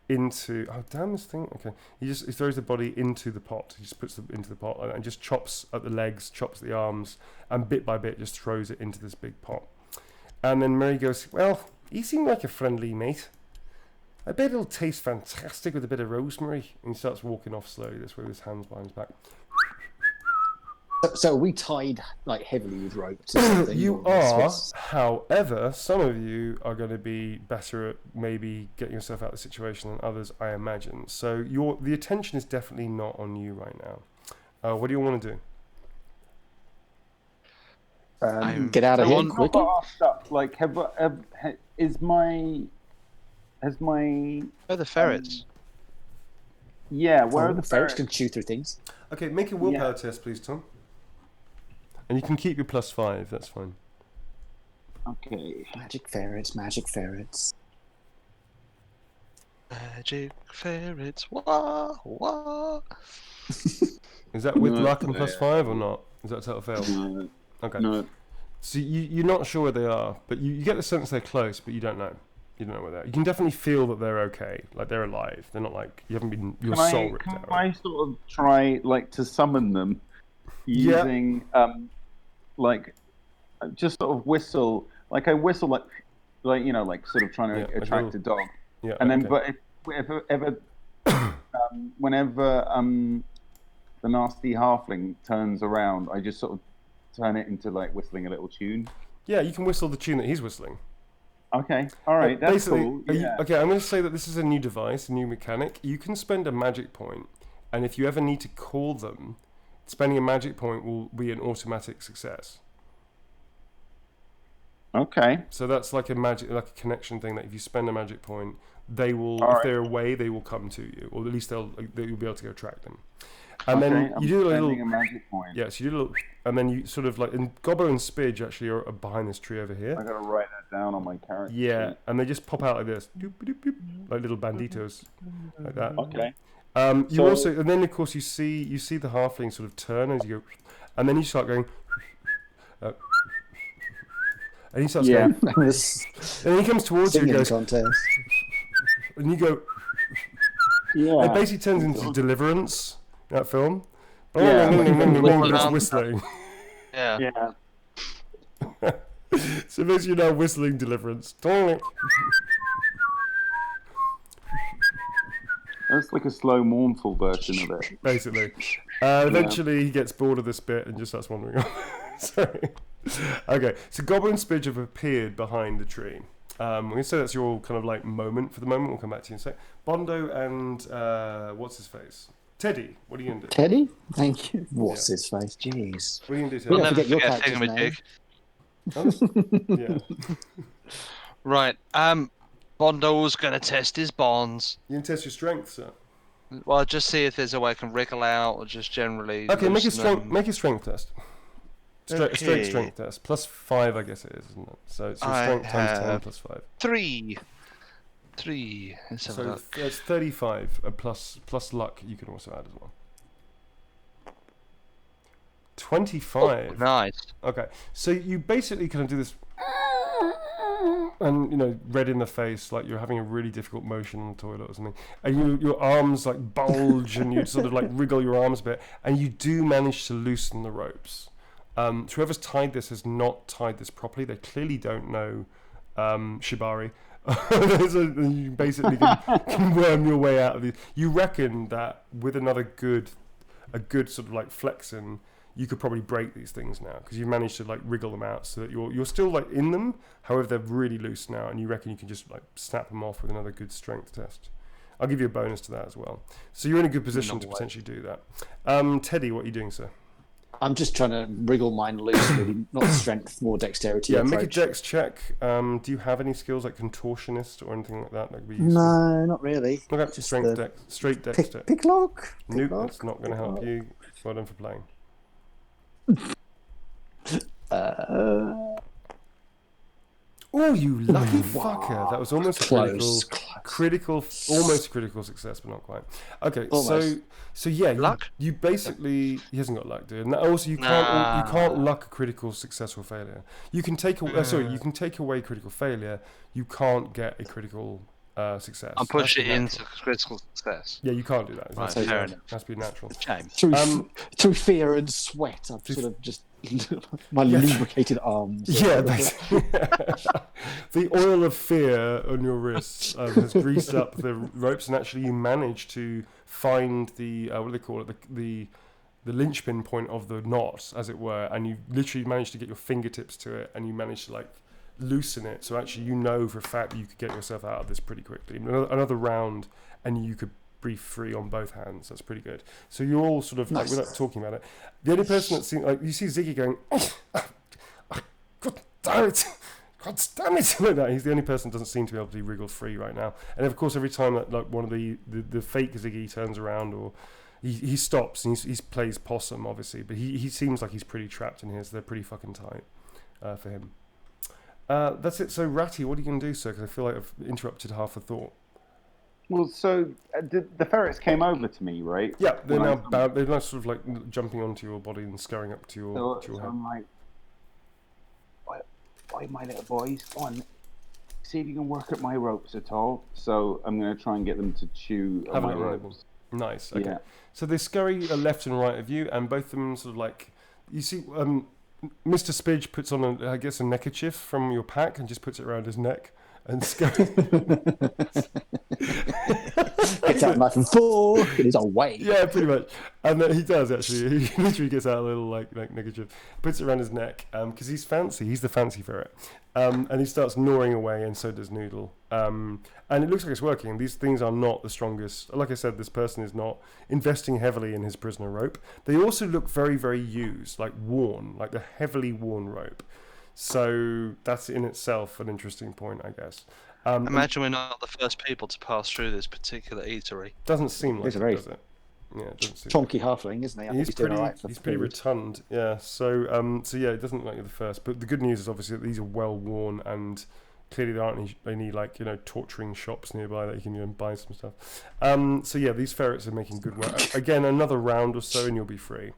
into. Oh damn this thing! Okay, he throws the body into the pot. He just puts it into the pot and just chops at the legs, chops at the arms, and bit by bit just throws it into this big pot. And then Mary goes, "Well, he seemed like a friendly mate. I bet it'll taste fantastic with a bit of rosemary." And he starts walking off slowly this way with his hands behind his back. So are we tied like heavily with ropes? Or something, You or are, what's- however, some of you are going to be better at maybe getting yourself out of the situation than others, I imagine. So the attention is definitely not on you right now. What do you want to do? Get out of I here want- quickly. Stuff like has my Oh, the ferrets. yeah where are the ferrets ferrets? can chew through things. Okay, make a willpower test, please, Tom. And you can keep your +5, that's fine. Okay. Magic ferrets, magic ferrets. Magic ferrets. Wah, wah. Is that with No, luck and yeah. +5 or not? Is that total fail? No, Okay. no. So you're not sure where they are, but you get the sense they're close, but you don't know. You don't know where they are. You can definitely feel that they're okay, like they're alive. They're not like you haven't been your soul ripped Can out. I sort of try like to summon them Yeah. using like just sort of whistle, like I whistle like you know like sort of trying to Yeah, like a attract little- a dog, Yeah. and then okay. but if ever whenever the nasty halfling turns around, I just sort of turn it into like whistling a little tune. Yeah, you can whistle the tune that he's whistling. Okay, all right, that's Basically, cool. okay, I'm going to say that this is a new device, a new mechanic. You can spend a magic point, and if you ever need to call them, spending a magic point will be an automatic success. Okay. So that's like a connection thing. That if you spend a magic point, they will, All if right. they're away, they will come to you, or at least you'll be able to go track them. And Okay, then I'm you do a spending little, a magic point. yeah. So you do a little, and then you sort of like, and Gobbo and Spidge actually are behind this tree over here. I gotta write that down on my character Yeah, sheet. and they just pop out like this, doop, doop, doop, like little banditos, like that. Okay. You So- also, and then of course you see the halfling sort of turn as you go, and then you start going, and he starts Yeah. going, and he comes towards you and Singing goes, contest. and you go, Yeah. it basically turns into Deliverance, that film. Yeah. Just whistling. Yeah. Yeah. So basically you're now whistling Deliverance. That's like a slow, mournful version of it. Basically. Eventually he gets bored of this bit and just starts wandering off. Sorry. Okay, so Goblin and Spidge have appeared behind the tree. We're going to say that's your kind of like moment for the moment. We'll come back to you in a sec. Bondo and what's his face? Teddy, what are you going to do? Teddy? Thank you. What's his face? Jeez. What are you going to do, We I'll Teddy? don't never forget your forget character's Thingamajig. Yeah. Right. Bondo's gonna test his bonds. You can test your strength, sir. Well, just see if there's a way I can wriggle out, or just generally. Okay, make a loosen them. strength test. A straight strength test. +5, I guess it is, isn't it? So it's your I strength times 10 have plus 5. 3. Let's have a So look. it's 35. Plus luck you can also add as well. 25. Oh, nice. Okay, so you basically kind of do this, and red in the face, like you're having a really difficult motion on the toilet or something, and your arms like bulge, and you sort of like wriggle your arms a bit, and you do manage to loosen the ropes. So whoever's tied this has not tied this properly. They clearly don't know shibari. So you basically can worm your way out of these. You reckon that with a good sort of like flexing, you could probably break these things now, because you've managed to like wriggle them out so that you're still like in them. However, they're really loose now, and you reckon you can just like snap them off with another good strength test. I'll give you a bonus to that as well. So you're in a good position to potentially do that. Teddy, what are you doing, sir? I'm just trying to wriggle mine loose, really. Not strength, more dexterity. Yeah, approach. make a dex check. Do you have any skills like contortionist or anything like that could be useful? No, not really. Okay, Just strength the dex, straight dex check. Picklock. Nope, that's not going to help you. Well done for playing. Oh, you lucky fucker! That was almost Close. critical, almost critical success, but not quite. Okay, Almost. so yeah, Luck? You basically he hasn't got luck, dude. And also, you can't luck a critical success or failure. You can take you can take away critical failure. You can't get a critical success. I'm pushing it That's into critical success. Yeah, you can't do that. It Right, has to be fair natural. enough. It has to be natural. Shame. Through fear and sweat, I've sort of just my lubricated arms. Yeah, basically. The oil of fear on your wrists has greased up the ropes, and actually you manage to find the what do they call it, the linchpin point of the knot, as it were, and you literally managed to get your fingertips to it, and you managed to like loosen it. So actually, for a fact that you could get yourself out of this pretty quickly. Another round, and you could breathe free on both hands. That's pretty good. So you're all sort of like, we're not talking about it. The only person that's seen, like, you see Ziggy going, God damn it, like that. He's the only person that doesn't seem to be able to be wriggled free right now. And of course, every time that like one of the fake Ziggy turns around, or he stops and he plays possum, obviously, but he seems like he's pretty trapped in here. So they're pretty fucking tight for him. That's it. So Ratty, what are you gonna do, sir? Because I feel like I've interrupted half the thought. Well, so the ferrets came over to me, right? Yeah, they're now they're now sort of like jumping onto your body and scurrying up to your So head. I'm like, why, my little boys, go on, see if you can work at my ropes at all. So I'm going to try and get them to chew on Have a my little ropes. nibble. Nice. Okay. Yeah. So they scurry left and right of you, and both of them sort of like, you see, Mr. Spidge puts on I guess a neckerchief from your pack and just puts it around his neck and scurries. Gets out a knife and fork and he's away. Yeah, pretty much. And he does actually. He literally gets out a little like neckerchief, puts it around his neck, because he's fancy. He's the fancy ferret, and he starts gnawing away, and so does Noodle. And it looks like it's working. These things are not the strongest. Like I said, this person is not investing heavily in his prisoner rope. They also look very, very used, like worn, like a heavily worn rope. So that's in itself an interesting point, I guess. Imagine we're not the first people to pass through this particular eatery. Doesn't seem like He's it, a very does it? Yeah, it doesn't seem chonky halfling, isn't he? I think he's doing pretty, all right for he's pretty food. rotund, yeah. So, so yeah, it doesn't look like you're the first. But the good news is obviously that these are well worn, and clearly there aren't any like torturing shops nearby that you can buy some stuff. So yeah, these ferrets are making good work. Again, another round or so, and you'll be free.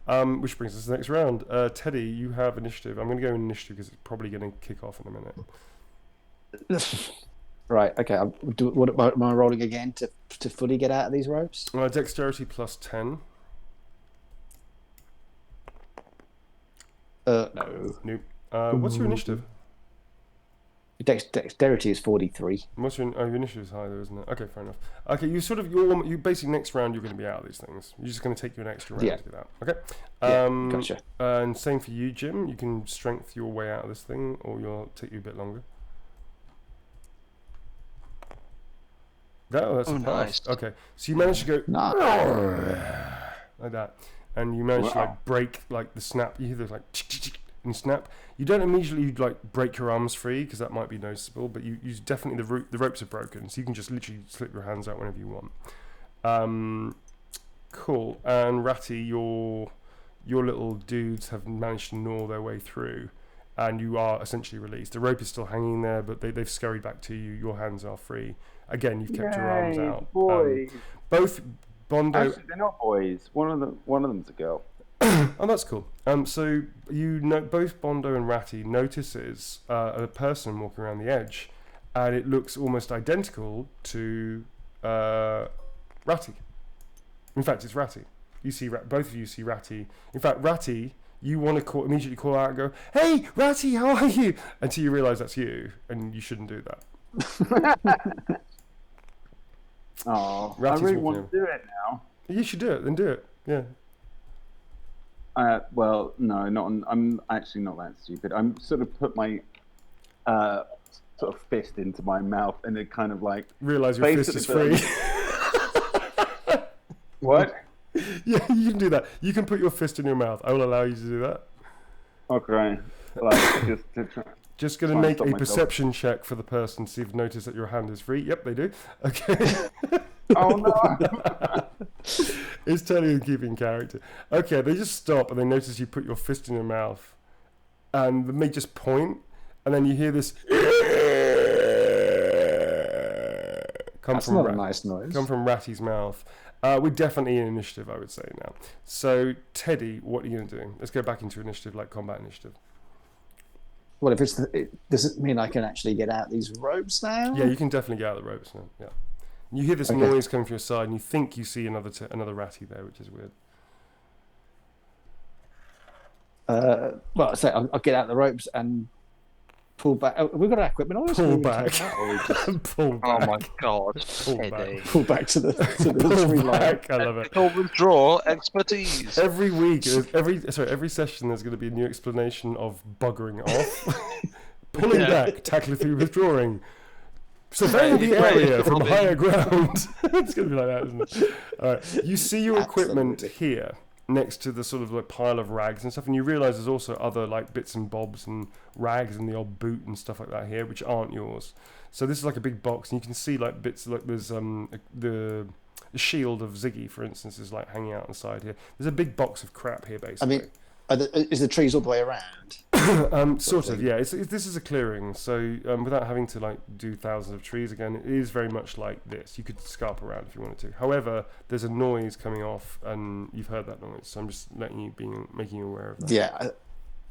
Which brings us to the next round. Teddy, you have initiative. I'm going to go in initiative because it's probably going to kick off in a minute. Right, okay. What am I rolling again to fully get out of these ropes? Dexterity plus 10. No. Nope. What's your initiative? Dexterity is 43. What's your initiative is high though, isn't it? Okay, fair enough. Okay, you basically next round you're going to be out of these things. You're just going to take you an extra round to get out. Okay. Yeah, gotcha. And same for you, Jim. You can strength your way out of this thing, or you'll take you a bit longer. That's Oh, a pass. nice. Okay, so you manage to go No. like that, and you manage to like break like the snap. You hear the like and snap. You don't immediately like break your arms free because that might be noticeable, but you definitely the ropes are broken, so you can just literally slip your hands out whenever you want. Cool. And Ratty, your little dudes have managed to gnaw their way through, and you are essentially released. The rope is still hanging there, but they've scurried back to you. Your hands are free. Again, you've kept your arms out. Boys. Both Bondo. Actually, they're not boys. One of them's a girl. Oh, that's cool. So you know, both Bondo and Ratty notices a person walking around the edge, and it looks almost identical to Ratty. In fact, it's Ratty. You see, both of you see Ratty. In fact, Ratty, you want to immediately call out and go, "Hey, Ratty, how are you?" Until you realise that's you, and you shouldn't do that. Oh, Ratty's I really walking want to do it now. You should do it. Then do it. Yeah. Well, no, I'm actually not that stupid. I'm sort of put my sort of fist into my mouth and it kind of like Realise your fist is free. What? Yeah, you can do that. You can put your fist in your mouth. I will allow you to do that. Okay. Like, just to try. Just going to make a perception check for the person to see if they notice that your hand is free. Yep, they do. Okay. Oh no! It's totally in keeping character. Okay, they just stop and they notice you put your fist in your mouth, and then they just point, and then you hear this That's not a nice noise. come from Ratty's mouth. We're definitely in initiative, I would say now. So Teddy, what are you going to do? Let's go back into initiative, like combat initiative. Well, if does it mean I can actually get out these ropes now? Yeah, you can definitely get out of the ropes now. Yeah. You hear this noise coming from your side, and you think you see another Ratty there, which is weird. Well, so I'll get out the ropes and pull back. Oh, we've got our equipment on us. Pull back. Pull back. Oh my god, Pull Teddy. back. Pull back to the Pull tree line. back. I love it. Technical withdraw expertise. Every week, every session, there's going to be a new explanation of buggering off, pulling back, tackling through, withdrawing, surveying the area from higher ground. It's going to be like that, isn't it? All right. You see your equipment here next to the sort of like pile of rags and stuff, and you realise there's also other like bits and bobs and rags and the old boot and stuff like that here, which aren't yours. So this is like a big box, and you can see like bits like there's the shield of Ziggy, for instance, is like hanging out on the side here. There's a big box of crap here, basically. I mean, is the trees all the way around? Sort of, yeah. This is a clearing, so without having to like do thousands of trees again, it is very much like this. You could scarp around if you wanted to. However, there's a noise coming off, and you've heard that noise, so I'm just making you aware of that. Yeah.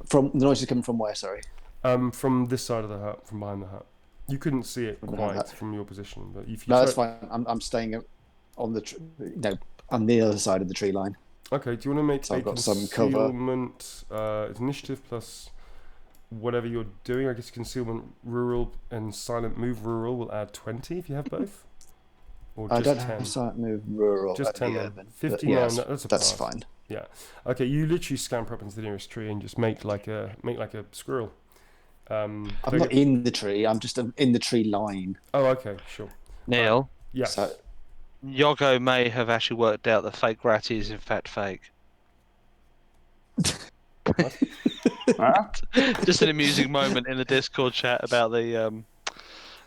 From the noise is coming from where? Sorry. From this side of the hut, from behind the hut. You couldn't see it quite from your position, but if you No, that's fine. I'm staying on the on the other side of the tree line. Okay, do you want to make I've got some cover. concealment, it's initiative plus whatever you're doing? I guess concealment rural and silent move rural will add 20 if you have both? Or I just don't 10? have silent move rural. Just 10 then. urban. 59, Yeah, that's a that's pass. fine. Yeah. Okay, you literally scamper up into the nearest tree and just make like a squirrel. I'm not in the tree, I'm just in the tree line. Oh, okay, sure. Neil, Yes. So, Yogo may have actually worked out that fake Ratty is in fact fake. Huh? Just an amusing moment in the Discord chat about the.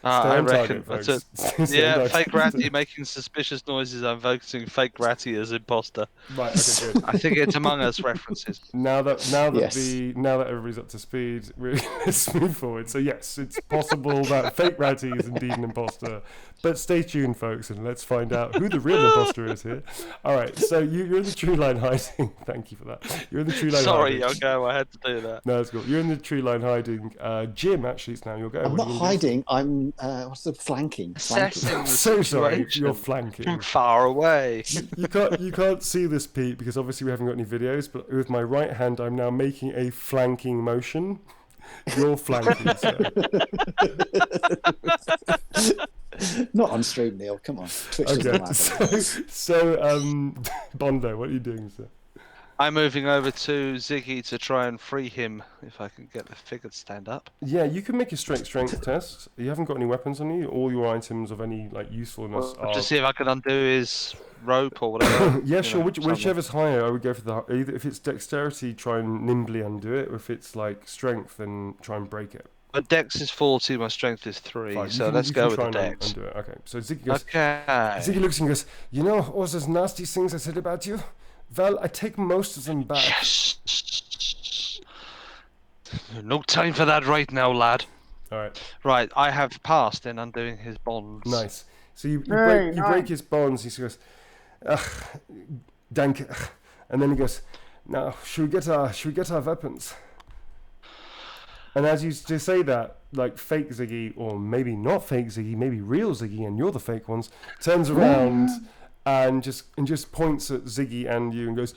Stay I on reckon. target, That's folks. it. Stay on Yeah, target. fake Ratty making suspicious noises. I'm voting fake Ratty as imposter. Right, okay, good. I think it's Among Us references. Now that Yes. now that everybody's up to speed, let's move forward. So yes, it's possible that fake Ratty is indeed an imposter, but stay tuned, folks, and let's find out who the real imposter is here. All right, so you're in the tree line hiding. Thank you for that. You're in the tree line. Sorry, hiding. Yogo, I had to do that. No, that's cool. You're in the tree line hiding. Jim, actually, it's now your go. I'm What not are you gonna do? hiding, I'm what's the flanking? Assessing the So sorry, situation you're flanking. from far away. You can't see this, Pete, because obviously we haven't got any videos. But with my right hand, I'm now making a flanking motion. You're flanking, sir. Not on stream, Neil. Come on. Twitch doesn't Okay. allow that. So, Bondo, what are you doing, sir? I'm moving over to Ziggy to try and free him if I can get the figure to stand up. Yeah, you can make a strength test. You haven't got any weapons on you. All your items of any like usefulness are. Just see if I can undo his rope or whatever. Yeah, sure. Whichever's higher, I would go for the. Either if it's dexterity, try and nimbly undo it. Or if it's like strength, then try and break it. My dex is 40, my strength is 3, Fine, so you let's can go with try the and dex. undo it. Okay, so Ziggy goes. Okay. Ziggy looks and goes, you know all those nasty things I said about you? Well, I take most of them back. Yes. No time for that right now, lad. All right. Right, I have passed in undoing his bonds. Nice. So you break his bonds. He goes, ugh, danke. And then he goes, now should we get our weapons? And as you just say that, like fake Ziggy, or maybe not fake Ziggy, maybe real Ziggy, and you're the fake ones, turns around and just points at Ziggy and you and goes,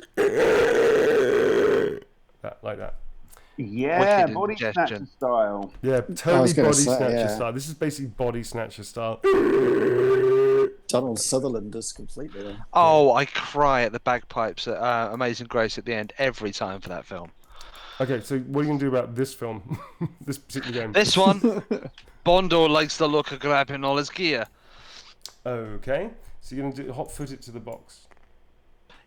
that, like that. Yeah, Wicked body indigestion. snatcher style. Yeah, I was totally gonna body say, snatcher yeah. style. This is basically body snatcher style. Donald Sutherland does completely. Then. Oh, I cry at the bagpipes at Amazing Grace at the end every time for that film. Okay, so what are you going to do about this film? This particular game? This one, Bondo likes the look of grabbing all his gear. Okay, so you're going to hot foot it to the box.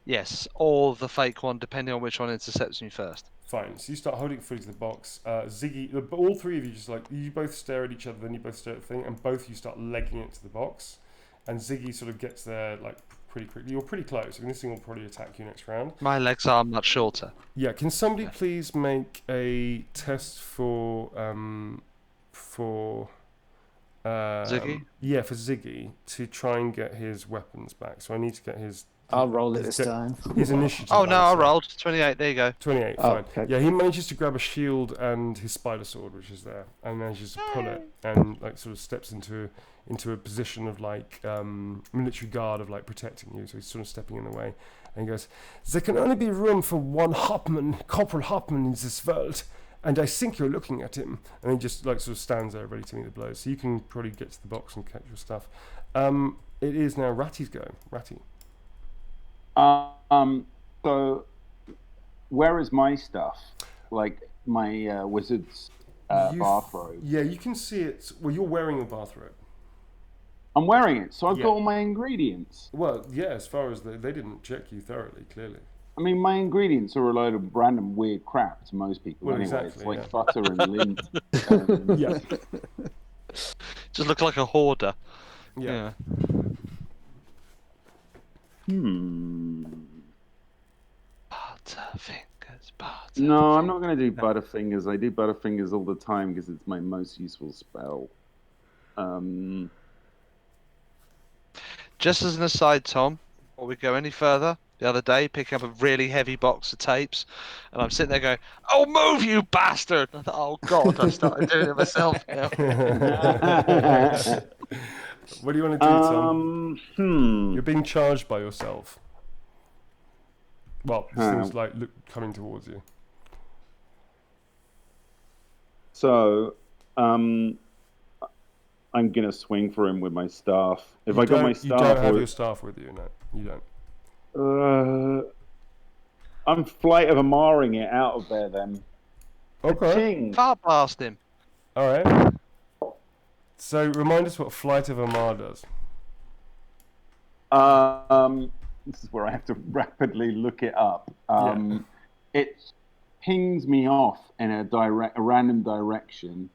Yes, or the fake one, depending on which one intercepts me first. Fine, so you start holding foot to the box. Ziggy, all three of you just like, you both stare at each other, then you both stare at the thing, and both you start legging it to the box. And Ziggy sort of gets there like pretty quickly. You're pretty close. I mean, this thing will probably attack you next round. My legs are much shorter. Yeah, can somebody please make a test for Ziggy? Yeah, for Ziggy to try and get his weapons back. So I need to get his. I'll roll it his this time. His initiative. Oh no, I so rolled 28. There you go. 28. Oh, Fine. okay. Yeah, he manages to grab a shield and his spider sword, which is there, and manages to pull it, and like sort of steps into a position of like military guard of like protecting you. So he's sort of stepping in the way, and he goes, "There can only be room for one Corporal Hopman in this world, and I think you're looking at him." And he just like sort of stands there ready to meet the blows. So you can probably get to the box and catch your stuff. It is now Ratty's go. Ratty. So where is my stuff? Like my wizard's bathrobe. Yeah, you can see it. Well, you're wearing a bathrobe. I'm wearing it, so I've Yeah. got all my ingredients. Well, yeah, as far as they didn't check you thoroughly, clearly. I mean, my ingredients are a load of random weird crap to most people. Well, anyway, exactly, it's like yeah. butter and lint. Yeah. Just look like a hoarder. Yeah. Butterfingers, butter. No, I'm not going to do Butterfingers. I do Butterfingers all the time because it's my most useful spell. Just as an aside, Tom, before we go any further, the other day picking up a really heavy box of tapes, and I'm sitting there going, "Oh, move, you bastard!" I thought, "Oh God, I started doing it myself now." What do you want to do, Tom? You're being charged by yourself. Well, this thing's like coming towards you. So, I'm gonna swing for him with my staff. If You I got my don't- staff, you don't have your staff with you, no. You don't. I'm flight of Amaring it out of there then. Okay. Ching. Far past him. All right. So remind us what Flight of Amar does. This is where I have to rapidly look it up. Yeah. It pings me off in a random direction.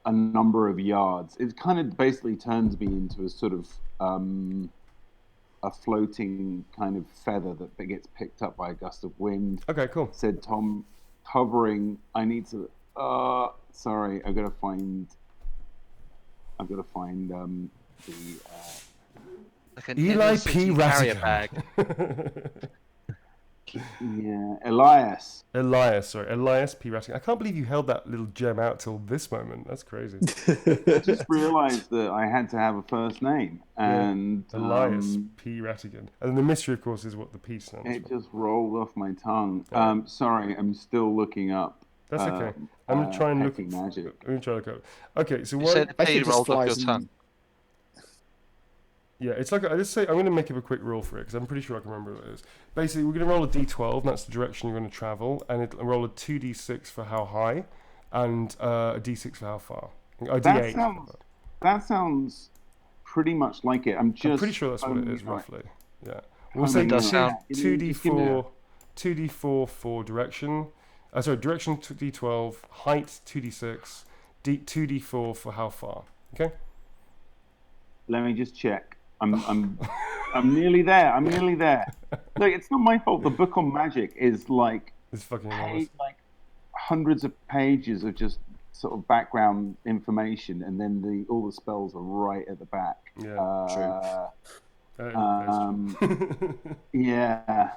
A number of yards. It kind of basically turns me into a sort of a floating kind of feather that gets picked up by a gust of wind. Okay, cool. Said Tom, hovering. I need to. Sorry, I've got to find the. Like an Eli inner P. city carrier Rattigan. bag. Yeah, Elias. Elias P. Rattigan. I can't believe you held that little gem out till this moment. That's crazy. I just realised that I had to have a first name, and Elias P. Rattigan. And the mystery, of course, is what the P stands it for. just rolled off my tongue. Yeah. Sorry, I'm still looking up. That's okay. I'm going to try and look. Hacking magic. I'm going to try to look up. Okay, so You what? said the I P think just rolled off your flies tongue. Yeah, it's like I just say I'm going to make up a quick rule for it because I'm pretty sure I can remember what it is. Basically, we're going to roll a d12, and that's the direction you're going to travel, and roll a 2d6 for how high, and a d6 for how far. A d8. That sounds pretty much like it. I'm pretty sure that's what it is roughly. Yeah, we'll say does sound- 2d4 for direction. Direction d12, height 2d6, 2d4 for how far. Okay. Let me just check. I'm nearly there. I'm nearly there. Look, it's not my fault. The book on magic is like it's fucking enormous. like hundreds of pages of just sort of background information, and then all the spells are right at the back. Yeah, yeah.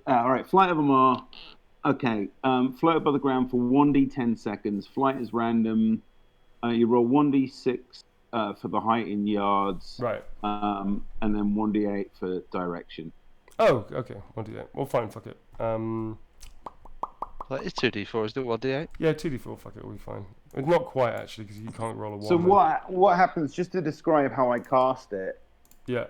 All right. Flight of Amar. Okay. Float above the ground for 1d10 seconds. Flight is random. You roll 1d6 for the height in yards. Right. And then 1d8 for direction. Oh, okay. 1d8. Well, fine. Fuck it. That is 2d4, isn't it? 1d8? Yeah, 2d4. Fuck it. We'll be fine. It's not quite actually because you can't roll a 1. So what happens? Just to describe how I cast it. Yeah.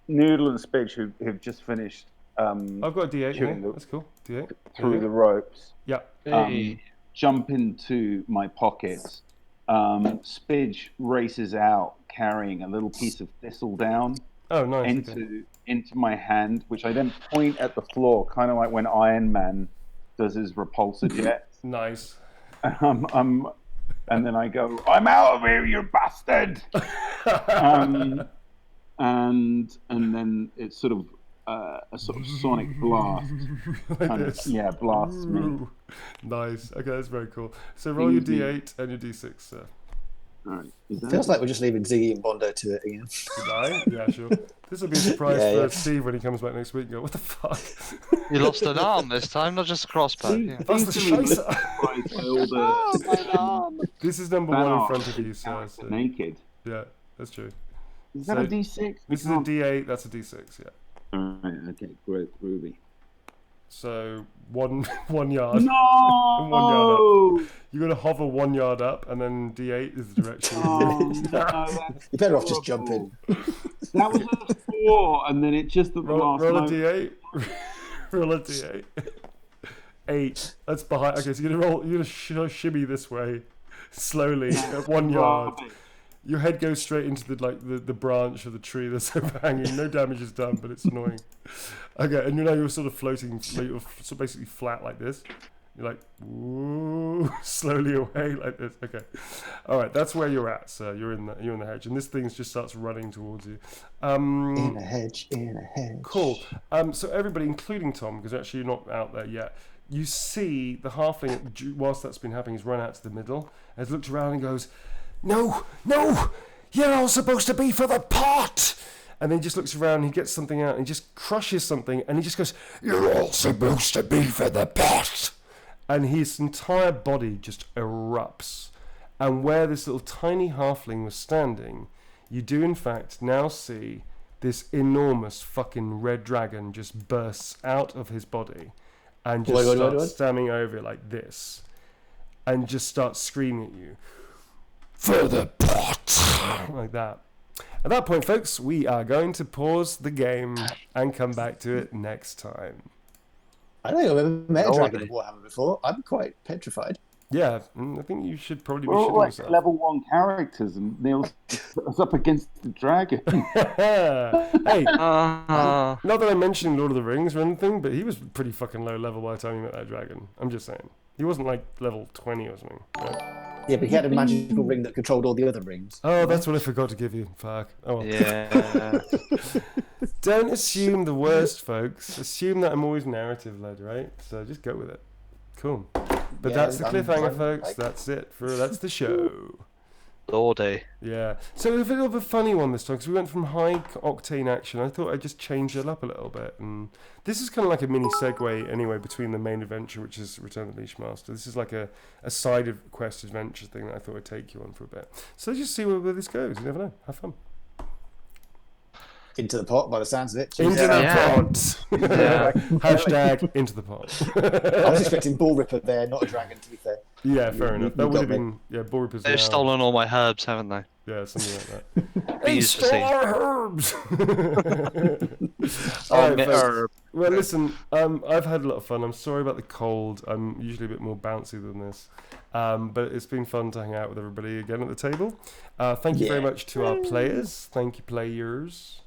Noodle and Spidge, who've just finished. I've got a d8 here. That's cool. D8 through the ropes. Yeah. Jump into my pockets. Spidge races out carrying a little piece of thistledown. Oh, nice. Into my hand, which I then point at the floor, kind of like when Iron Man does his repulsor jet. Nice. And then I go, "I'm out of here, you bastard!" And then it's sort of a sort of sonic blast. Blasts me. Nice. Okay, that's very cool. So roll your d8 and your d6, sir. All right. Feels like we're just leaving Ziggy and Bondo to it again. Did I? Yeah, sure. This will be a surprise for Steve when he comes back next week and go, "What the fuck? You lost an arm this time, not just a crossbow." Yeah. That's the shicer." My arm. This is number 1 in front of you, sir. So. Naked. Yeah, that's true. Is that a d6? This is a d8, that's a d6, yeah. Alright, okay, great, Ruby. So 1 yard. No! 1 yard up. You're going to hover 1 yard up, and then d8 is the direction. You're better off just jumping. That was a 4, and then it just at the last roll a moment. d8. Roll a d8. 8. That's behind. Okay, so you're going to shimmy this way slowly at 1 yard. Your head goes straight into the branch of the tree that's overhanging. No damage is done, but it's annoying. Okay, and you're sort of floating, you're sort of basically flat like this. You're like, woo, slowly away like this. Okay, all right, that's where you're at, sir. You're in the hedge, and this thing just starts running towards you. In a hedge. Cool. So everybody, including Tom, because actually you're not out there yet. You see the halfling, whilst that's been happening, has run out to the middle, has looked around and goes, No, you're all supposed to be for the pot. And then he just looks around, he gets something out, and he just crushes something, and he just goes, You're all supposed to be for the pot. And his entire body just erupts. And where this little tiny halfling was standing, you do in fact now see this enormous fucking red dragon just bursts out of his body and just starts standing over it like this. And just starts screaming at you. For the pot! Like that. At that point, folks, we are going to pause the game and come back to it next time. I don't think I've ever met a dragon in Warhammer before. I'm quite petrified. Yeah, I think you should probably be shitting yourself. Level 1 characters, and Neil's up against the dragon. Hey, not that I mentioned Lord of the Rings or anything, but he was pretty fucking low level by the time he met that dragon. I'm just saying. He wasn't like level 20 or something. Right? Yeah, but he had a magical ring that controlled all the other rings. Oh, that's what I forgot to give you. Fuck. Oh, well. Yeah. Don't assume the worst, folks. Assume that I'm always narrative-led, right? So just go with it. Cool. But that's the cliffhanger, folks. That's it. That's the show. Lordy. Yeah. So a bit of a funny one this time, because we went from high octane action. I thought I'd just change it up a little bit. And this is kind of like a mini segue anyway between the main adventure, which is Return of the Lichemaster. This is like a side of quest adventure thing that I thought I'd take you on for a bit. So let's just see where this goes. You never know. Have fun. Into the pot, by the sounds of it. Into the pot. Yeah. Hashtag into the pot. I was expecting Bull Ripper there, not a dragon, to be fair. Yeah, fair enough. That you would have got been Boris. They've stolen all my herbs, haven't they? Yeah, something like that. Be used to see. our herbs. Oh, All right, my folks. herb. Well, listen, I've had a lot of fun. I'm sorry about the cold. I'm usually a bit more bouncy than this. But it's been fun to hang out with everybody again at the table. Thank you very much to our players. Thank you, players.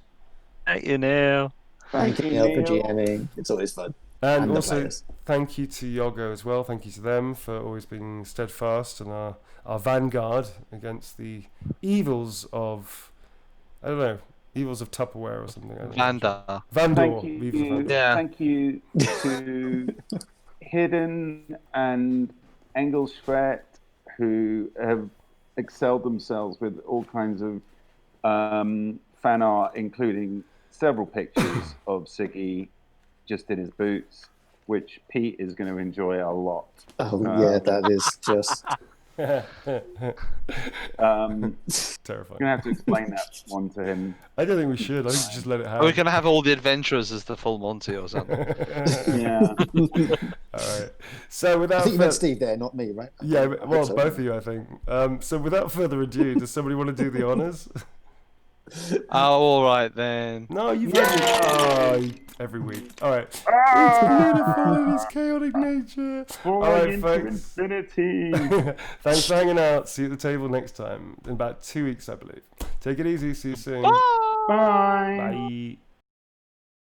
You know. Thank you, Neil, for GMing. It's always fun. And the also, players. thank you to Yogo as well. Thank you to them for always being steadfast and our vanguard against the evils of, I don't know, evils of Tupperware or something. I don't know. Vanda. Vandor. Thank Viva you. Vandor. Yeah. Thank you to Hidden and Engelschwert, who have excelled themselves with all kinds of fan art, including several pictures of Siggy just in his boots, which Pete is going to enjoy a lot. Oh, yeah, that is just... Terrifying. You're going to have to explain that one to him. I don't think we should. I think just let it Are happen. we going to have all the adventurers as the full Monty or something? Yeah. All right. So without I think you meant Steve there, not me, right? Yeah, I well, hope so. both of you, I think. So without further ado, does somebody want to do the honours? Oh, all right then. No, you've had me every week. All right. It's beautiful in its chaotic nature. All right, into folks. infinity. Thanks for hanging out. See you at the table next time in about 2 weeks, I believe. Take it easy. See you soon. Bye. Bye.